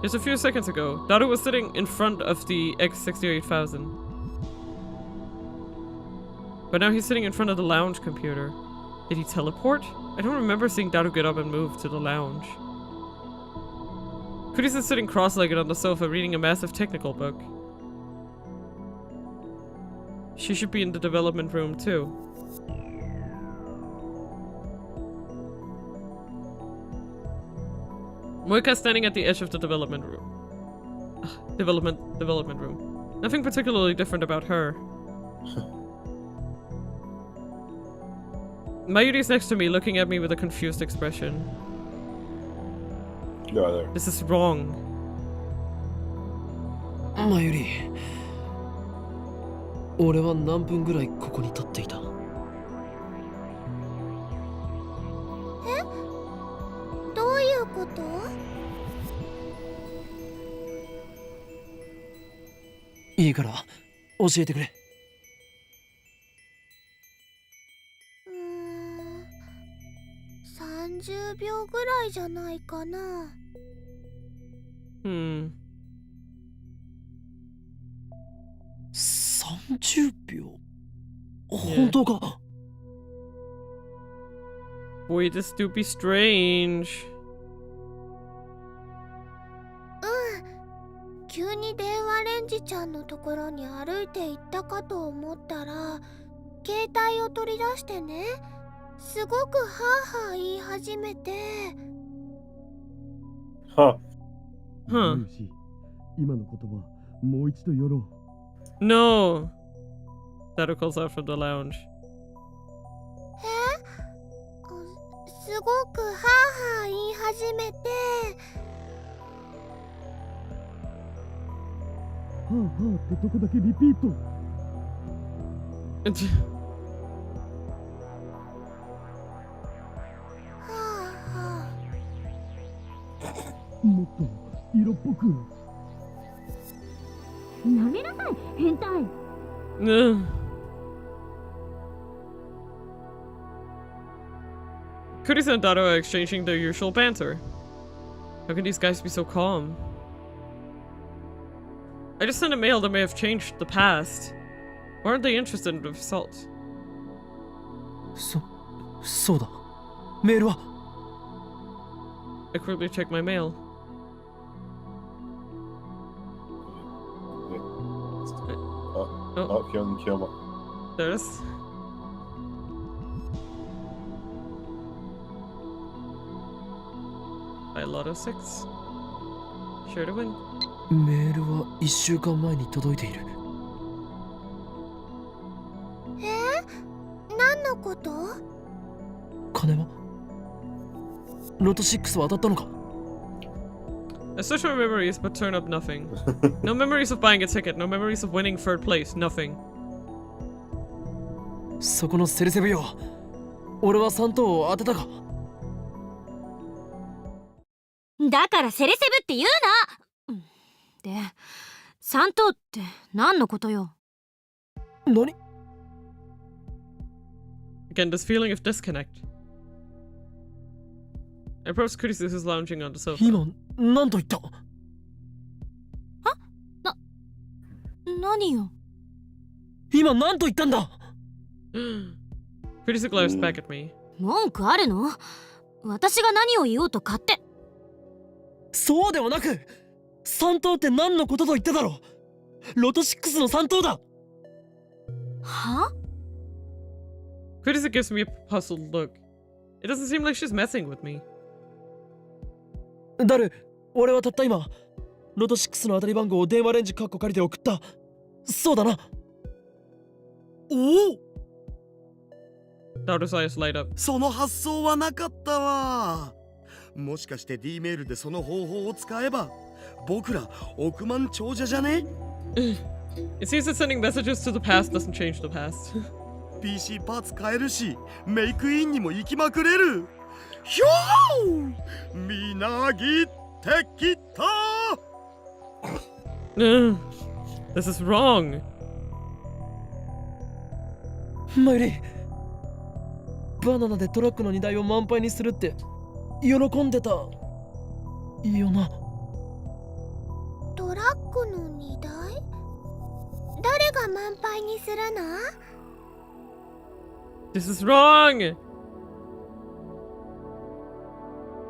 Just a few seconds ago, Daru was sitting in front of the X68000. But now he's sitting in front of the lounge computer. Did he teleport? I don't remember seeing Daru get up and move to the lounge. Kurisa's sitting cross-legged on the sofa reading a massive technical book. She should be in the development room too. Moika's standing at the edge of the development room. Development room. Nothing particularly different about her. Mayuri's next to me, looking at me with a confused expression. Yeah, there. This is wrong. マユリ、俺は何分ぐらいここに立っていた？え？どういうこと？いいから教えてくれ。30秒ぐらいじゃないかな。Hmm. 30秒？本当か？ Boy, this do be strange. 急に電話レンジちゃんのところに歩いて行ったかと思ったら、携帯を取り出してね、すごくハーハー言い始めて。は。Huh. 今の言葉もう一度よろう。 No. Daru calls out from the lounge. すごくハーハー言い始めて。はあはあってとこだけリピート。はあはあ。もっと色っぽく。やめなさい、変態。Kuris and Daru are exchanging their usual banter. How can these guys be so calm? I just sent a mail that may have changed the past. Why aren't they interested in the result? そうだ。メールは？ I quickly checked my mail. Oh, Kiyama. There it is. By Lotto 6. Sure to win. メールは1週間前に届いている。何のこと？金は？ロト6は当たったのか？ I searched for memories, but turned up nothing. No memories of buying a ticket, no memories of winning third place, nothing. そこのセルセブよ。俺は3等を当てたか？だからセレセブって言うな。で、3等って何のことよ？何？ Again, this feeling of disconnect. I approached Kuris, who's lounging on the sofa. 今何と言った？何よ？今何と言ったんだ？ Kuris glanced back at me. 文句あるの？私が何を言おうと勝手。そうではなく、3等って何のことと言っただろう？ロト6の3等だ。はKuris gives me a puzzled look. It doesn't seem like she's messing with me. ダル、俺はたった今、ロト6の当たり番号を電話レンジカッコ借りて送った。そうだな。おお！ Daru's eyes light up. その発想はなかったわ。もしかして D メールでその方法を使えば僕ら億万長者じゃね？ It seems that sending messages to the past doesn't change the past. PC パーツ買えるしメイクインにも行きまくれる。ひょー！みなぎってきた。This is wrong. マイリー、バナナでトラックの荷台を満杯にするって喜んでたよな。トラックの荷台？誰が満杯にするの？ This is wrong.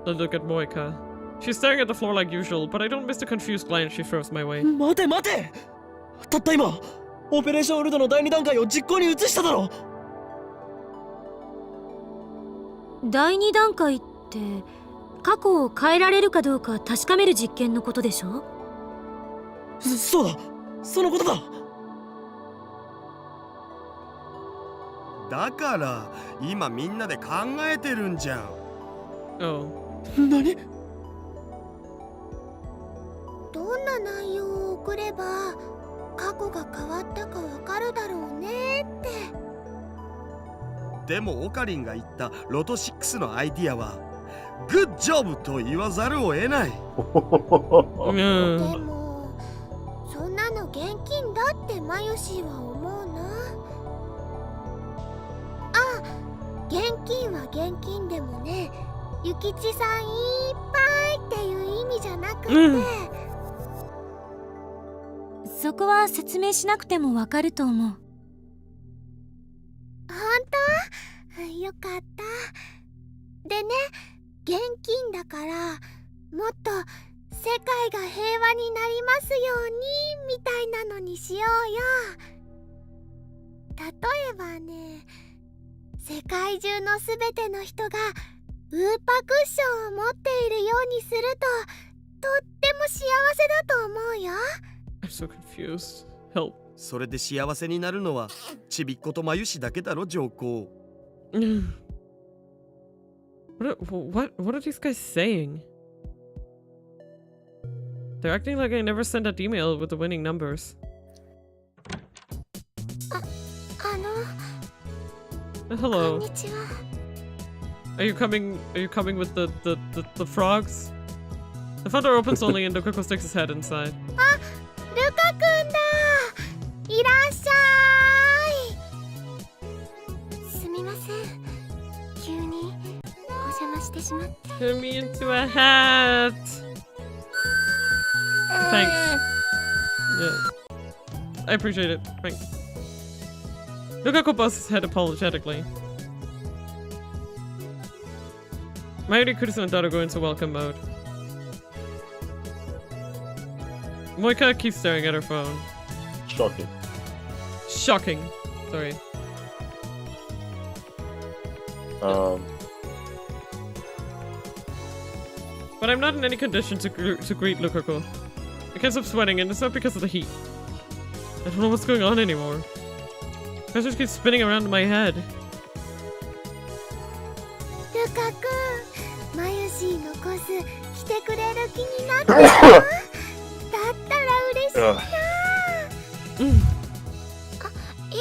I look at Moika. She's staring at the floor like usual, but I don't miss the confused glance she throws my way. 待て待て！たった今、オペレーションウルドの第2段階を実行に移しただろ。第2段階って過去を変えられるかどうか確かめる実験のことでしょ？そうだ、そのことだ。だから今みんなで考えてるんじゃん。何？どんな内容を送れば過去が変わったかわかるだろうねって。でもオカリンが言ったロト6のアイディアはグッジョブと言わざるを得ない。でもそんなの現金だってマユシーは思うな。あ、現金は現金でもね、ゆきちさんいっぱいっていう意味じゃなくて、そこは説明しなくてもわかると思う。本当？よかった。でね、現金だからもっと世界が平和になりますようにみたいなのにしようよ。例えばね、世界中のすべての人がウーパクッションを持っているようにすると、とっても幸せだと思うよ。I'm so confused. Help. それで幸せになるのはちびっことまゆしだけだろ、上皇。What are these guys saying? They're acting like I never sent that email with the winning numbers. あの、 Hello. こんにちは。Are you coming with the frogs? The front door opens only and Dokako sticks his head inside. あ、ルカくんだ。いらっしゃい。すみません。急にお邪魔してしまって。 Turn me into a hat. Thanks. Yeah. I appreciate it. Thanks. Dokako busts his head apologetically. Mayuri, Kurisu, and Dado go into welcome mode. Moika keeps staring at her phone. Shocking. Shocking. Sorry. But I'm not in any condition to greet Lukako. I can't stop sweating, and it's not because of the heat. I don't know what's going on anymore. I just keep spinning around in my head. ルカくん、マユシーのコス来てくれる気になったよ。だったら嬉しいな。あ、い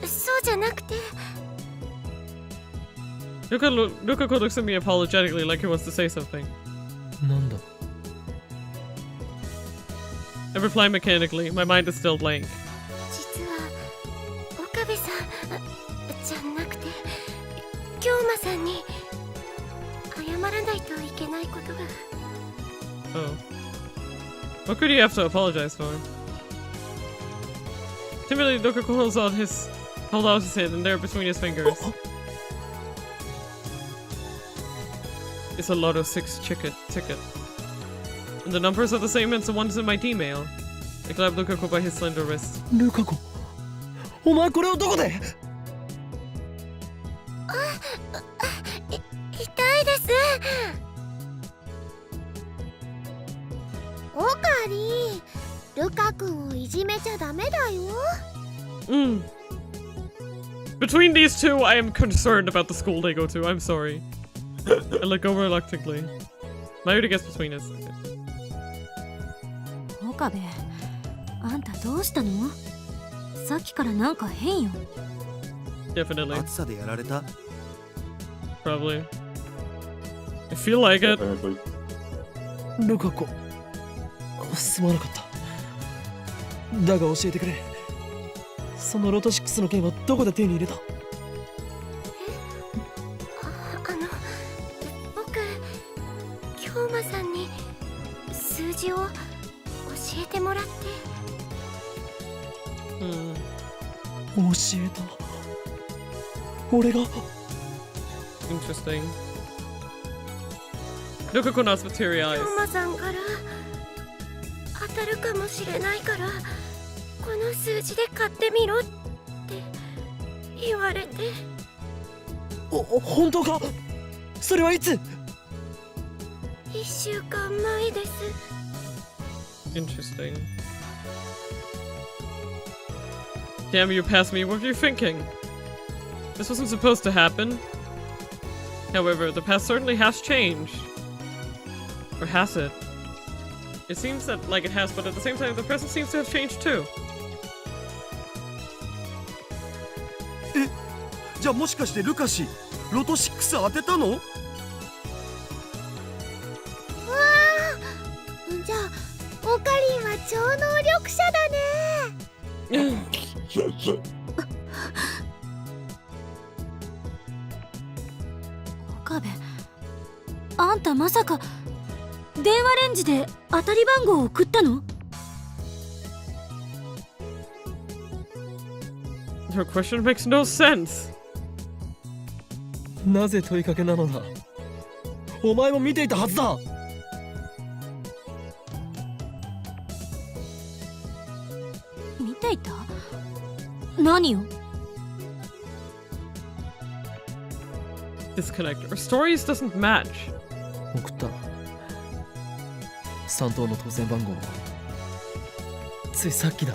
え、そうじゃなくて。Lukako looks at me apologetically like he wants to say something. なんだ? I reply mechanically. My mind is still blank. 実は岡部さんじゃなくて京馬さんに謝らないといけないことが。 Oh. What could he have to apologize for? Timidly, Lukako holds out his head and there between his fingers. It's a Lotto 6 ticket. And the numbers are the same as the ones in my D-mail. I grab Lukako by his slender wrist. ルカ子、お前これをどこで？痛いです。オカリ、ルカ君をいじめちゃダメだよ。Between these two, I am concerned about the school they go to. I'm sorry. I let go reluctantly. Mayuri gets between us. Okay. 岡部、あんたどうしたの？さっきからなんか変よ。Definitely. 暑さでやられた？ Probably. I feel like it. ルカ子、すまなかった。だが教えてくれ。そのロト6の剣はどこで手に入れた？僕、京馬さんに数字を教えてもらって。教えた？俺が？ Interesting. Lukako nods with teary eyes. 京馬さんから当たるかもしれないからこの数字で買ってみろって言われて。本当か？それはいつ？1週間前です。 Interesting. Damn, you passed me. What were you thinking? This wasn't supposed to happen. However, the past certainly has changed. Or has it? It seems that like it has, but at the same time, the present seems to have changed too. じゃあもしかしてルカシロト6当てたの？わあ、じゃあオカリンは超能力者だね。岡部、あんたまさか電話レンジで当たり番号を送ったの？ Your question makes no sense. なぜ問いかけなのだ。お前も見ていたはずだ。見ていた？何を？ Disconnect. Our stories doesn't match. 送った3等の当選番号をついさっきだ。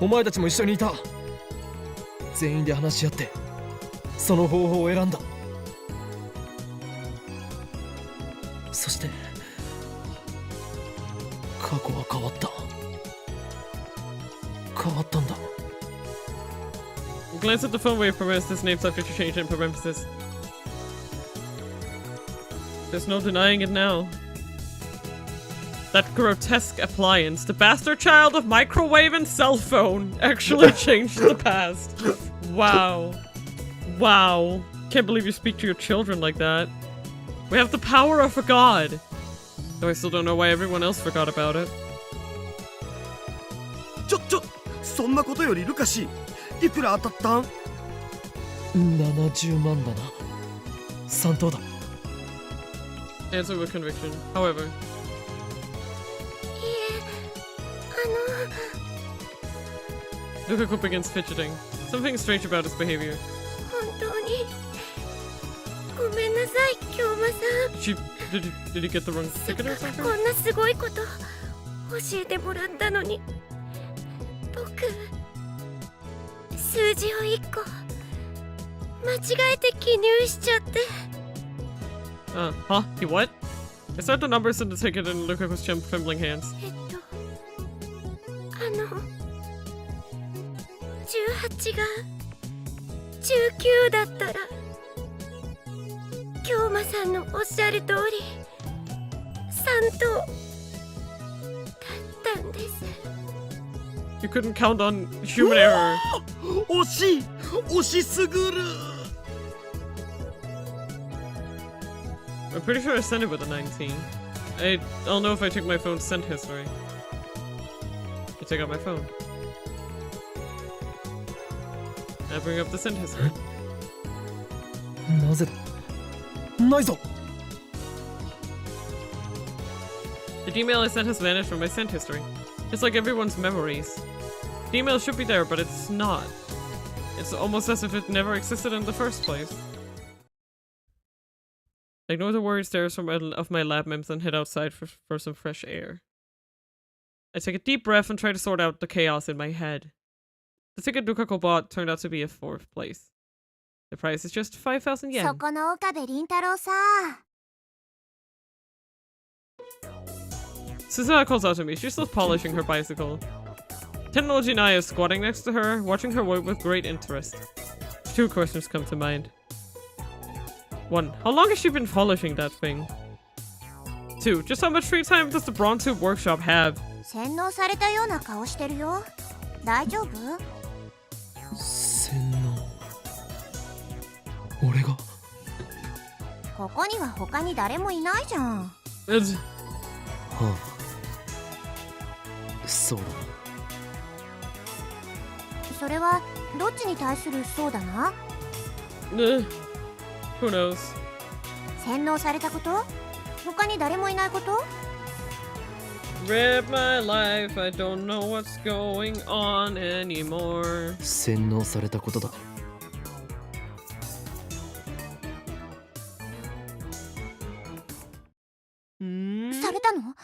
お前たちも一緒にいた。全員で話し合ってその方法を選んだ。そして過去は変わった。変わったんだ。 Glance at the phone wave prevents this name subject to change in parenthesis. There's no denying it now. That grotesque appliance, the bastard child of microwave and cell phone, actually changed the past. Wow. Wow. Can't believe you speak to your children like that. We have the power of a god. Though I still don't know why everyone else forgot about it. そんなことよりルカシいくら当たったん？70万だな。3等だ。 Answer with conviction. However. いえ、Lukaku begins fidgeting. Something strange about his behavior. 本当にごめんなさい、京馬さん。 Did he get the wrong ticket or something? こんなすごいこと教えてもらったのに、僕数字を1個間違えて記入しちゃって。Huh? He what? I saw the numbers in the ticket in Lukaku's trembling hands. 18が19だったら、京馬さんのおっしゃる通り3等だったんです。 You couldn't count on human error. 惜しい惜しすぐる。 I'm pretty sure I sent it with a 19. I'll know if I check my phone's sent history. I check out my phone. I bring up the sent history. なぜだ。ないぞ。 The email I sent has vanished from my sent history. It's like everyone's memories. The email should be there, but it's not. It's almost as if it never existed in the first place. I ignore the worried stares of my lab mims and head outside for some fresh air. I take a deep breath and try to sort out the chaos in my head. The ticket Lukaku bought turned out to be a 4th place. The price is just 5,000 yen. そこの岡部倫太郎さ。Suzuha calls out to me. She's still polishing her bicycle. Tennoji Nai is squatting next to her, watching her work with great interest. 2 questions come to mind. 1. How long has she been polishing that thing? 2. Just how much free time does the Roundtable workshop have? 洗脳されたような顔してるよ。大丈夫？洗脳。俺が。ここには他に誰もいないじゃん。はあ、そうだ。それはどっちに対するそうだな。Who knows? 洗脳されたこと？他に誰もいないこと？ Read my life, I don't know what's going on anymore. 洗脳されたことだ。されたの？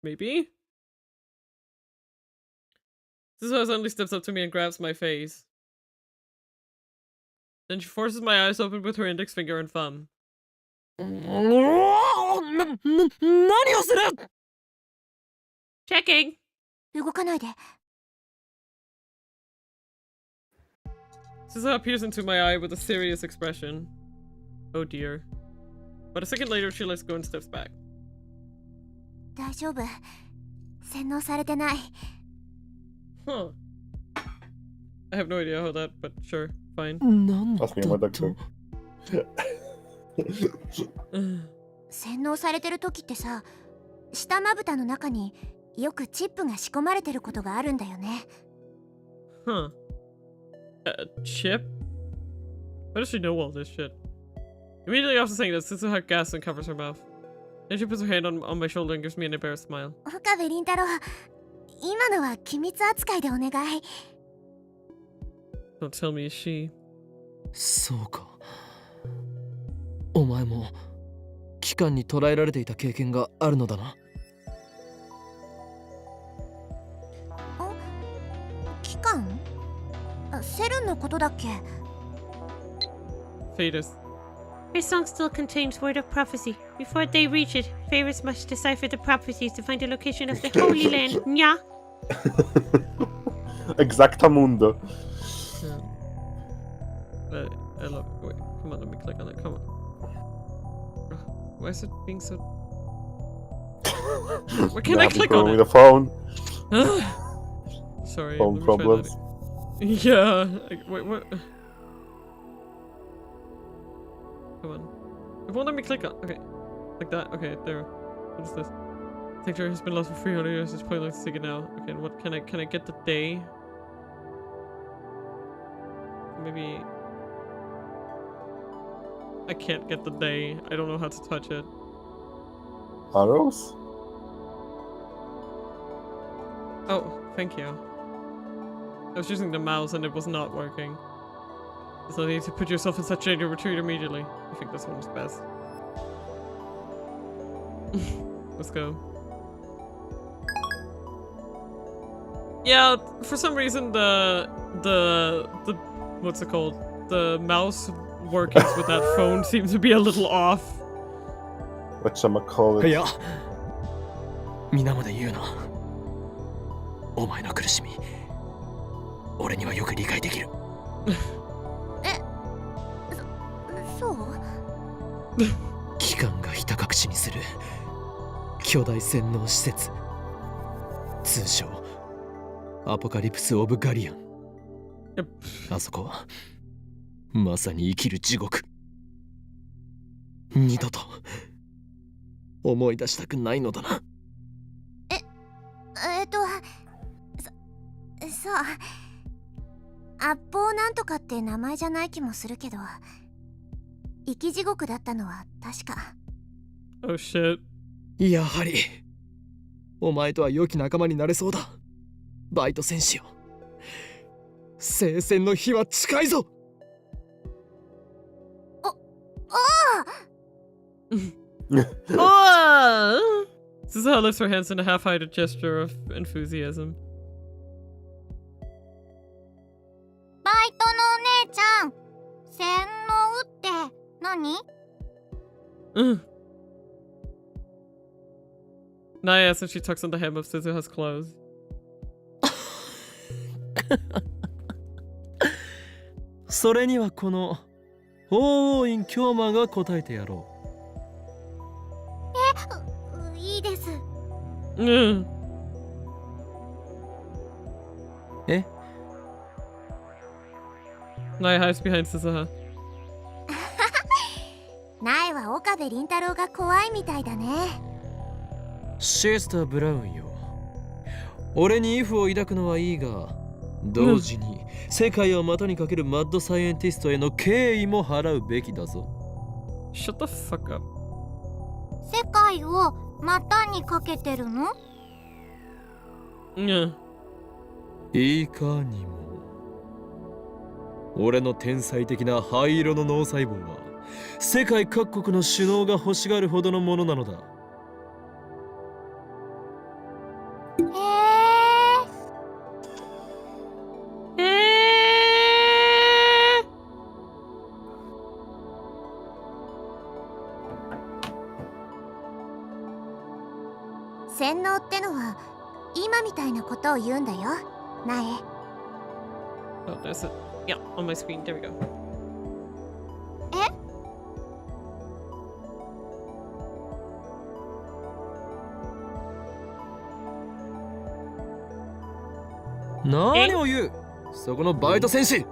Maybe? Suzuha suddenly steps up to me and grabs my face. Then she forces my eyes open with her index finger and thumb. Checking. 動かないで。 Suzuha peers into my eye with a serious expression. Oh dear. But a second later, she lets go and steps back. 大丈夫。洗脳されてない。 Huh. I have no idea how that, but sure, fine. Ask me about that too. 洗脳されてる時ってさ、下まぶたの中によくチップが仕込まれてることがあるんだよね。 Huh. A chip? Why does she know all this shit? Immediately after saying that, Suzuha gasps and covers her mouth. Then she puts her hand on my shoulder and gives me an embarrassed smile. 岡部倫太郎、今のは機密扱いでお願い。 Don't tell me she. そうか。お前も機関に捕らえられていた経験があるのだな。機関？セルンのことだっけ？ Fetus. Her song still contains word of prophecy. Before they reach it, favorites must decipher the prophecies to find the location of the Holy Land. Nya! Exactamundo. I love it. Wait, come on, let me click on it. Come on. Why is it being so... Why can't I click on it? With the phone. Sorry. Phone problems. Yeah. Wait, what? Come on. It won't let me click on. Okay. Like that. Okay, there. What is this? Picture has been lost for 300 years. It's pointless to take it now. Okay, and what can I get the day? Maybe I can't get the day. I don't know how to touch it. Arrows? Oh, thank you. I was using the mouse and it was not working. There's no need to put yourself in such danger. Retreat immediately. I think this one's best. Let's go. Yeah, for some reason the what's it called? The mouse workings with that phone seem to be a little off. Whatchamacallit? いや、皆まで言うな。お前の苦しみ、俺にはよく理解できる。そう？機関がひた隠しにする巨大洗脳施設、通称アポカリプス・オブ・ガリアン。あそこはまさに生きる地獄。二度と思い出したくないのだな。そう。圧砲なんとかって名前じゃない気もするけど、生き地獄だったのは確か。Oh shit. やはりお前とは良き仲間になれそうだ。バイト戦士よ。聖戦の日は近いぞ。Oh! Suzuha lifts her hands in a half-hearted gesture of enthusiasm. バイトのお姉ちゃん、洗脳って何Naya asks if she tucks on the hem of Suzuha's clothes. それにはこの王院京馬が答えてやろう。いいです。え Naya hides behind Suzuha. 苗は岡部倫太郎が怖いみたいだね。シスター・ブラウンよ。俺にイフを抱くのはいいが、同時に世界を股にかけるマッドサイエンティストへの敬意も払うべきだぞ。Shut the fuck up. 世界を股にかけてるの？いかにも。俺の天才的な灰色の脳細胞は世界各国の首脳が欲しがるほどのものなのだ。洗脳ってのは今みたいなことを言うんだよ、ナエ。Oh, there's a... Yeah, on my screen. There we go. え？何を言う、そこのバイト戦士。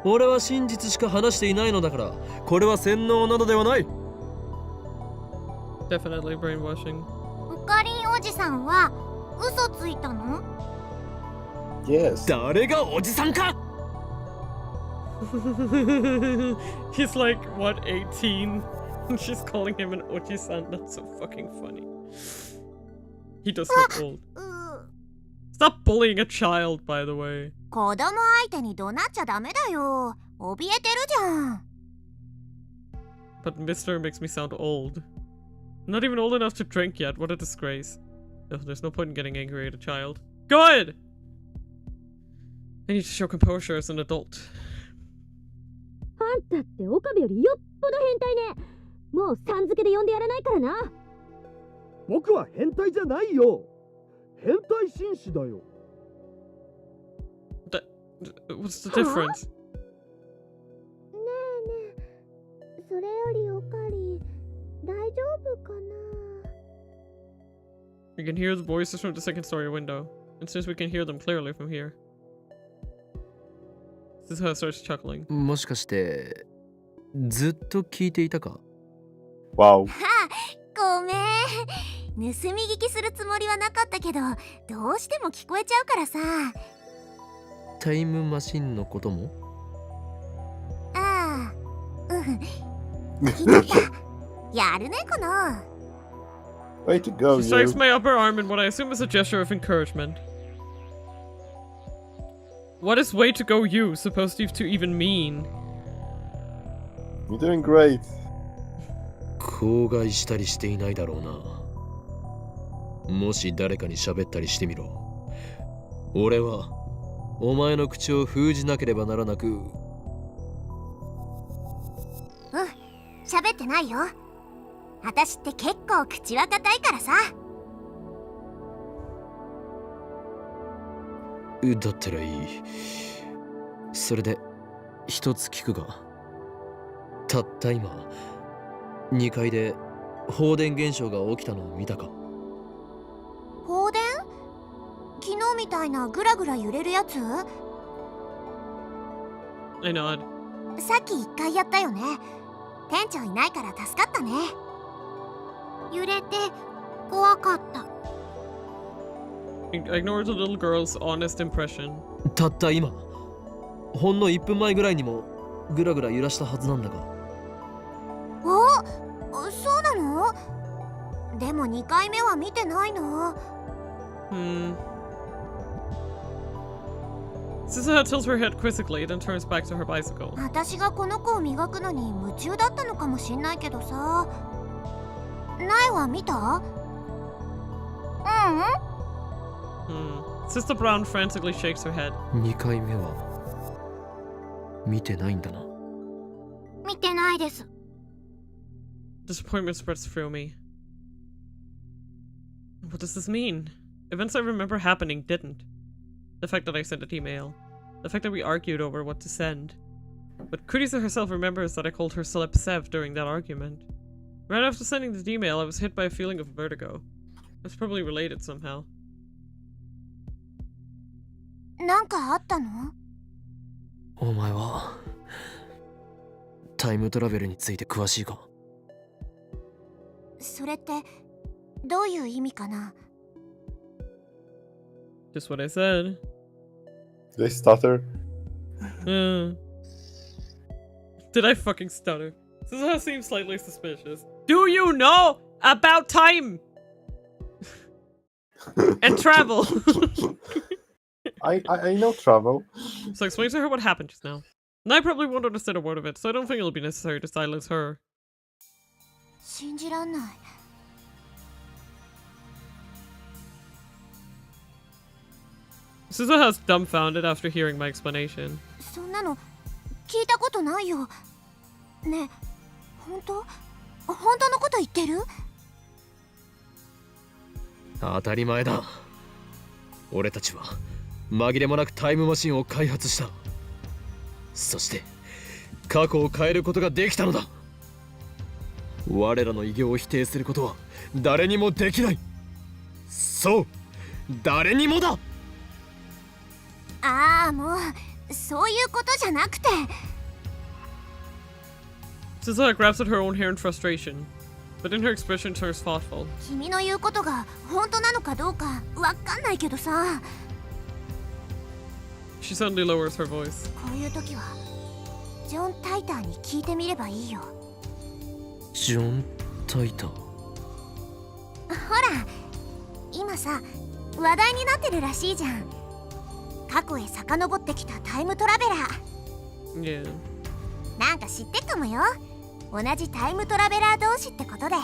俺は真実しか話していないのだから、これは洗脳などではない。Definitely brainwashing. オカリンおじさんは嘘ついたの？ Yes. 誰がおじさんか。He's like, what, 18? And she's calling him an oji-san. That's so fucking funny. He does look old. Stop bullying a child, by the way. 子供相手に怒鳴っちゃダメだよ。怯えてるじゃん。But Mr. makes me sound old. I'm not even old enough to drink yet. What a disgrace. Ugh, there's no point in getting angry at a child. Good! I need to show composure as an adult. あんたって岡部よりよっぽど変態ね。もうさん付けで呼んでやらないからな。僕は変態じゃないよ。変態紳士だよ。What's the difference? ねえねえ、それよりオカリ、大丈夫かな？ We can hear the voices from the second story window. And since we can hear them clearly from here. This is how it starts chuckling. もしかしてずっと聞いていたか。 Wow. ごめん。盗み聞きするつもりはなかったけど、どうしても聞こえちゃうからさ。タイムマシンのことも。ああ、聞いときゃやるねこの。Way to go, She strikes you. my upper arm in what I assume is a gesture of encouragement. What is way to go you supposed to even mean? You're doing great. 口外したりしていないだろうな。もし誰かに喋ったりしてみろ。俺はお前の口を封じなければならなく。喋ってないよ。私って結構口は固いからさ。だったらいい。それで一つ聞くが、たった今2階で放電現象が起きたのを見たか。放電？昨日みたいなグラグラ揺れるやつ？ I nod. さっき1回やったよね。店長いないから助かったね。揺れて怖かった。Ignore the little girl's honest impression. たった今、ほんの1分前ぐらいにもグラグラ揺らしたはずなんだが。そうなの？でも2回目は見てないの。Suzuha tilts her head quizzically, then turns back to her bicycle. 私がこの子を磨くのに夢中だったのかもしんないけどさ。苗は見た？Sister Brown frantically shakes her head. 2回目は見てないんだな。見てないです。Disappointment spreads through me. What does this mean? Events I remember happening didn't. The fact that I sent an email. The fact that we argued over what to send. But Kurisa herself remembers that I called her Celeb Sev during that argument. Right after sending the email, I was hit by a feeling of vertigo. It's probably related somehow. なんかあったの？お前はタイムトラベルについて詳しいか？それってどういう意味かな？ Just what I said. They stutter. Did I fucking stutter? Suzuha seems slightly suspicious. Do you know about time? And travel? I know travel. So explain to her what happened just now. And I probably won't understand a word of it, so I don't think it'll be necessary to silence her. 信じらんない。Suzuha's dumbfounded after hearing my explanation. そんなの聞いたことないよ。ねえ、本当のこと言ってる？当たり前だ。俺たちは紛れもなくタイムマシンを開発した。そして過去を変えることができたのだ。我らの偉業を否定することは誰にもできない。そう、誰にもだ。ああ、もうそういうことじゃなくて。Suzuha grabs at her own hair in frustration, but in her expression turns thoughtful. 君の言うことが本当なのかどうかわかんないけどさ。She suddenly lowers her voice. こういう時はジョン・タイターに聞いてみればいいよ。ジョン・タイター。ほら、今さ話題になってるらしいじゃん。過去へ遡ってきたタイムトラベラー。Yeah. なんか知ってっかもよ。同じタイムトラベラー同士ってことで。な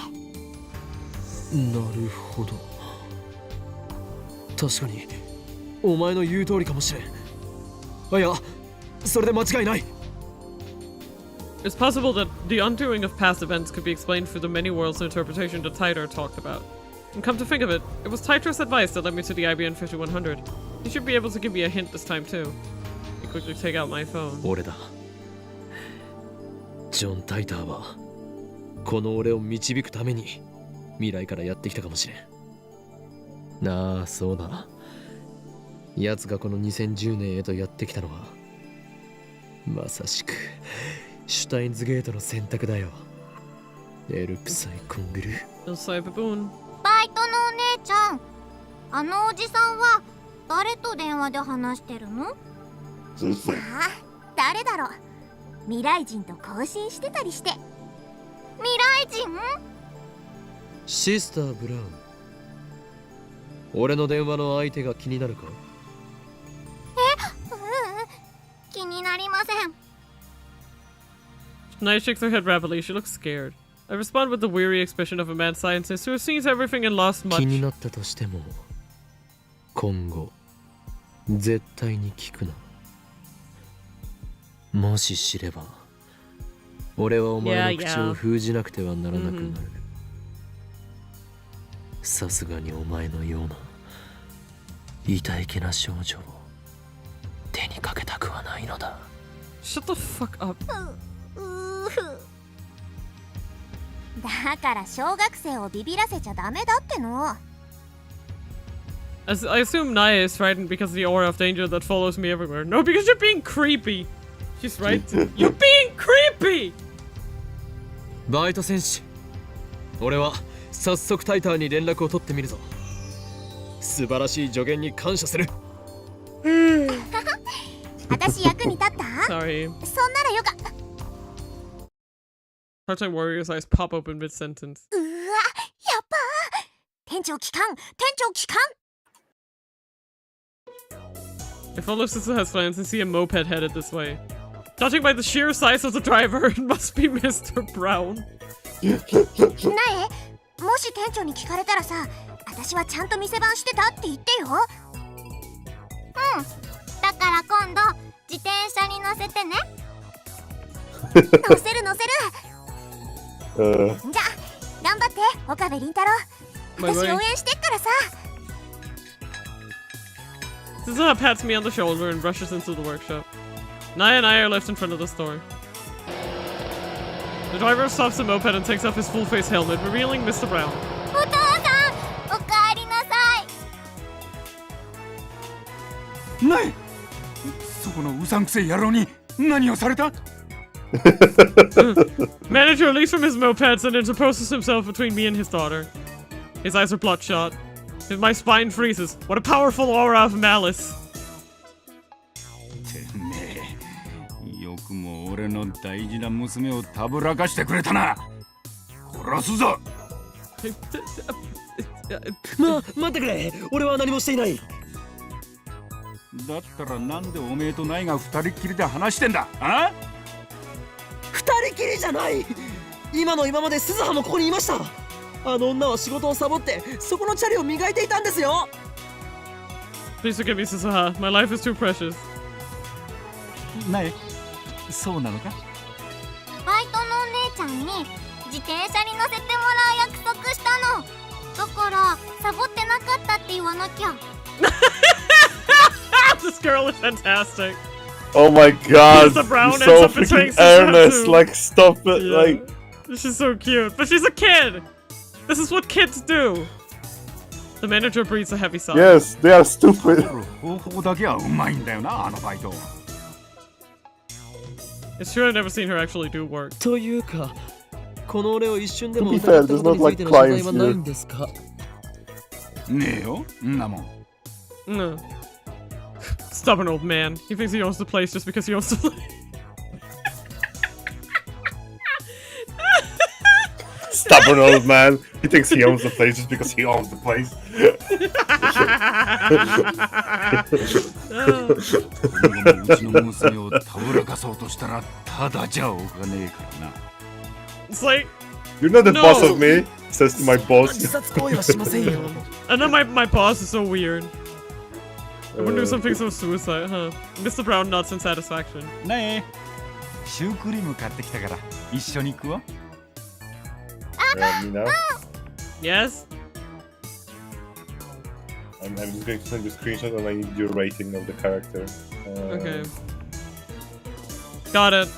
るほど。確かにお前の言う通りかもしれん。いや、それで間違いない。It's possible that the undoing of past events could be explained through the many worlds interpretation that Taiter talked about. And come to think of it, it was Taiter's advice that led me to the IBN 5100. He should be able to give me a hint this time too. I quickly take out my phone. 俺だ。ジョン・タイターはこの俺を導くために未来からやってきたかもしれん。なあ、そうだ。奴がこの2010年へとやってきたのはまさしくシュタインズゲートの選択だよ。エルプサイコングル。El Cyberboon. バイトのお姉ちゃん、あのおじさんは誰と電話で話してるの？さあ、誰だろう。未来人と交信してたりして。未来人？シスター・ブラウン。俺の電話の相手が気になるか？気になりません。Night shakes her head rapidly. She looks scared. I respond with the weary expression of a mad scientist who has seen everything and lost much. 気になったとしても今後絶対に聞くな。もし知れば俺はお前の口を封じなくてはならなくなる。さすがにお前のような痛いけな少女を手にかけたくはないのだ。 Shut the fuck up. だから小学生をビビらせちゃダメだっての。As I assume Naya is frightened because of the aura of danger that follows me everywhere. No, because you're being creepy. She's right. You're being creepy! バイト戦士、俺は早速タイターに連絡を取ってみるぞ。素晴らしい助言に感謝する。私役に立った？ Sorry. そんならよかった。Part-time warrior's eyes pop open mid-sentence. うわ、やっばー。店長聞かん、店長聞かん。I follow Suzuha's plans and see a moped headed this way. Judging by the sheer size of the driver, it must be Mr. Brown. なえ、もし店長に聞かれたらさ、私はちゃんと店番してたって言ってよ。うん。だから今度自転車に乗せてね。乗せる乗せる。じゃあ頑張って岡部倫太郎。私応援してっからさ。Suzuha pats me on the shoulder and rushes into the workshop. Naya and I are left in front of the store. The driver stops the moped and takes off his full-face helmet, revealing Mr. Brown. お父さん、おかえりなさい。ない。そこのうさんくせえ野郎に何をされた？ Manager leaps from his mopeds and interposes himself between me and his daughter. His eyes are bloodshot. My spine freezes. What a powerful aura of malice. てめえ、よくも俺の大事な娘をたぶらかしてくれたな。殺すぞ。待ってくれ。俺は何もしていない。だったらなんでおめえとナイが二人っきりで話してんだ？あ？二人きりじゃない。今の今まで鈴葉もここにいました。あの女は仕事をサボってそこのチャリを磨いていたんですよ。 Please forgive me, Suzuha. My life is too precious. ナイ、そうなのか？バイトのお姉ちゃんに自転車に乗せてもらう約束したの。だからサボってなかったって言わなきゃ。This girl is fantastic. Oh my god, Mr. Brown you're ends so up betraying freaking Sister earnest, too. like stop it, Yeah. like... She's so cute, but she's a kid! This is what kids do! The manager breathes a heavy sigh. Yes, they are stupid. 方法だけはうまいんだよな、あのバイト。 It's true I've never seen her actually do work. というか、この俺を一瞬でも To be 疑 fair, ったこ there's と not につい like ての謝罪 clients はない here. んですか？ねえよ、んなもん。No. Stubborn old man. He thinks he owns the place just because he owns the place. Stubborn old man. He thinks he owns the place just because he owns the place. 今後もうちの娘をたぶらかそうとしたらただじゃおかねえからな。 It's like, You're not the No. boss of me, says to my 自 boss. 殺行為はしませんよ。 and then my boss is so weird. I wouldn't do something so suicide, huh? Mr. Brown nods in satisfaction. ねえ、シュークリーム買ってきたから一緒に食おう。Mina, Yes? I'm just going to send you a screenshot and I need your rating of the character. Okay. Got it.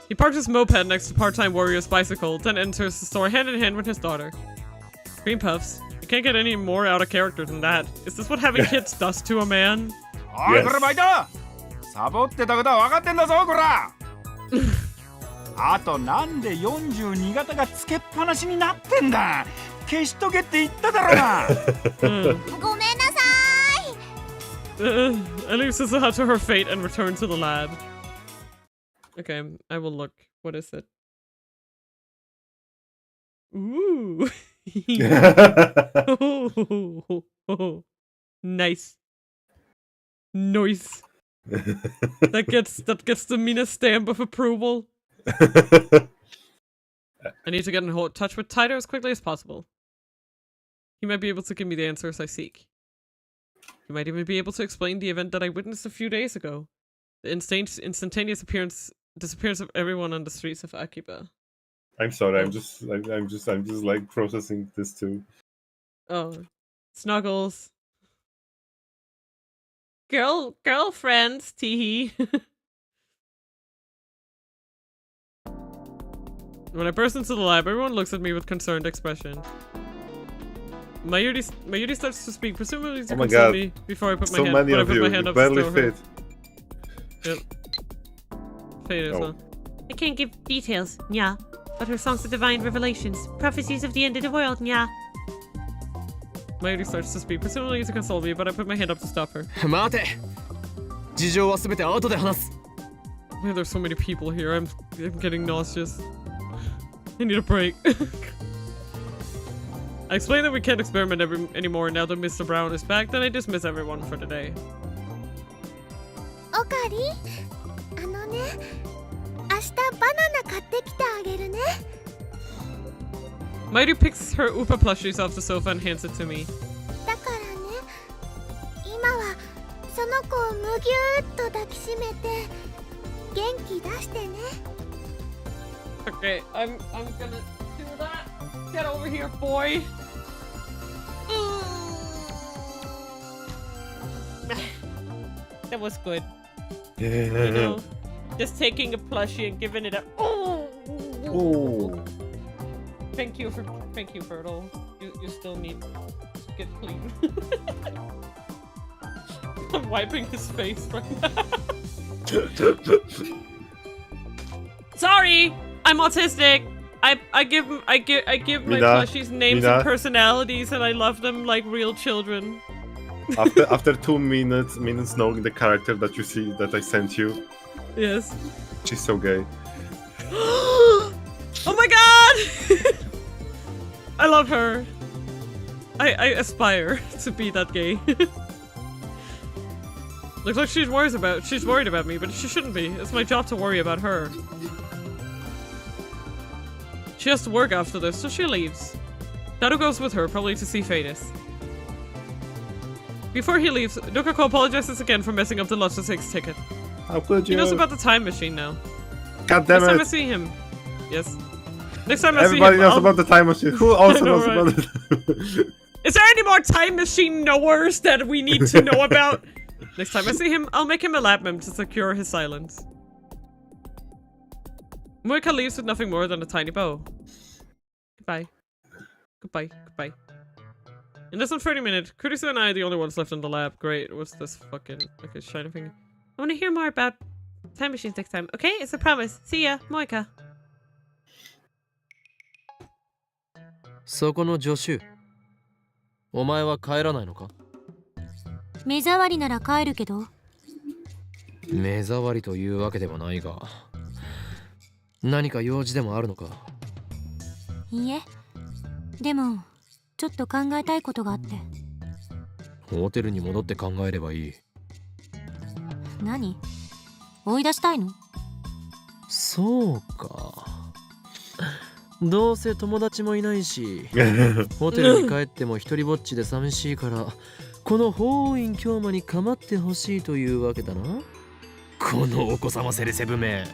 He parks his moped next to Part-Time Warrior's bicycle, then enters the store hand in hand with his daughter. Green puffs. You can't get any more out of character than that. Is this what having kids does to a man? おい、これバイトサボってたことは分かってんだぞ、こらあとなんで42型がつけっぱなしになってんだ消しとけって言っただろなごめんなさI leave Suzuha to her fate and return to the lab. Okay, I will look. What is it? Ooh. Nice. Nice. That gets the Mina stamp of approval. I need to get in touch with Taito as quickly as possible. He might be able to give me the answers I seek. He might even be able to explain the event that I witnessed a few days ago. The instantaneous disappearance of everyone on the streets of Akiba. I'm sorry, I'm just like processing this too. Oh. Snuggles. Girlfriends, teehee. When I burst into the lab, everyone looks at me with concerned expression. Mayuri starts to speak, presumably to console me before I put my hand, when I put my hand up barely to her. fit. Yep. Fate is, huh? I can't give details, nya. But her songs are divine revelations, prophecies of the end of the world, nya. Mayuri starts to speak, presumably to console me, but I put my hand up to stop her. 待て。事情はすべて後で話す。 Man, there's so many people here. I'm getting nauseous. I need a break. I explain that we can't experiment anymore now that Mr. Brown is back, then I dismiss everyone for the day. い。おかり、あのね、明日バナナ買ってきてあげるね。Mayuri picks her Upa plushies off the sofa and hands it to me. だからね、今はその子をむぎゅーっと抱きしめて元気出してね。Okay, I'm gonna do that. Get over here, boy. That was good. You know, just taking a plushie and giving it a Ooh. Thank you, Fertile. You still need to get clean. I'm wiping his face right now. Sorry, I'm autistic. I give my Mina, plushies names Mina. and personalities, and I love them like real children. After 2 minutes knowing the character that you see that I sent you, Yes. she's so gay. Oh my god! I love her. I aspire to be that gay. Looks like she's worried about me, but she shouldn't be. It's my job to worry about her. She has to work after this, so she leaves. Dado goes with her, probably to see Fadis. Before he leaves, Dokako apologizes again for messing up the Lotsa 6 ticket. How could you? He knows about the time machine now. God damn Next time I it! see him. Yes. Next time I see him. Everybody knows about the time machine. Who also know, knows right? about it? Is there any more time machine knowers that we need to know about? Next time I see him, I'll make him a lab mem to secure his silence. Moika leaves with nothing more than a tiny bow. Goodbye. Goodbye. Goodbye. In less than 30 minutes, Kurisu and I are the only ones left in the lab. Great. What's this fucking... Okay, shiny finger. I want to hear more about time machines next time. Okay? It's a promise. See ya, Moika. そこの助手。お前は帰らないのか？目障りなら帰るけど。目障りというわけではないが。何か用事でもあるのか？いいえ。でも、ちょっと考えたいことがあって。ホテルに戻って考えればいい。何？追い出したいの？そうか。どうせ友達もいないし、ホテルに帰っても一人ぼっちで寂しいから、この法院京馬に構ってほしいというわけだな。このお子様セレセブめ。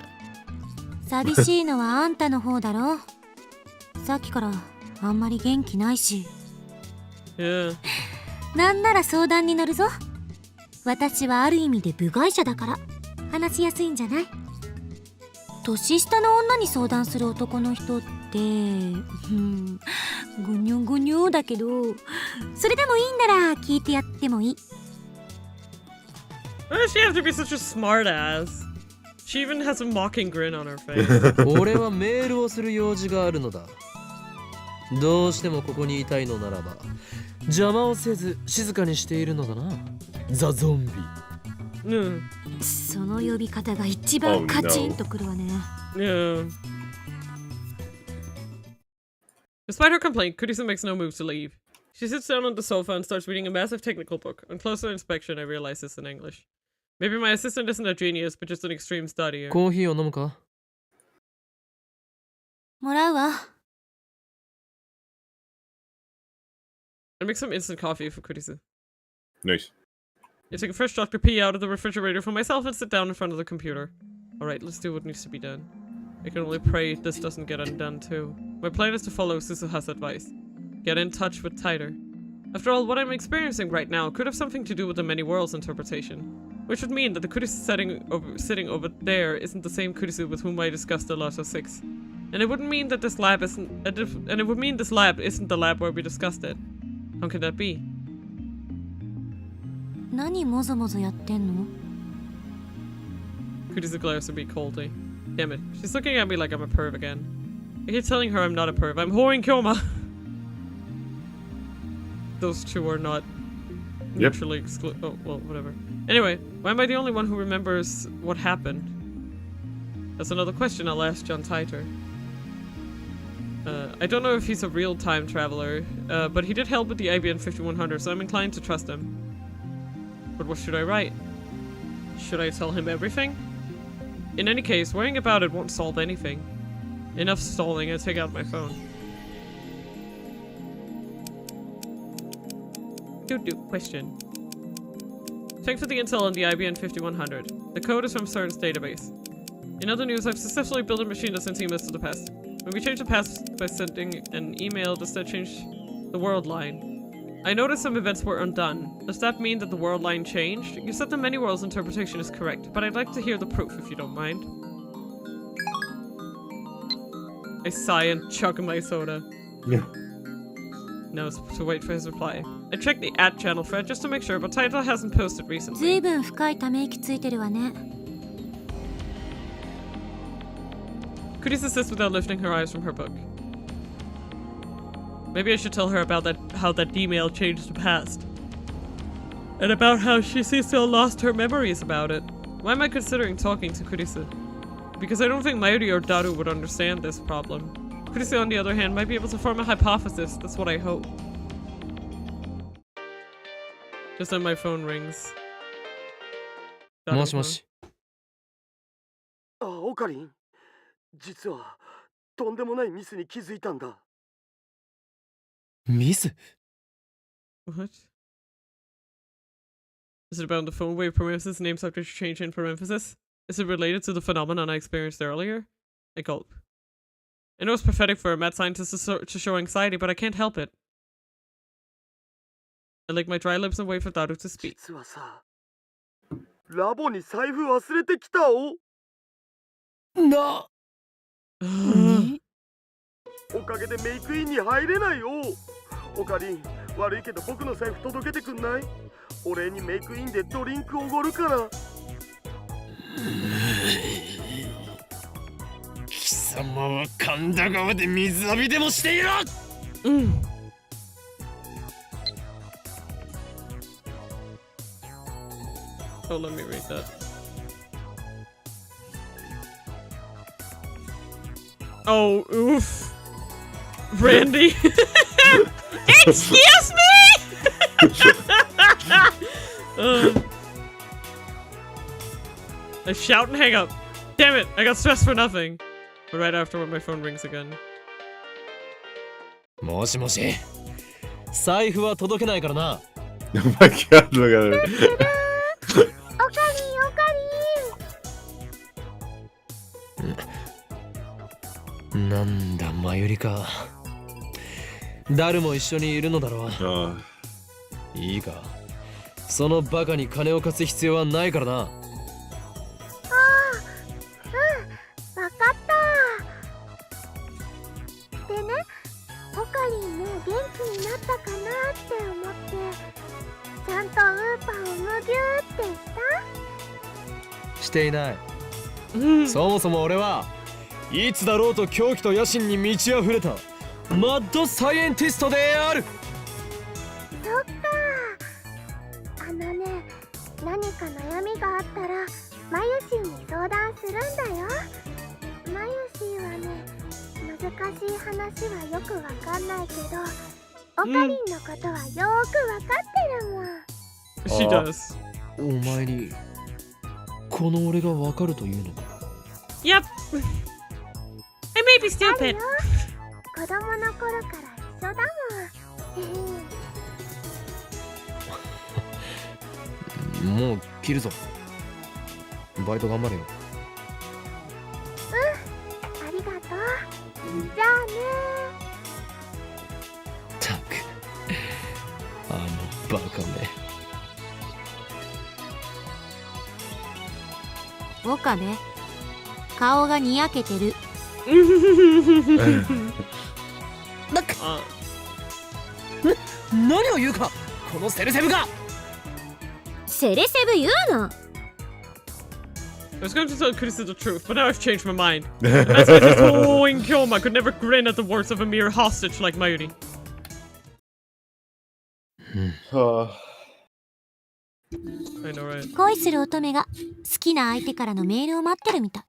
寂しいのはあんたの方だろ。さっきからあんまり元気ないし。なんなら相談に乗るぞ。私はある意味で部外者だから話しやすいんじゃない？年下の女に相談する男の人って、ぐにょぐにょだけど、それでもいいんなら聞いてやってもいい。Why does she have to be such a smart ass? She even has a mocking grin on her face. 俺はメールをする用事があるのだ。どうしてもここにいたいのならば、邪魔をせず静かにしているのだな。ザ・ゾンビ。その呼び方が一番カチンとくるわね。Despite her complaint, Kurisu makes no move to leave. She sits down on the sofa and starts reading a massive technical book. On closer inspection, I realize it's in English. Maybe my assistant isn't a genius, but just an extreme studier. コーヒーを飲むか？もらうわ。I make some instant coffee for Kurisu. Nice. I take a fresh Dr. P out of the refrigerator for myself and sit down in front of the computer. Alright, let's do what needs to be done. I can only pray this doesn't get undone too. My plan is to follow Susuha's advice. Get in touch with Tighter. After all, what I'm experiencing right now could have something to do with the many worlds interpretation. Which would mean that the Kurisu sitting over there isn't the same Kurisu with whom I discussed the Lotto 6. And it would mean that this lab isn't the lab where we discussed it. How can that be? 何もぞもぞやってんの？ Kurisu glares at me coldly. Damn it, she's looking at me like I'm a perv again. I keep telling her I'm not a perv, I'm whoring Kyoma! Those two are not mutually exclusive. Oh, well, whatever. Anyway, why am I the only one who remembers what happened? That's another question I'll ask John Tighter. I don't know if he's a real time traveler, but he did help with the IBN 5100, so I'm inclined to trust him. But what should I write? Should I tell him everything? In any case, worrying about it won't solve anything. Enough stalling, I take out my phone. Question. Thanks for the intel on the IBN 5100. The code is from CERN's database. In other news, I've successfully built a machine that sends emails to the past. When we change the past by sending an email, does that change the world line? I noticed some events were undone. Does that mean that the world line changed? You said the many worlds interpretation is correct, but I'd like to hear the proof if you don't mind. I sigh and chug my soda. Yeah. Now it's to wait for his reply. I checked the @channel thread just to make sure, but Title hasn't posted ずい recently. ぶん深いため息ついてるわね。Kurisu sits without lifting her eyes from her book. Maybe I should tell her about how that email changed the past. And about how she seems to have lost her memories about it. Why am I considering talking to Kurisu? Because I don't think Mayuri or Daru would understand this problem. Kurisu, on the other hand, might be able to form a hypothesis. That's what I hope. Just then my phone rings. もしもし。あ、オカリン。実はとんでもないミスに気づいたんだ。ミス？ What? Is it about the phone wave parenthesis name subject change in parenthesis? Is it related to the phenomenon I experienced earlier? I gulp. I know it's pathetic for a mad scientist to show anxiety, but I can't help it. I lick my dry lips and wait for Daru to speak. 実はさ、ラボに財布忘れてきたお。おかげでメイクインに入れないよ。おかりん、悪いけど僕の財布届けてくんない？お礼にメイクインでドリンクおごるから。貴様は神田川で水浴びでもしていろ。Oh, let me read that. Oh, oof. Randy. Excuse me! I shout and hang up. Damn it, I got stressed for nothing. But right afterward, my phone rings again. もしもし。財布は届けないからな。Oh my god, look at it. おかりん。なんだ、マユリか。誰も一緒にいるのだろう。いいか。そのバカに金を貸す必要はないからな。わかった。でね、おかりんも元気になったかなって思って、ちゃんとウーパーをむぎゅーってしていない。そもそも俺はいつだろうと狂気と野心に満ち溢れたマッドサイエンティストである。そっか。ね、何か悩みがあったらマユシーに相談するんだよ。マユシーはね、難しい話はよくわかんないけど、オカリンのことはよーくわかってるもん。She does. お前にこの俺がわかるというのか。 Yep. I may be stupid. 子供の頃から一緒だもん。もう切るぞ。バイト頑張れよ。ありがとう。じゃあね。たく、あのバカめ。オカね、顔がにやけてる。何を言うか、このセレセブが。セレセブ言うな。I was going to tell Chris the truth, but now I've changed my mind. As I just going Kyoma could never grin at the words of a mere hostage like Mayuri. I know, right? 恋する乙女が好きな相手からのメールを待ってるみたい。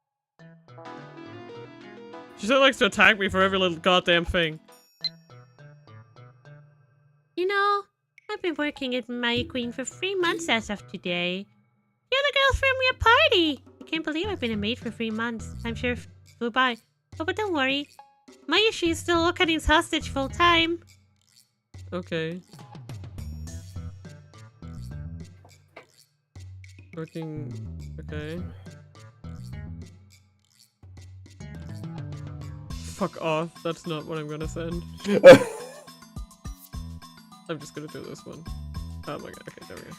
She still likes to attack me for every little goddamn thing. You know, I've been working at Mayu Queen for 3 months as of today. The other girls threw me a party. I can't believe I've been a maid for 3 months. I'm sure it flew by. Oh, but don't worry. Mayushi is still Okarin's hostage full time. Okay. Working. Okay. Fuck off. That's not what I'm gonna send. I'm just gonna do this one. Oh my god. Okay, there we go.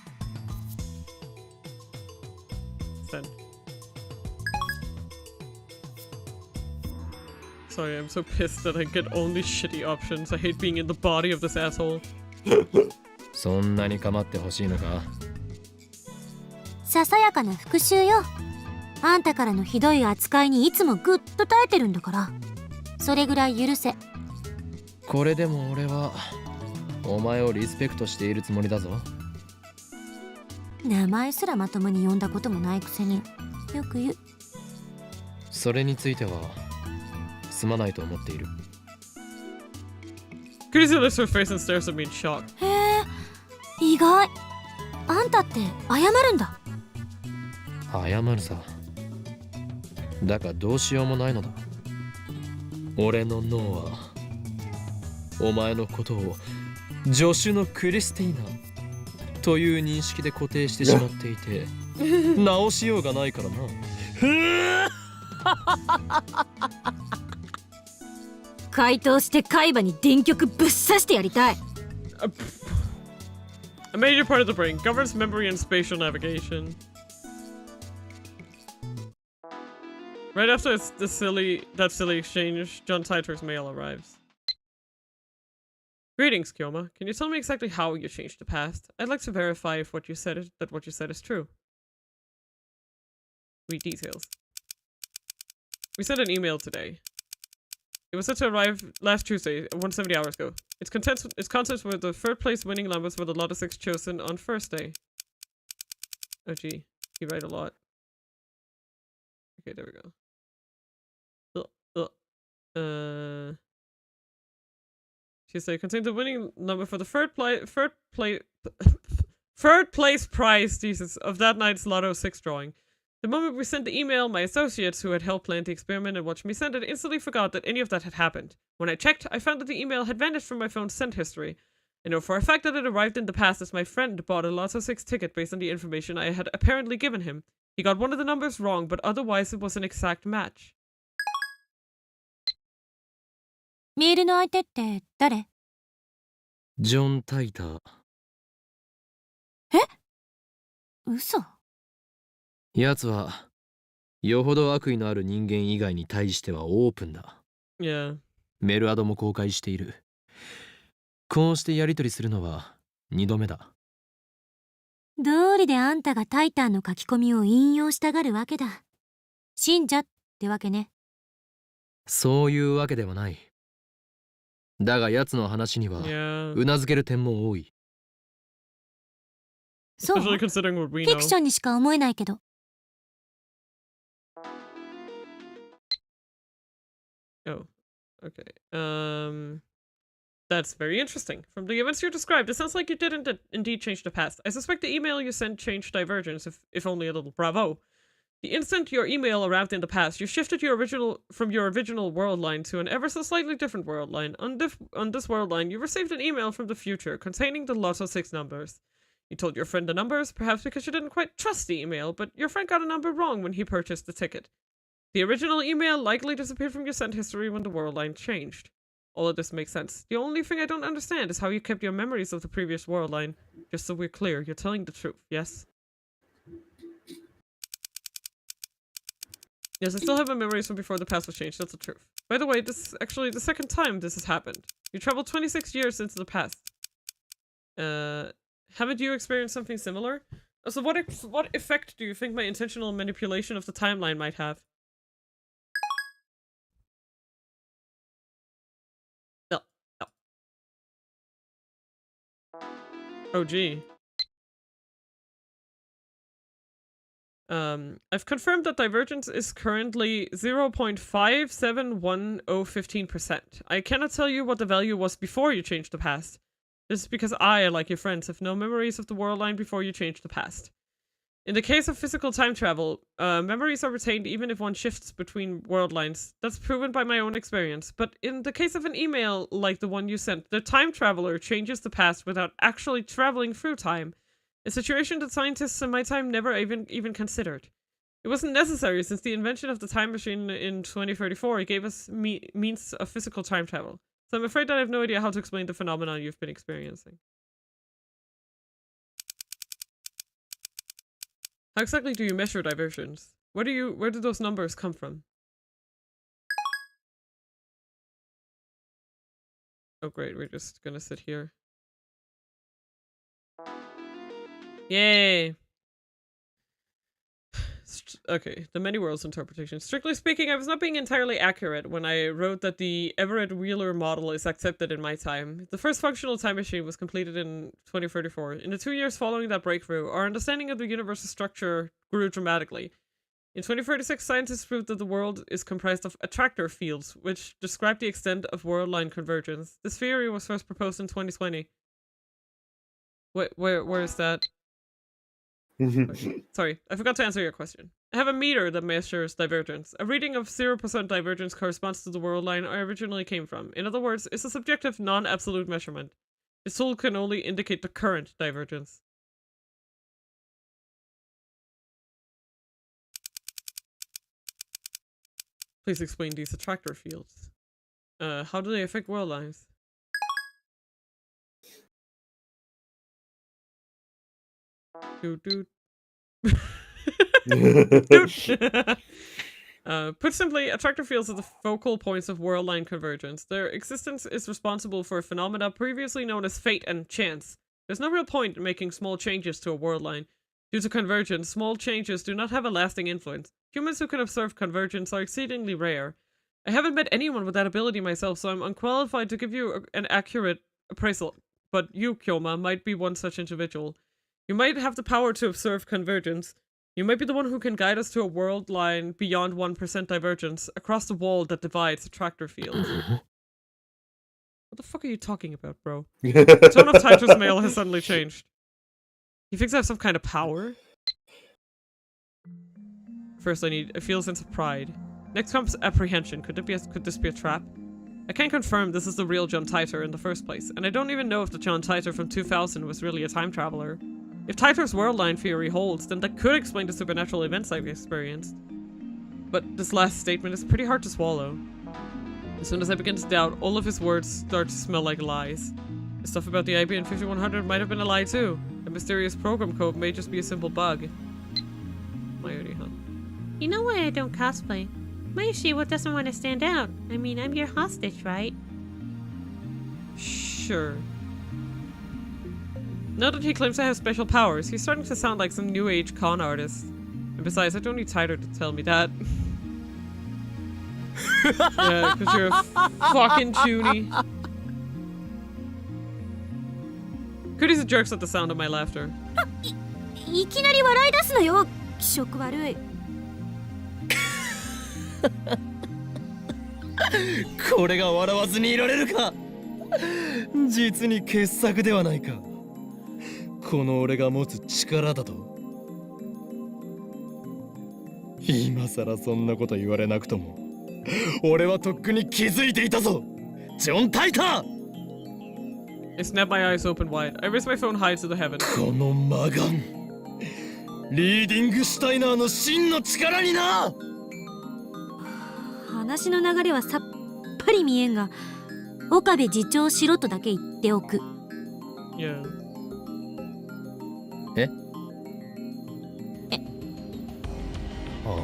Send. Sorry, I'm so pissed that I get only shitty options. I hate being in the body of this asshole. そんなに構ってほしいのか。ささやかな復讐よ。あんたからのひどい扱いにいつもぐっと耐えてるんだから、それぐらい許せ。これでも俺はお前をリスペクトしているつもりだぞ。名前すらまともに呼んだこともないくせによく言う。それについてはすまないと思っている。Chrissy lifts her face and stares at me in shock. へえ、意外。あんたって謝るんだ。謝るさ。だがどうしようもないのだ。俺の脳はお前のことを助手のクリスティーナという認識で固定してしまっていて直しようがないからな。回答して海馬に電極ぶっ刺してやりたい。A major part of the brain. Governs memory and spatial navigation. Right after that silly exchange, John Titor's mail arrives. Greetings, Kyoma. Can you tell me exactly how you changed the past? I'd like to verify if what you said is true. Read details. We sent an email today. It was set to arrive last Tuesday, 170 hours ago. Its contents were the third place winning numbers for the lot of 6 chosen on first day. Oh gee, you write a lot. Okay, there we go. Tuesday contained the winning number for the third place prize, Jesus, of that night's Lotto 6 drawing. The moment we sent the email, my associates who had helped plan the experiment and watched me send it instantly forgot that any of that had happened. When I checked, I found that the email had vanished from my phone's sent history. I know for a fact that it arrived in the past as my friend bought a Lotto 6 ticket based on the information I had apparently given him. He got one of the numbers wrong, but otherwise it was an exact match. メールの相手って誰？ジョン・タイター。え？嘘。奴はよほど悪意のある人間以外に対してはオープンだ。Yeah. メルアドも公開している。こうしてやり取りするのは2度目だ。道理であんたがタイタンの書き込みを引用したがるわけだ。信者ってわけね。そういうわけではない。だが奴の話にはうなずける点も多い。そう？フィクションにしか思えないけど。Oh, okay. That's very interesting. From the events you described, it sounds like you did indeed change the past. I suspect the email you sent changed Divergence, if only a little. Bravo. The instant your email arrived in the past, you shifted from your original world line to an ever so slightly different world line. On this world line, you received an email from the future containing the Lotto 6 numbers. You told your friend the numbers, perhaps because you didn't quite trust the email, but your friend got a number wrong when he purchased the ticket. The original email likely disappeared from your sent history when the world line changed. All of this makes sense. The only thing I don't understand is how you kept your memories of the previous world line. Just so we're clear, you're telling the truth, yes? Yes, I still have my memories from before the past was changed, that's the truth. By the way, this is actually the second time this has happened. You traveled 26 years into the past. Haven't you experienced something similar? So what effect do you think my intentional manipulation of the timeline might have? No. Oh gee. I've confirmed that divergence is currently 0.571015%. I cannot tell you what the value was before you changed the past. This is because I, like your friends, have no memories of the world line before you changed the past. In the case of physical time travel, memories are retained even if one shifts between world lines. That's proven by my own experience. But in the case of an email like the one you sent, the time traveler changes the past without actually traveling through time. A situation that scientists in my time never even considered. It wasn't necessary since the invention of the time machine in 2034 gave us means of physical time travel. So I'm afraid that I have no idea how to explain the phenomenon you've been experiencing. How exactly do you measure diversions? Where do those numbers come from? Oh great, we're just gonna sit here. Yay! Okay, the many worlds interpretation. Strictly speaking, I was not being entirely accurate when I wrote that the Everett-Wheeler model is accepted in my time. The first functional time machine was completed in 2034. In the 2 years following that breakthrough, our understanding of the universe's structure grew dramatically. In 2036, scientists proved that the world is comprised of attractor fields, which describe the extent of world line convergence. This theory was first proposed in 2020. Where is that? Okay. Sorry, I forgot to answer your question. I have a meter that measures divergence. A reading of 0% divergence corresponds to the world line I originally came from. In other words, it's a subjective, non-absolute measurement. This tool can only indicate the current divergence. Please explain these attractor fields. How do they affect world lines? Dude. Put simply, attractor fields are the focal points of world line convergence. Their existence is responsible for phenomena previously known as fate and chance. There's no real point in making small changes to a world line. Due to convergence, small changes do not have a lasting influence. Humans who can observe convergence are exceedingly rare. I haven't met anyone with that ability myself, so I'm unqualified to give you an accurate appraisal. But you, Kyoma, might be one such individual. You might have the power to observe convergence. You might be the one who can guide us to a world line beyond 1% divergence, across the wall that divides attractor fields. What the fuck are you talking about, bro? The tone of Taito's mail has suddenly changed. He thinks I have some kind of power? First I feel a sense of pride. Next comes apprehension. Could this be a trap? I can't confirm this is the real John Titor in the first place, and I don't even know if the John Titor from 2000 was really a time traveler. If Titor's world line theory holds, then that could explain the supernatural events I've experienced. But this last statement is pretty hard to swallow. As soon as I begin to doubt, all of his words start to smell like lies. The stuff about the IBM 5100 might have been a lie too. The mysterious program code may just be a simple bug. You know why I don't cosplay? My Shiwa doesn't want to stand out. I mean, I'm your hostage, right? Sure. Now that he claims I have special powers, he's starting to sound like some new age con artist. And besides, I don't need Titor to tell me that. Yeah, because you're a fucking Junie. Cooties and jerks at the sound of my laughter. いきなり笑い出すのよ。気色悪い。これが笑わずにいられるか。実に傑作ではないか。この俺が持つ力だと。今さらそんなこと言われなくとも、俺はとっくに気づいていたぞ。ジョン・タイター。I snap my eyes open wide. I raise my phone high to the heavens. この魔眼。リーディングシュタイナーの真の力にな。話の流れはさっぱり見えんが、岡部次長しろとだけ言っておく。Yeah. え？ああ。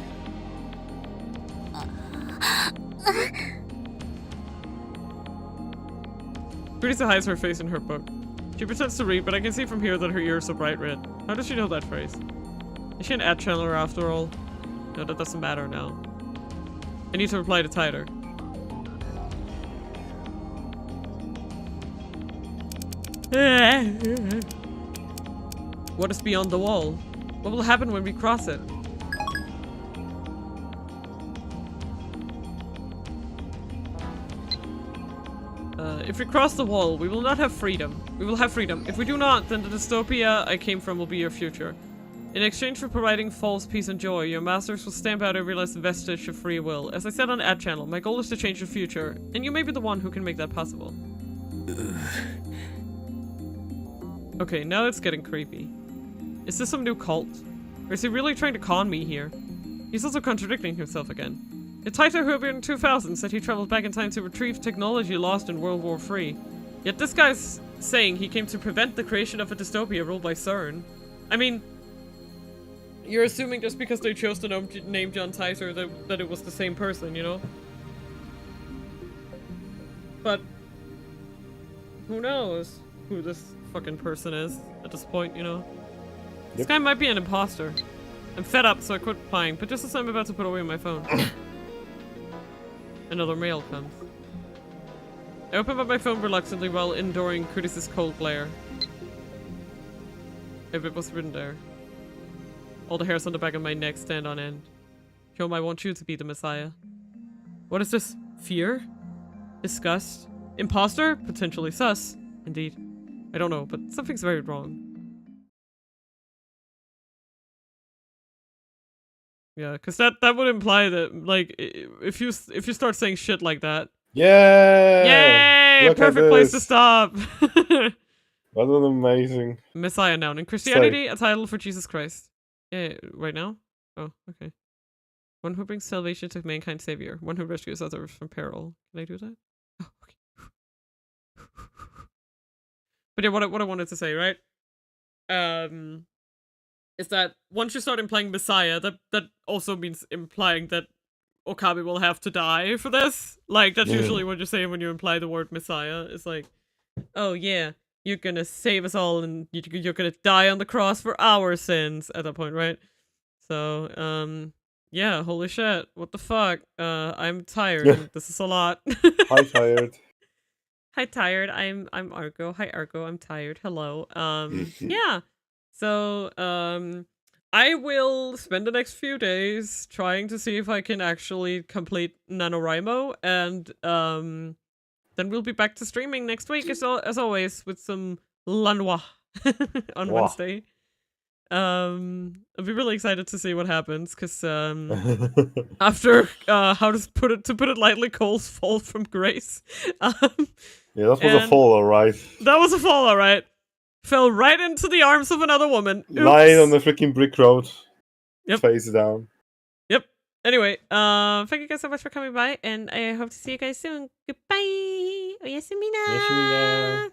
Teresa hides her face in her book. She pretends to read, but I can see from here that her ears are bright red. How does she know that phrase? Is she an ad channeler after all? No, that doesn't matter now. I need to reply to Titor. What is beyond the wall? What will happen when we cross it? If we cross the wall, we will not have freedom. We will have freedom. If we do not, then the dystopia I came from will be your future. In exchange for providing false peace and joy, your masters will stamp out every last vestige of free will. As I said on Ad Channel, my goal is to change your future, and you may be the one who can make that possible. Okay, now it's getting creepy. Is this some new cult? Or is he really trying to con me here? He's also contradicting himself again. The Titor who appeared in 2000 said he traveled back in time to retrieve technology lost in World War III. Yet this guy's saying he came to prevent the creation of a dystopia ruled by CERN. I mean, you're assuming just because they chose to name John Titor that it was the same person, you know? But who knows who this fucking person is at this point, you know? Yep. This guy might be an imposter. I'm fed up, so I quit replying, but just as I'm about to put away my phone, another mail comes. I open up my phone reluctantly while enduring Curtis's cold glare. If it was written there. All the hairs on the back of my neck stand on end. Kyoma, I want you to be the Messiah. What is this? Fear? Disgust? Imposter? Potentially sus. Indeed. I don't know, but something's very wrong. Yeah, because that would imply that, like, if you start saying shit like that. Yay! Yay! Perfect place to stop. What an amazing Messiah noun. In Christianity, a title for Jesus Christ. Yeah, right now? Oh, okay. One who brings salvation to mankind's savior. One who rescues others from peril. Can I do that? Oh, okay. But yeah, what I wanted to say, right? is that once you start implying Messiah, that also means implying that Okabe will have to die for this. Like, that's usually what you're saying when you imply the word Messiah. It's like, oh yeah, you're gonna save us all and you're gonna die on the cross for our sins at that point, right? So, yeah, holy shit, what the fuck? I'm tired. This is a lot. Hi, tired. Hi, tired. I'm Argo. Hi, Argo. I'm tired. Hello. Yeah. So, I will spend the next few days trying to see if I can actually complete NaNoWriMo, and then we'll be back to streaming next week as always with some Lanois on Wednesday. I'll be really excited to see what happens, because after how to put it lightly, Cole's fall from grace. Yeah, that was a fall, alright. That was a fall, alright. Fell right into the arms of another woman. Oops. Lying on the freaking brick road. Yep. Face down. Yep. Anyway, thank you guys so much for coming by, and I hope to see you guys soon. Goodbye. Oyasumina.